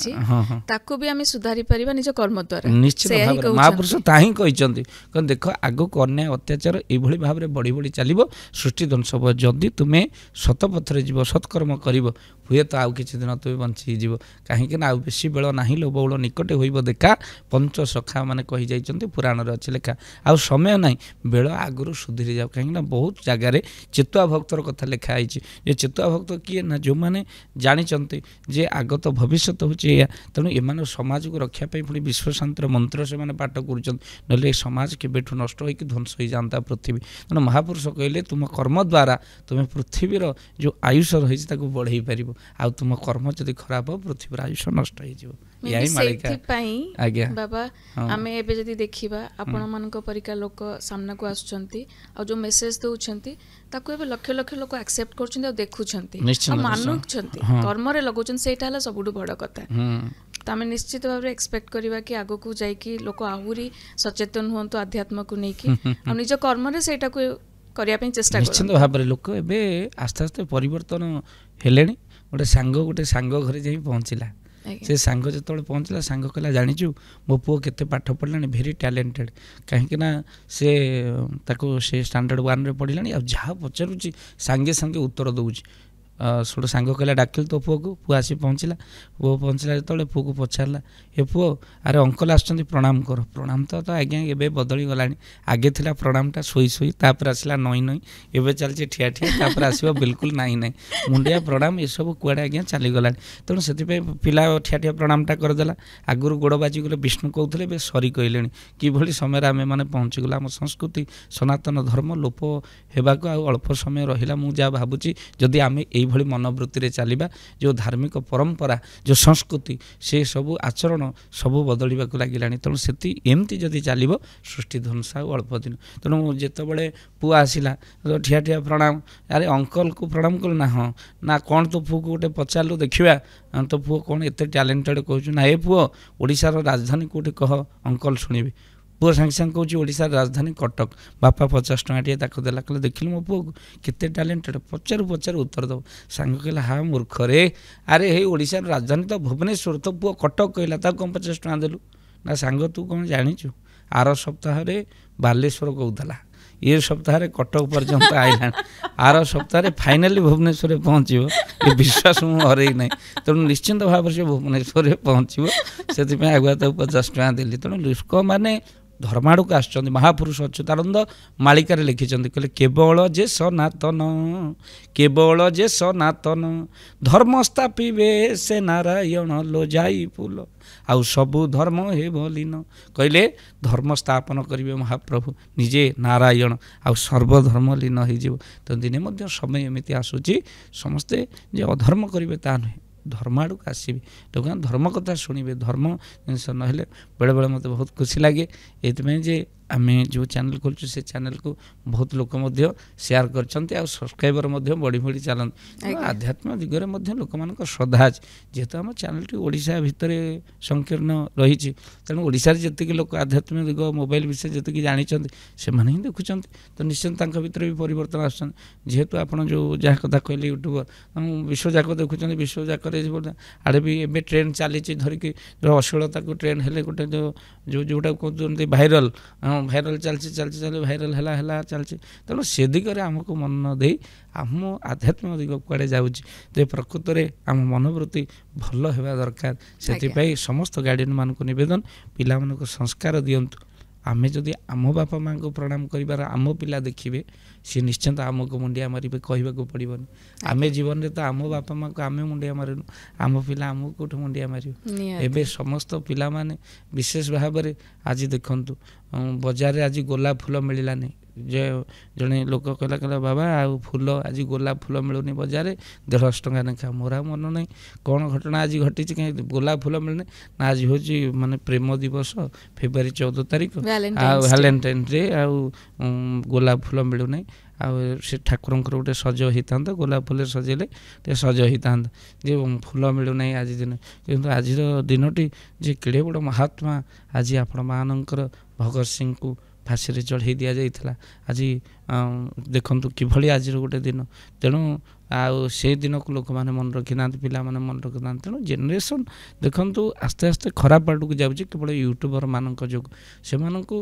A: ताको भी आम सुधारी परिबा निज कर्म द्वारा
B: निश्चित भाव महापुरुष ताही कहते कौन देख आग को अन्याय अत्याचार यही भाव में बढ़ी बढ़ी चलो सृष्टि ध्वंस हम जदि तुम्हें सतपथ जीव सत्कर्म कर हुए तो आउ किसी दिन तुम्हें बंची जीव कहीं आउ बेसी बेल ना लोभ बौल निकटे हो देखा पंचसखा मैंने कही जाइए पुराण अच्छे लेखा आउ समय ना बेल आगुरी सुधीरी जाओ कहीं बहुत जगार चेतुआ भक्तर कथा लिखाई जे चेतुआ भक्त किए ना जो मैंने जानते जे आगत भविष्य हूँ तेणु एम समाज को रखापी पुणी विश्व शांतिर मंत्र से पाठ कर समाज के नष्ट होकर ध्वंस हो जाता पृथ्वी तेणु महापुरुष कहले तुम कर्म द्वारा तुम्हें पृथ्वीर जो आयुष रही बढ़े पार आ तुम कर्म जब खराब हो पृथ्वी आयुष नष्ट हो
A: बाबा आम एवं देखा आपण मान परिका लोक सामना को आसुंच जो मेसेज दौरान लक्ष लक्ष लोक एक्सेप्ट कर देखुं मानुंट कर्म लगुन से सब बड़ कथा तो आम निश्चित भाव में एक्सपेक्ट करवा कि आग को जाकि लोक आहरी सचेतन हूँ आध्यात्म को लेकिन निज कर्म से करने चेष्टा
B: निश्चित भाव में लोक ए आस्ते आस्ते परिवर्तन हेले गोटे सांग घरे जा पहुँचला से सांग जो पहुँचला सांग कहला जाचु मो पुओ केते पाठ पढ़ला भेरी टैलेंटेड कहीं से स्टैंडर्ड 1 रे पढ़ला जहाँ पचारूँ सांगे सांगे उत्तर दौर ସେଠୁ ସାଙ୍ଗ କହିଲା ଡାକିଲି ତୋ ପୁଅକୁ, ପୁଅ ଆସି ପହଞ୍ଚିଲା ଯେତେବେଳେ ପୁଅକୁ ପଚାରିଲା ଏ ପୁଅ ଆରେ ଅଙ୍କଲ ଆସୁଛନ୍ତି ପ୍ରଣାମ କର। ପ୍ରଣାମ ତ ଆଜ୍ଞା ଏବେ ବଦଳି ଗଲାଣି, ଆଗେ ଥିଲା ପ୍ରଣାମଟା ଶୋଇ ଶୋଇ, ତାପରେ ଆସିଲା ନଇଁ ନଇଁ, ଏବେ ଚାଲିଛି ଠିଆ ଠିଆ, ତାପରେ ଆସିବ ବିଲକୁଲ ନାହିଁ ନାହିଁ, ମୁଣ୍ଡିଆ ପ୍ରଣାମ ଏସବୁ କୁଆଡ଼େ ଆଜ୍ଞା ଚାଲିଗଲାଣି। ତେଣୁ ସେଥିପାଇଁ ପିଲା ଠିଆ ଠିଆ ପ୍ରଣାମଟା କରିଦେଲା। ଆଗରୁ ଗୋଡ଼ ବାଜିଗଲେ ବିଷ୍ଣୁ କହୁଥିଲେ, ଏବେ ସରି କହିଲେଣି। କିଭଳି ସମୟରେ ଆମେମାନେ ପହଞ୍ଚିଗଲା। ଆମ ସଂସ୍କୃତି ସନାତନ ଧର୍ମ ଲୋପ ହେବାକୁ ଆଉ ଅଳ୍ପ ସମୟ ରହିଲା। ମୁଁ ଯାହା ଭାବୁଛି ଯଦି ଆମେ ଏଇଭଳି ମନୋବୃତ୍ତିରେ ଚାଲିବା, ଯେଉଁ ଧାର୍ମିକ ପରମ୍ପରା, ଯେଉଁ ସଂସ୍କୃତି, ସେ ସବୁ ଆଚରଣ ସବୁ ବଦଳିବାକୁ ଲାଗିଲାଣି। ତେଣୁ ଏମିତି ଯଦି ଚାଲିବ ସୃଷ୍ଟି ଧ୍ୱଂସ ଆଉ ଅଳ୍ପ ଦିନ। ତେଣୁ ଯେତେବେଳେ ପୁଅ ଆସିଲା ଠିଆ ଠିଆ ପ୍ରଣାମ, ଆରେ ଅଙ୍କଲକୁ ପ୍ରଣାମ କଲୁ ନା? ହଁ। ନା କ'ଣ ତୋ ପୁଅକୁ ଗୋଟେ ପଚାରିଲୁ ଦେଖିବା, ତୋ ପୁଅ କ'ଣ ଏତେ ଟ୍ୟାଲେଣ୍ଟେଡ଼ କହୁଛୁ? ନା ଏ ପୁଅ ଓଡ଼ିଶାର ରାଜଧାନୀ କେଉଁଠି କହ ଅଙ୍କଲ ଶୁଣିବି। ପୁଅ ସାଙ୍ଗେ ସାଙ୍ଗେ କହୁଛି ଓଡ଼ିଶାର ରାଜଧାନୀ କଟକ। ବାପା 50 ଟଙ୍କାଟିଏ ତାକୁ ଦେଲା, କହିଲେ ଦେଖିଲୁ ମୋ ପୁଅକୁ କେତେ ଟ୍ୟାଲେଣ୍ଟେଡ଼, ପଚାରୁ ଉତ୍ତର ଦେବ। ସାଙ୍ଗ କହିଲା ହଁ ମୂର୍ଖରେ, ଆରେ ହେଇ ଓଡ଼ିଶାର ରାଜଧାନୀ ତ ଭୁବନେଶ୍ୱର, ତୋ ପୁଅ କଟକ କହିଲା, ତାକୁ କ'ଣ 50 ଟଙ୍କା ଦେଲୁ? ନା ସାଙ୍ଗ ତୁ କ'ଣ ଜାଣିଛୁ, ଆର ସପ୍ତାହରେ ବାଲେଶ୍ୱର କହୁଥିଲା, ଏ ସପ୍ତାହରେ କଟକ ପର୍ଯ୍ୟନ୍ତ ଆଇଲାଣି, ଆର ସପ୍ତାହରେ ଫାଇନାଲି ଭୁବନେଶ୍ୱରରେ ପହଞ୍ଚିବ। ଏ ବିଶ୍ୱାସ ମୁଁ ହରେଇ ନାହିଁ। ତେଣୁ ନିଶ୍ଚିନ୍ତ ଭାବରେ ସେ ଭୁବନେଶ୍ୱରରେ ପହଞ୍ଚିବ। ସେଥିପାଇଁ ଆଗୁଆ ତାକୁ 50 ଟଙ୍କା ଦେଲି। ତେଣୁ ଲୋକମାନେ ଧର୍ମ ଆଡ଼କୁ ଆସୁଛନ୍ତି। ମହାପୁରୁଷ ଅଚ୍ୟୁତାନନ୍ଦ ମାଳିକାରେ ଲେଖିଛନ୍ତି, କହିଲେ କେବଳ ଯେ ସନାତନ ଧର୍ମ ସ୍ଥାପିବେ ସେ ନାରାୟଣ लो ଯାଇ ଫୁଲ ଆଉ ସବୁ ଧର୍ମ ହେବ ଲୀନ। କହିଲେ ଧର୍ମ ସ୍ଥାପନ କରିବେ ମହାପ୍ରଭୁ ନିଜେ ନାରାୟଣ, ଆଉ ସର୍ବଧର୍ମ ଲୀନ ହେଇଯିବ। ତ ଦିନେ ମଧ୍ୟ ସମୟ ଏମିତି ଆସୁଛି ସମସ୍ତେ ଯେ ଅଧର୍ମ କରିବେ ତା ନୁହେଁ, ଧର୍ମ ଆଡ଼କୁ ଆସିବେ, ଲୋକମାନେ ଧର୍ମ କଥା ଶୁଣିବେ। ଧର୍ମ ଜିନିଷ ନହେଲେ ବେଳେବେଳେ ମୋତେ ବହୁତ ଖୁସି ଲାଗେ। ଏଇଥିପାଇଁ ଯେ ଆମେ ଯେଉଁ ଚ୍ୟାନେଲ୍ ଖୋଲିଛୁ ସେ ଚ୍ୟାନେଲ୍କୁ ବହୁତ ଲୋକ ମଧ୍ୟ ସେୟାର କରିଛନ୍ତି, ଆଉ ସବସ୍କ୍ରାଇବର ମଧ୍ୟ ବଢ଼ି ଚାଲନ୍ତି। ଆଧ୍ୟାତ୍ମ ଦିଗରେ ମଧ୍ୟ ଲୋକମାନଙ୍କ ଶ୍ରଦ୍ଧା ଅଛି। ଯେହେତୁ ଆମ ଚ୍ୟାନେଲ୍ଟି ଓଡ଼ିଶା ଭିତରେ ସଂକୀର୍ଣ୍ଣ ରହିଛି, ତେଣୁ ଓଡ଼ିଶାରେ ଯେତିକି ଲୋକ ଆଧ୍ୟାତ୍ମିକ ଦିଗ ମୋବାଇଲ ବିଷୟରେ ଯେତିକି ଜାଣିଛନ୍ତି ସେମାନେ ହିଁ ଦେଖୁଛନ୍ତି। ତ ନିଶ୍ଚିନ୍ତ ତାଙ୍କ ଭିତରେ ବି ପରିବର୍ତ୍ତନ ଆସୁଛନ୍ତି। ଯେହେତୁ ଆପଣ ଯେଉଁ ଯାହା କଥା କହିଲେ ୟୁଟ୍ୟୁବର ବିଶ୍ୱଯାକ ଦେଖୁଛନ୍ତି, ବିଶ୍ୱଯାକରେ ଆଡ଼େ ବି ଏବେ ଟ୍ରେଣ୍ଡ ଚାଲିଛି ଧରିକି ଅଶ୍ଳୀଳତାକୁ ଟ୍ରେଣ୍ଡ ହେଲେ ଗୋଟେ ଯେଉଁଟାକୁ କହୁଛନ୍ତି ଭାଇରାଲ ଚାଲିଛି ଭାଇରାଲ ହେଲା ଚାଲିଛି। ତେଣୁ ସେ ଦିଗରେ ଆମକୁ ମନ ନ ଦେଇ ଆମ ଆଧ୍ୟାତ୍ମିକ ଦିଗ କୁଆଡ଼େ ଯାଉଛି, ତ ପ୍ରକୃତରେ ଆମ ମନୋବୃତ୍ତି ଭଲ ହେବା ଦରକାର। ସେଥିପାଇଁ ସମସ୍ତ ଗାର୍ଡ଼ିଆନମାନଙ୍କୁ ନିବେଦନ, ପିଲାମାନଙ୍କୁ ସଂସ୍କାର ଦିଅନ୍ତୁ। ଆମେ ଯଦି ଆମ ବାପା ମାଆଙ୍କୁ ପ୍ରଣାମ କରିବାର ଆମ ପିଲା ଦେଖିବେ, ସିଏ ନିଶ୍ଚିନ୍ତ ଆମକୁ ମୁଣ୍ଡିଆ ମାରିବେ, କହିବାକୁ ପଡ଼ିବନି। ଆମେ ଜୀବନରେ ତ ଆମ ବାପା ମାଆଙ୍କୁ ଆମେ ମୁଣ୍ଡିଆ ମାରିନୁ, ଆମ ପିଲା ଆମକୁ କେଉଁଠୁ ମୁଣ୍ଡିଆ ମାରିବ? ଏବେ ସମସ୍ତ ପିଲାମାନେ ବିଶେଷ ଭାବରେ ଆଜି ଦେଖନ୍ତୁ ବଜାରରେ ଆଜି ଗୋଲାପ ଫୁଲ ମିଳିଲାନି, ଯେ ଜଣେ ଲୋକ କହିଲା ବାବା ଆଉ ଫୁଲ ଆଜି ଗୋଲାପ ଫୁଲ ମିଳୁନି ବଜାରରେ, 150 ଟଙ୍କା ଲେଖା। ମୋର ଆଉ ମନ ନାହିଁ କ'ଣ ଘଟଣା ଆଜି ଘଟିଛି, କାହିଁକି ଗୋଲାପ ଫୁଲ ମିଳୁନି ନା? ଆଜି ହେଉଛି ମାନେ ପ୍ରେମ ଦିବସ, ଫେବୃଆରୀ 14 ତାରିଖ, ଆଉ ଭ୍ୟାଲେଣ୍ଟାଇନ୍ ଡେ, ଆଉ ଗୋଲାପ ଫୁଲ ମିଳୁନାହିଁ। ଆଉ ସେ ଠାକୁରଙ୍କର ଗୋଟେ ସଜ ହେଇଥାନ୍ତା, ଗୋଲାପ ଫୁଲରେ ସଜେଇଲେ ଟିକେ ସଜ ହେଇଥାନ୍ତା, ଯେ ଫୁଲ ମିଳୁନାହିଁ ଆଜି ଦିନ। କିନ୍ତୁ ଆଜିର ଦିନଟି ଯେ କେଡ଼େ ବଡ଼ ମହାତ୍ମା, ଆଜି ଆପଣମାନଙ୍କର ଭଗତ ସିଂଙ୍କୁ ଫାଶୀରେ ଚଢ଼େଇ ଦିଆଯାଇଥିଲା। ଆଜି ଦେଖନ୍ତୁ କିଭଳି ଆଜିର ଗୋଟେ ଦିନ। ତେଣୁ ଆଉ ସେଇ ଦିନକୁ ଲୋକମାନେ ମନେ ରଖିନାହାନ୍ତି, ପିଲାମାନେ ମନେ ରଖିନାହାନ୍ତି। ତେଣୁ ଜେନେରେସନ୍ ଦେଖନ୍ତୁ ଆସ୍ତେ ଆସ୍ତେ ଖରାପ ଆଡ଼କୁ ଯାଉଛି, କେବଳ ୟୁଟ୍ୟୁବର ମାନଙ୍କ ଯୋଗୁଁ। ସେମାନଙ୍କୁ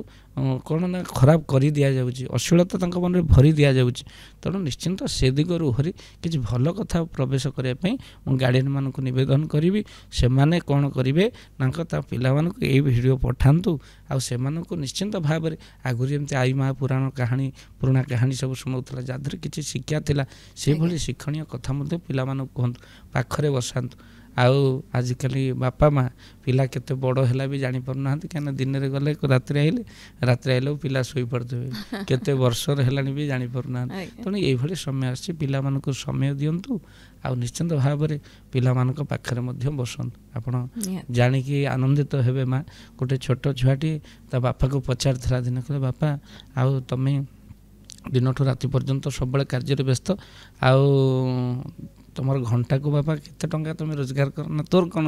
B: କ'ଣ ନା ଖରାପ କରି ଦିଆଯାଉଛି, ଅଶ୍ଳୀଳତା ତାଙ୍କ ମନରେ ଭରି ଦିଆଯାଉଛି। ତେଣୁ ନିଶ୍ଚିନ୍ତ ସେ ଦିଗରୁ ଓହରି କିଛି ଭଲ କଥା ପ୍ରବେଶ କରିବା ପାଇଁ ମୁଁ ଗାର୍ଡ଼ିଆନମାନଙ୍କୁ ନିବେଦନ କରିବି। ସେମାନେ କ'ଣ କରିବେ ନା ତା ପିଲାମାନଙ୍କୁ ଏଇ ଭିଡ଼ିଓ ପଠାନ୍ତୁ, ଆଉ ସେମାନଙ୍କୁ ନିଶ୍ଚିନ୍ତ ଭାବରେ ଆଗରୁ ଯେମିତି ଆଈ ମା ପୁରୁଣା କାହାଣୀ ସବୁ ଶୁଣାଉଥିଲା, ଯାହା ଦେହରେ କିଛି ଶିକ୍ଷା ଥିଲା, ସେଭଳି ଶିକ୍ଷଣୀୟ କଥା ମଧ୍ୟ ପିଲାମାନଙ୍କୁ କୁହନ୍ତୁ, ପାଖରେ ବସାନ୍ତୁ। ଆଉ ଆଜିକାଲି ବାପା ମା ପିଲା କେତେ ବଡ଼ ହେଲା ବି ଜାଣିପାରୁନାହାନ୍ତି, କାହିଁକିନା ଦିନରେ ଗଲେ ରାତିରେ ଆଇଲେ ପିଲା ଶୋଇପଡ଼ିଥିବେ, କେତେ ବର୍ଷର ହେଲାଣି ବି ଜାଣିପାରୁନାହାନ୍ତି। ତେଣୁ ଏଇଭଳି ସମୟ ଆସିଛି, ପିଲାମାନଙ୍କୁ ସମୟ ଦିଅନ୍ତୁ, ଆଉ ନିଶ୍ଚିନ୍ତ ଭାବରେ ପିଲାମାନଙ୍କ ପାଖରେ ମଧ୍ୟ ବସନ୍ତୁ। ଆପଣ ଜାଣିକି ଆନନ୍ଦିତ ହେବେ ମା, ଗୋଟେ ଛୋଟ ଛୁଆଟି ତା ବାପାକୁ ପଚାରିଥିଲା ଦିନେ, କହିଲେ ବାପା ଆଉ ତମେ ଦିନଠୁ ରାତି ପର୍ଯ୍ୟନ୍ତ ସବୁବେଳେ କାର୍ଯ୍ୟରେ ବ୍ୟସ୍ତ, ଆଉ ତମର ଘଣ୍ଟାକୁ ବାପା କେତେ ଟଙ୍କା ତମେ ରୋଜଗାର କର? ନା ତୋର କ'ଣ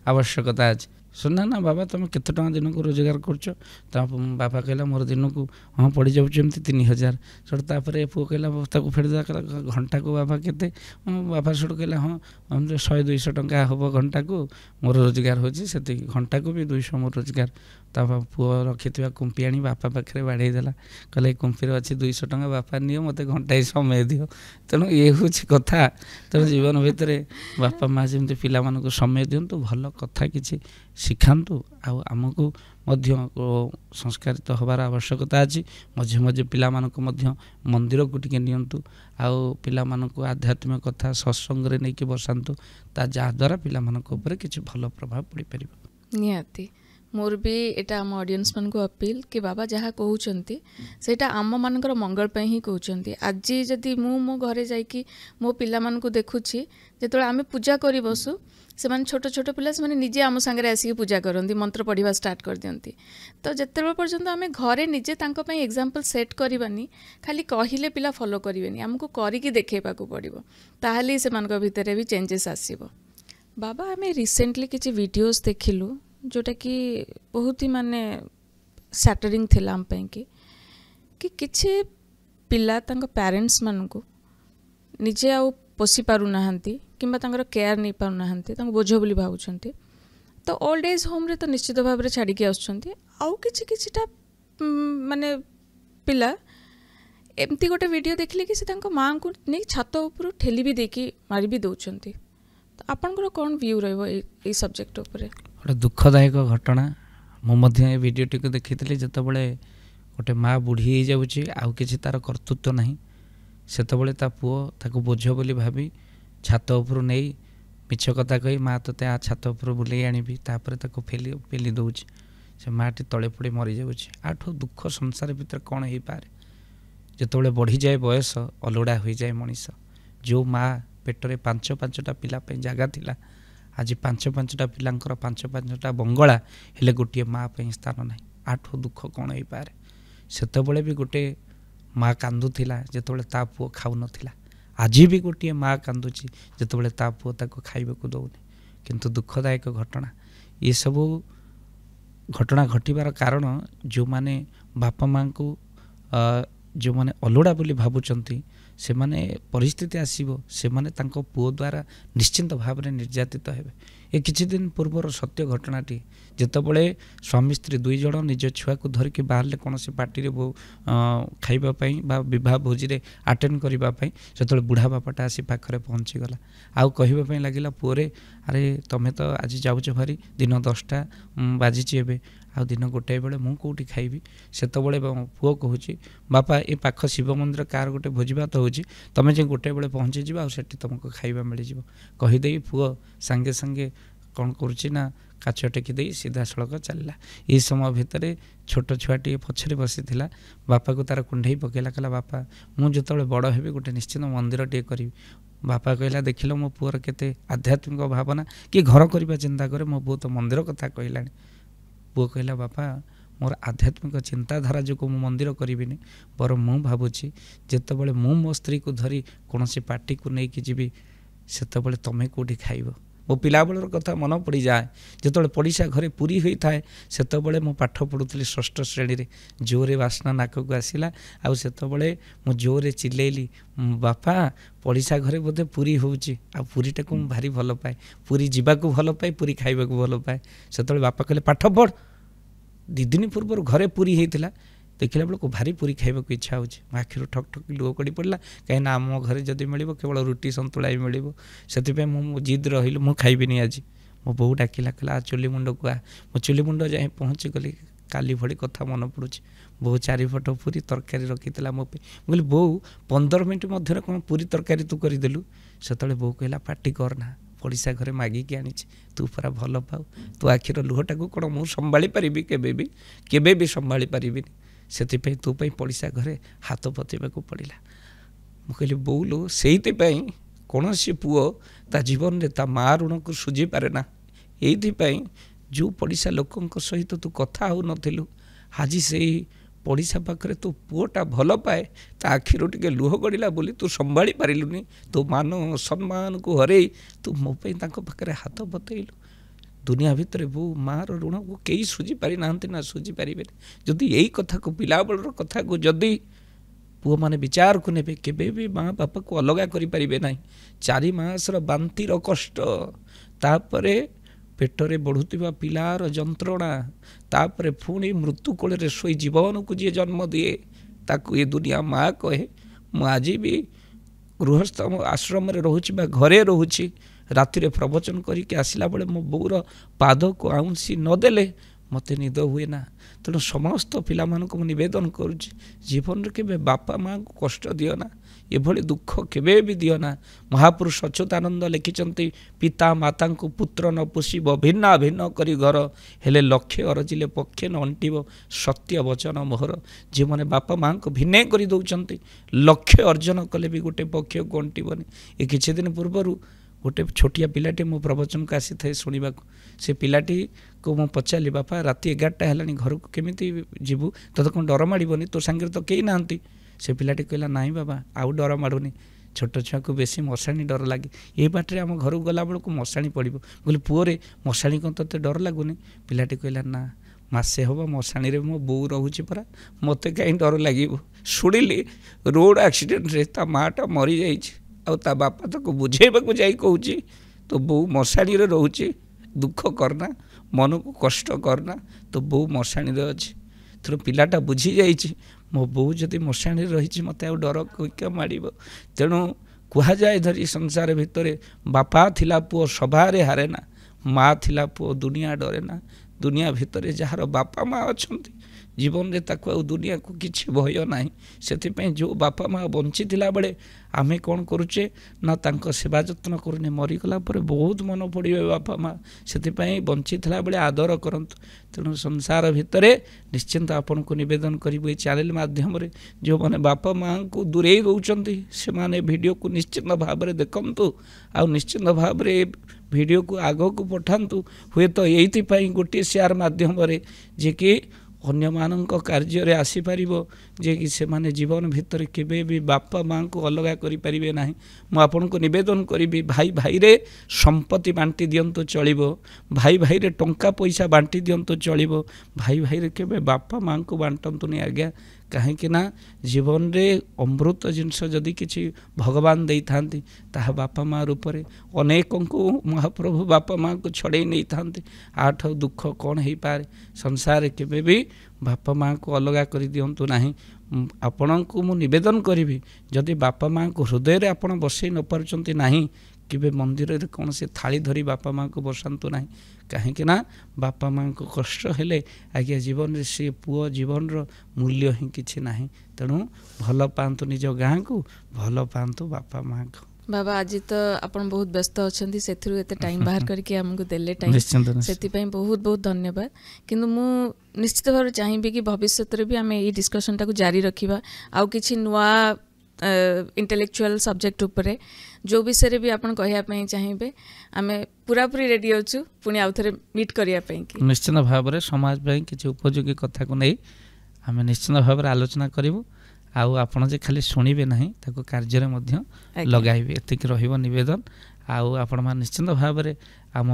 B: ଆବଶ୍ୟକତା ଅଛି? सुना ना बाबा तुम केते टଙ୍କା दिनକୁ रोजगार करछ बापा कहला मोर दिनକୁ हाँ पड़ी जाऊँ एमती 3000 सर तापर पुओ कहला ताको फेरदा घंटा को बाबा केते बापा सर कहला हाँ 100-200 टଙ୍କା हम घंटा को मोर रोजगार होची से घंटा को भी 200 मोर रोजगार पुओ रखि कुंपी आनी बापा पाखे बाढ़े देला कहला कुंपी अच्छी 200 टଙ୍କା बापा नियो मत घंटा समय दियो तेणु ये हूँ कथा तेणु जीवन भितर बापा माँ जमी पिला समय दिंतु भल कथा किसी शिखातु आमको संस्कारित हबार आवश्यकता अच्छी मझे मझे पिला मंदिर को टिके नियंतु आउ पिला आध्यात्मिक कथा सत्संग रे नहीं बसातु ता जहाद्वारा पिला किसी भल प्रभाव पड़ पार
A: निहाती मोर भी एटा आम ऑडियंस मान को अपील कि बाबा जहाँ कहते सेटा आम मानकर मंगल पे ही कहते आज जदि मो घरे जाकि मो पिला मान को देखुची जो आम पूजा कर बसु से माने छोट छोट पिला से माने निजे आम सांगे आसिक पूजा करती मंत्र पढ़ा स्टार्ट कर दियंती तो जिते पर्यंत आम घरे निजे एग्जांपल सेट करवानी खाली कहले पिला फॉलो करेनि आमको करके देखा पड़ो ताहले से मान भितर भी चेंजेस आसीबो। बाबा आम रिसेंटली किसी वीडियोस देखिलु जोटा कि बहुत ही माने सैटरिंग थिला हम कि किछि पिला तांको पेरेंट्स मान को निजे आउ पोषी पारु नाहंती किंबा तांकर केयर नहीं पारु नाहंती तांको बोझ बोली भावुछंती तो ओल्ड एज होम रे तो निश्चित भाव में छाड़ी के आछंती आउ किछि किछिटा माने पिला एमती गोटे वीडियो देखले कि से तांको मां को नहीं छात ऊपर ठेली भी देकी मारी भी दउछंती तो आपनकर कोन व्यू रहबो ए सब्जेक्ट ऊपर
B: गोटे दुखदायक घटना मुझे भिडटी को देखी जिते गोटे माँ बुढ़ी हो जाऊँगी आउ कि तार कर्तृत्व ना से पुओ ताको बोझ बोली भाभी छात उपर नहीं मिछ कथा कही माँ तो छात उपर बुले आनी तापर पेली दौर से माँटी तले पड़े मरी जाऊँगी आठ दुख संसार भितर कौन हो पारे जो बढ़ी जाए बयस अलुड़ा हो जाए मनीष जो माँ पेटरे 5-5टा पिला जगह थिला आज 5-5टा पिलांकर 5-5टा बंगला हेले गोटे माँ पे स्थान ना आठ दुख कौन हो पारे सेतबले भी गोटे माँ कांदुला जो ता पुओ खाऊ नथिला आज भी गोटे माँ कांदुची जो ता पुओ ताको खाइबाकू दौनी किंतु दुखदायक घटना ये सब घटना घटवार कारण जो माने बापा माँ को जो माने अलुड़ा बोली भावुचंती से माने परिस्थिति आसीबो से माने तांको पुओ द्वारा निश्चिंत भाव में निर्यातित हेबे। ये किछि दिन पूर्वर सत्य घटनाटी जेतबले स्वामी स्त्री दुई जण निज छुआ को धरिक बाहर कौन पार्टी खाइबापी बा भोजी रे अटेंड करने से बुढ़ा बापाटा आसी पाखरे पहुँची गला आउ कहवाई लगिला पुओरे अरे तमें तो आज जाऊच भारी दिन 10टा बाजिची एबे आ दिन गोटाए बेले मु कौटी खाइबी सेतबले पुओ कहूँ बापा ए पाख शिव मंदिर कार गोटे भोजीभात होची तमें जो गोटाए बेले पहुँची जा आ सेठी तुमको खाइबा मिल कहीदे पुओ सांगे सांगे कौन करुच्ची ना काच टेकी दे सीधा सड़क चलला ये समय भितर छोट छुआटी पछरे बसी बापा को तार कुंडई पकेला कहला बापा मुझे जो बड़ हेबी गोटे निश्चित मंदिर टे करी बापा कहला देख मो पुअर केते आध्यात्मिक भावना कि घर करने चिंता करे मो बो तो मंदिर कथा कहला पुओ कहला बापा मोर आध्यात्मिक चिंताधारा जो मु मंदिर करी बर मु भावुची जितेबाला मो स्त्री को धरी कौन पार्टी को लेकिन जीवी से तमें कौटी खाइब मो पिला बेलर कथा मन पड़ जाए जो पड़िशा घरे पूरी होता है से मो पाठ पढ़ुली 6ठ श्रेणी रे जोरे बास्ना नाक को आसला आउ मु जोरे चिल्लेली बापा पड़िशा घरे बोधे पूरी होची आ पूरीटा को भारी भल पाए पूरी जीवाक भल पाए पूरी खाइबा भल पाए से बापा कहले पाठ पढ़ 2 दिन पूर्व घरे पूरी होता देखला बेलू भारी पूरी खाइबा इच्छा हो आखिर ठक ठक लुह कड़ी पड़ा कहीं आम घरे जदि मिल केवल रुटी सन्तुला ही मिल से मु जिद रही मु खाइबिनी आज मो बो डाकिला कहला चुली मुंड को आ मो चुली मुंड जाए पहुँची गली काली भड़ी कथा मन पड़ुची बो 4 पट पूरी तरकारी रखी मो पे बोली बो 15 मिनट मध्य कौन पूरी तरकारी तू करदेलु से बो कहला पार्टी करना पड़िशा घरे मागिकी आनी तू पूरा भल पाऊ तू आखिर लुहटा को कौन मुझे संभाली पारि केबे भी संभाली पारि से तू पड़िशा घरे हाथ पतेबा को पड़ा मुझे बोलो से कौन सी पुओ ता जीवन रे ता माँ ऋण को सुझी पारे ना ये जो पड़िशा लोक सहित तू कथा हो नथिलु आज से पड़िशा पाखे तो पुओटा भल पाए ता आखिर टे लुह गड़ा बोली तू संभाली पारिलुनी तो मान सम्मान को हरई तू मो पाखे हाथ बतैलु दुनिया भितर बो मार ऋण को कई सुझी पारि ना ना सुझी पारे जदि यही कथा को पिला बेलर कथा को जदि पुओ मैंने विचार को नेबे केबे भी माँ बापा को अलगा करि परिबे नाही 4 मासर बांतीर कष्ट तापरे पेटरे बढ़ुवा पिलार जंत्रणा तापरे पुणी मृत्यु कोल शोई जीवन को जी जन्म दिए ताकू ये दुनिया माँ कहे मु आज भी गृहस्थ आश्रम रोचे घरे रोचे राति प्रवचन करके आसला बेले मो बोर पाद को आउंसी नदेले मत निद हुए ना तेणु समस्त पिला मानक निवेदन करुच्ची जीवन के बापा माँ को कष्ट दियो ना एभली दुख केबे भी दियो ना महापुरुष अच्युतानंद लिखिचंती पिता माता को पुत्र न पोषिब भिन्ना भिन्न करी घर हेले लक्ष्य अरजिले पक्षे न अंटिब सत्य वचन मोहर जे मैंने बापा माँ को भिन्न कर दौरान लक्ष्य अर्जन कले भी गोटे पक्ष को अंटिबनी ये किछि दिन पूर्वर गोटे छोटिया पिलाटी मो प्रवचन को आसी था शुणा से पिलाटी को मु पचारि बापा राति 11टा है घर को केमिति जीवु तो कौन डर माड़बनी तो सांगे तो कई ना से पिलाटी कहला नाई बाबा आउ डर माड़ुनी छोट छुआ को बेसी मशाणी डर लगे ये बाटे आम घर गला बेलू मशाणी पड़ो बोले पुओरे मशाणी कौन ते डर लगुनि पिलाटी कहला ना मासे हम मशाणी रे मो बो रोचे परा मत कहीं डर लगे शुणिली रोड एक्सीडेंट रे ता माटा मरी जाइए आ ता बापा तो बुझेबा जाई कहूँ तो बो मशाणी रे रोचे दुख करना मन को कष्ट करना तो बो मशाणी रे अच्छे तेणु पिलाटा बुझी जाइए मो बो जदि मशाणी रही मत आ डर क्या माड़ तेणु कहुए धरी संसार भितर बापा थिला पुओ सभारे हारे ना माँ थिला पुओ दुनिया डरे ना दुनिया भितर जार बापा माँ अच्छा जीवन में ताकू आ दुनिया को किसी भय ना से जो बापा माँ बंची थिला बेले आमे कौन करुचे ना तांको सेवा जत्न करूने मरीगला बहुत मन पड़े बापा माँ से बंची थिला बेले आदर करंतु तेणु संसार भितर निश्चिंत आपन को निवेदन करिबो ए चैनल माध्यम रे जो माने बापा माँ को दूरे रोचंती से माने वीडियो को निश्चिंत भाव में देखंतु आ निश्चिंत भाव में वीडियो को आग को पठांतु हुए तो यही गोटे शेयर माध्यम रे जे कि अन्य मानक कार्य आसीपर जे कि से माने जीवन भितर केबे भी बापा माँ को अलगा करि परिबे नाही मु आपन को निवेदन करी भाई भाई रे संपत्ति बांटी दियंतो चलिबो भाई भाई रे टंका पैसा बांटी दियंतो चलिबो भाई भाई रे केबे बापा माँ को बांटंतुनी आज्ञा कहीं ना जीवन रे अमृत जिनस जदि किछि भगवान दे थांती ताहा बापा माँ रूप में अनेकों को महाप्रभु बापा माँ को छड़े नहीं थांती आठ दुख कौन हो पारे संसार केबे भी बापा माँ को अलगा कर दिंतु ना आपण को मु निवेदन करी जदि बापा माँ को हृदय रे आपण बसई न पारुचंती नाही केबे मंदिर रे कौन से थाली धरी बापा माँ को बसातु ना कहीं ना बापा माँ को कष्ट हेले आज्ञा जीवन रे से पुओ जीवन रो मूल्य ही किछि नाही तेणु भल पांतु निज गाँ को भल पांतु बापा माँ को
A: बाबा आज तो आपण बहुत व्यस्त अच्छा से एते टाइम बाहर करके हमको देले टाइम से बहुत बहुत धन्यवाद किंतु मु निश्चित भाव चाहिए कि भविष्य रे भी आमे ये डिस्कशन टाको जारी रखिबा आउ किछि नुआ इंटेलेक्चुअल सब्जेक्ट उपरे जो विषय भी आपन कहया पई चाहिए आमे पूरा पूरी रेडी होचु पुनी आउ थरे मीट करिया पई कि
B: निश्चित भाव रे समाज पई किछि उपयोगी कथा को नै आमे निश्चित भाव रे आलोचना करिवु आउ आपण जे खाली शुणिबे नाही ताको कार्य रे मध्य लगाइबे एतिक रहिबो निवेदन आउ आपण मान निश्चित भाव रे आम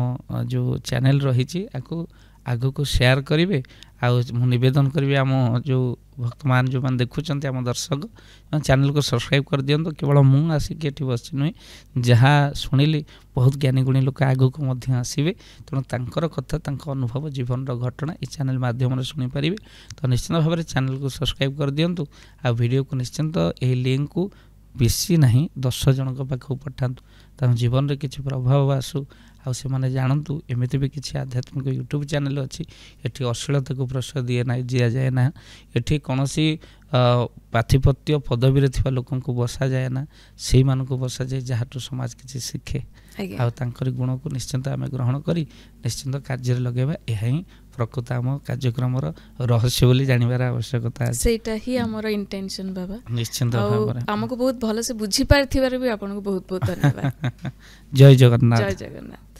B: जो चैनल रही आको आग को शेयर करेंगे आउ निवेदन करी आम जो भक्त मान जो मैंने देखुंत आम दर्शक चैनल को सब्सक्राइब कर दिंतु केवल मुझे आसिक ये बस नुहे जहाँ शुणिली बहुत ज्ञानी गुणी लोक आग को आसवे तेणु तर कथा अनुभव जीवन घटना ये चैनल माध्यम शुणिपारे तो निश्चित भाव में चैनल को सब्सक्राइब कर दिंतु आ वीडियो को निश्चिंत यही लिंक को बेसी ना 10 जन पाखु पठातु तार जीवन में किसी प्रभाव आसू आ से माने जानतु एमिति भी किसी आध्यात्मिक यूट्यूब चैनल अच्छी एठी अश्लीलता को प्रश्रय दिए ना दिया जाए ना एठी कौनसी पाथिपत्य पदवी थिबा लोकन को बसा जाए ना से मान को बसा जाए जहाँ समाज किसी शिखे आ गुण को निश्चिंत आम ग्रहण करी निश्चिंत कार्य लगेबा यही प्रकृत आम कार्यक्रम रहस्य बोली जानवर आवश्यकता
A: सेटा ही हमर इंटेंशन बाबा
B: निश्चिंत
A: हमको बहुत भल से बुझी पारथिबार भी आपन को बहुत बहुत धन्यवाद
B: जय जगन्नाथ
A: जय जगन्नाथ।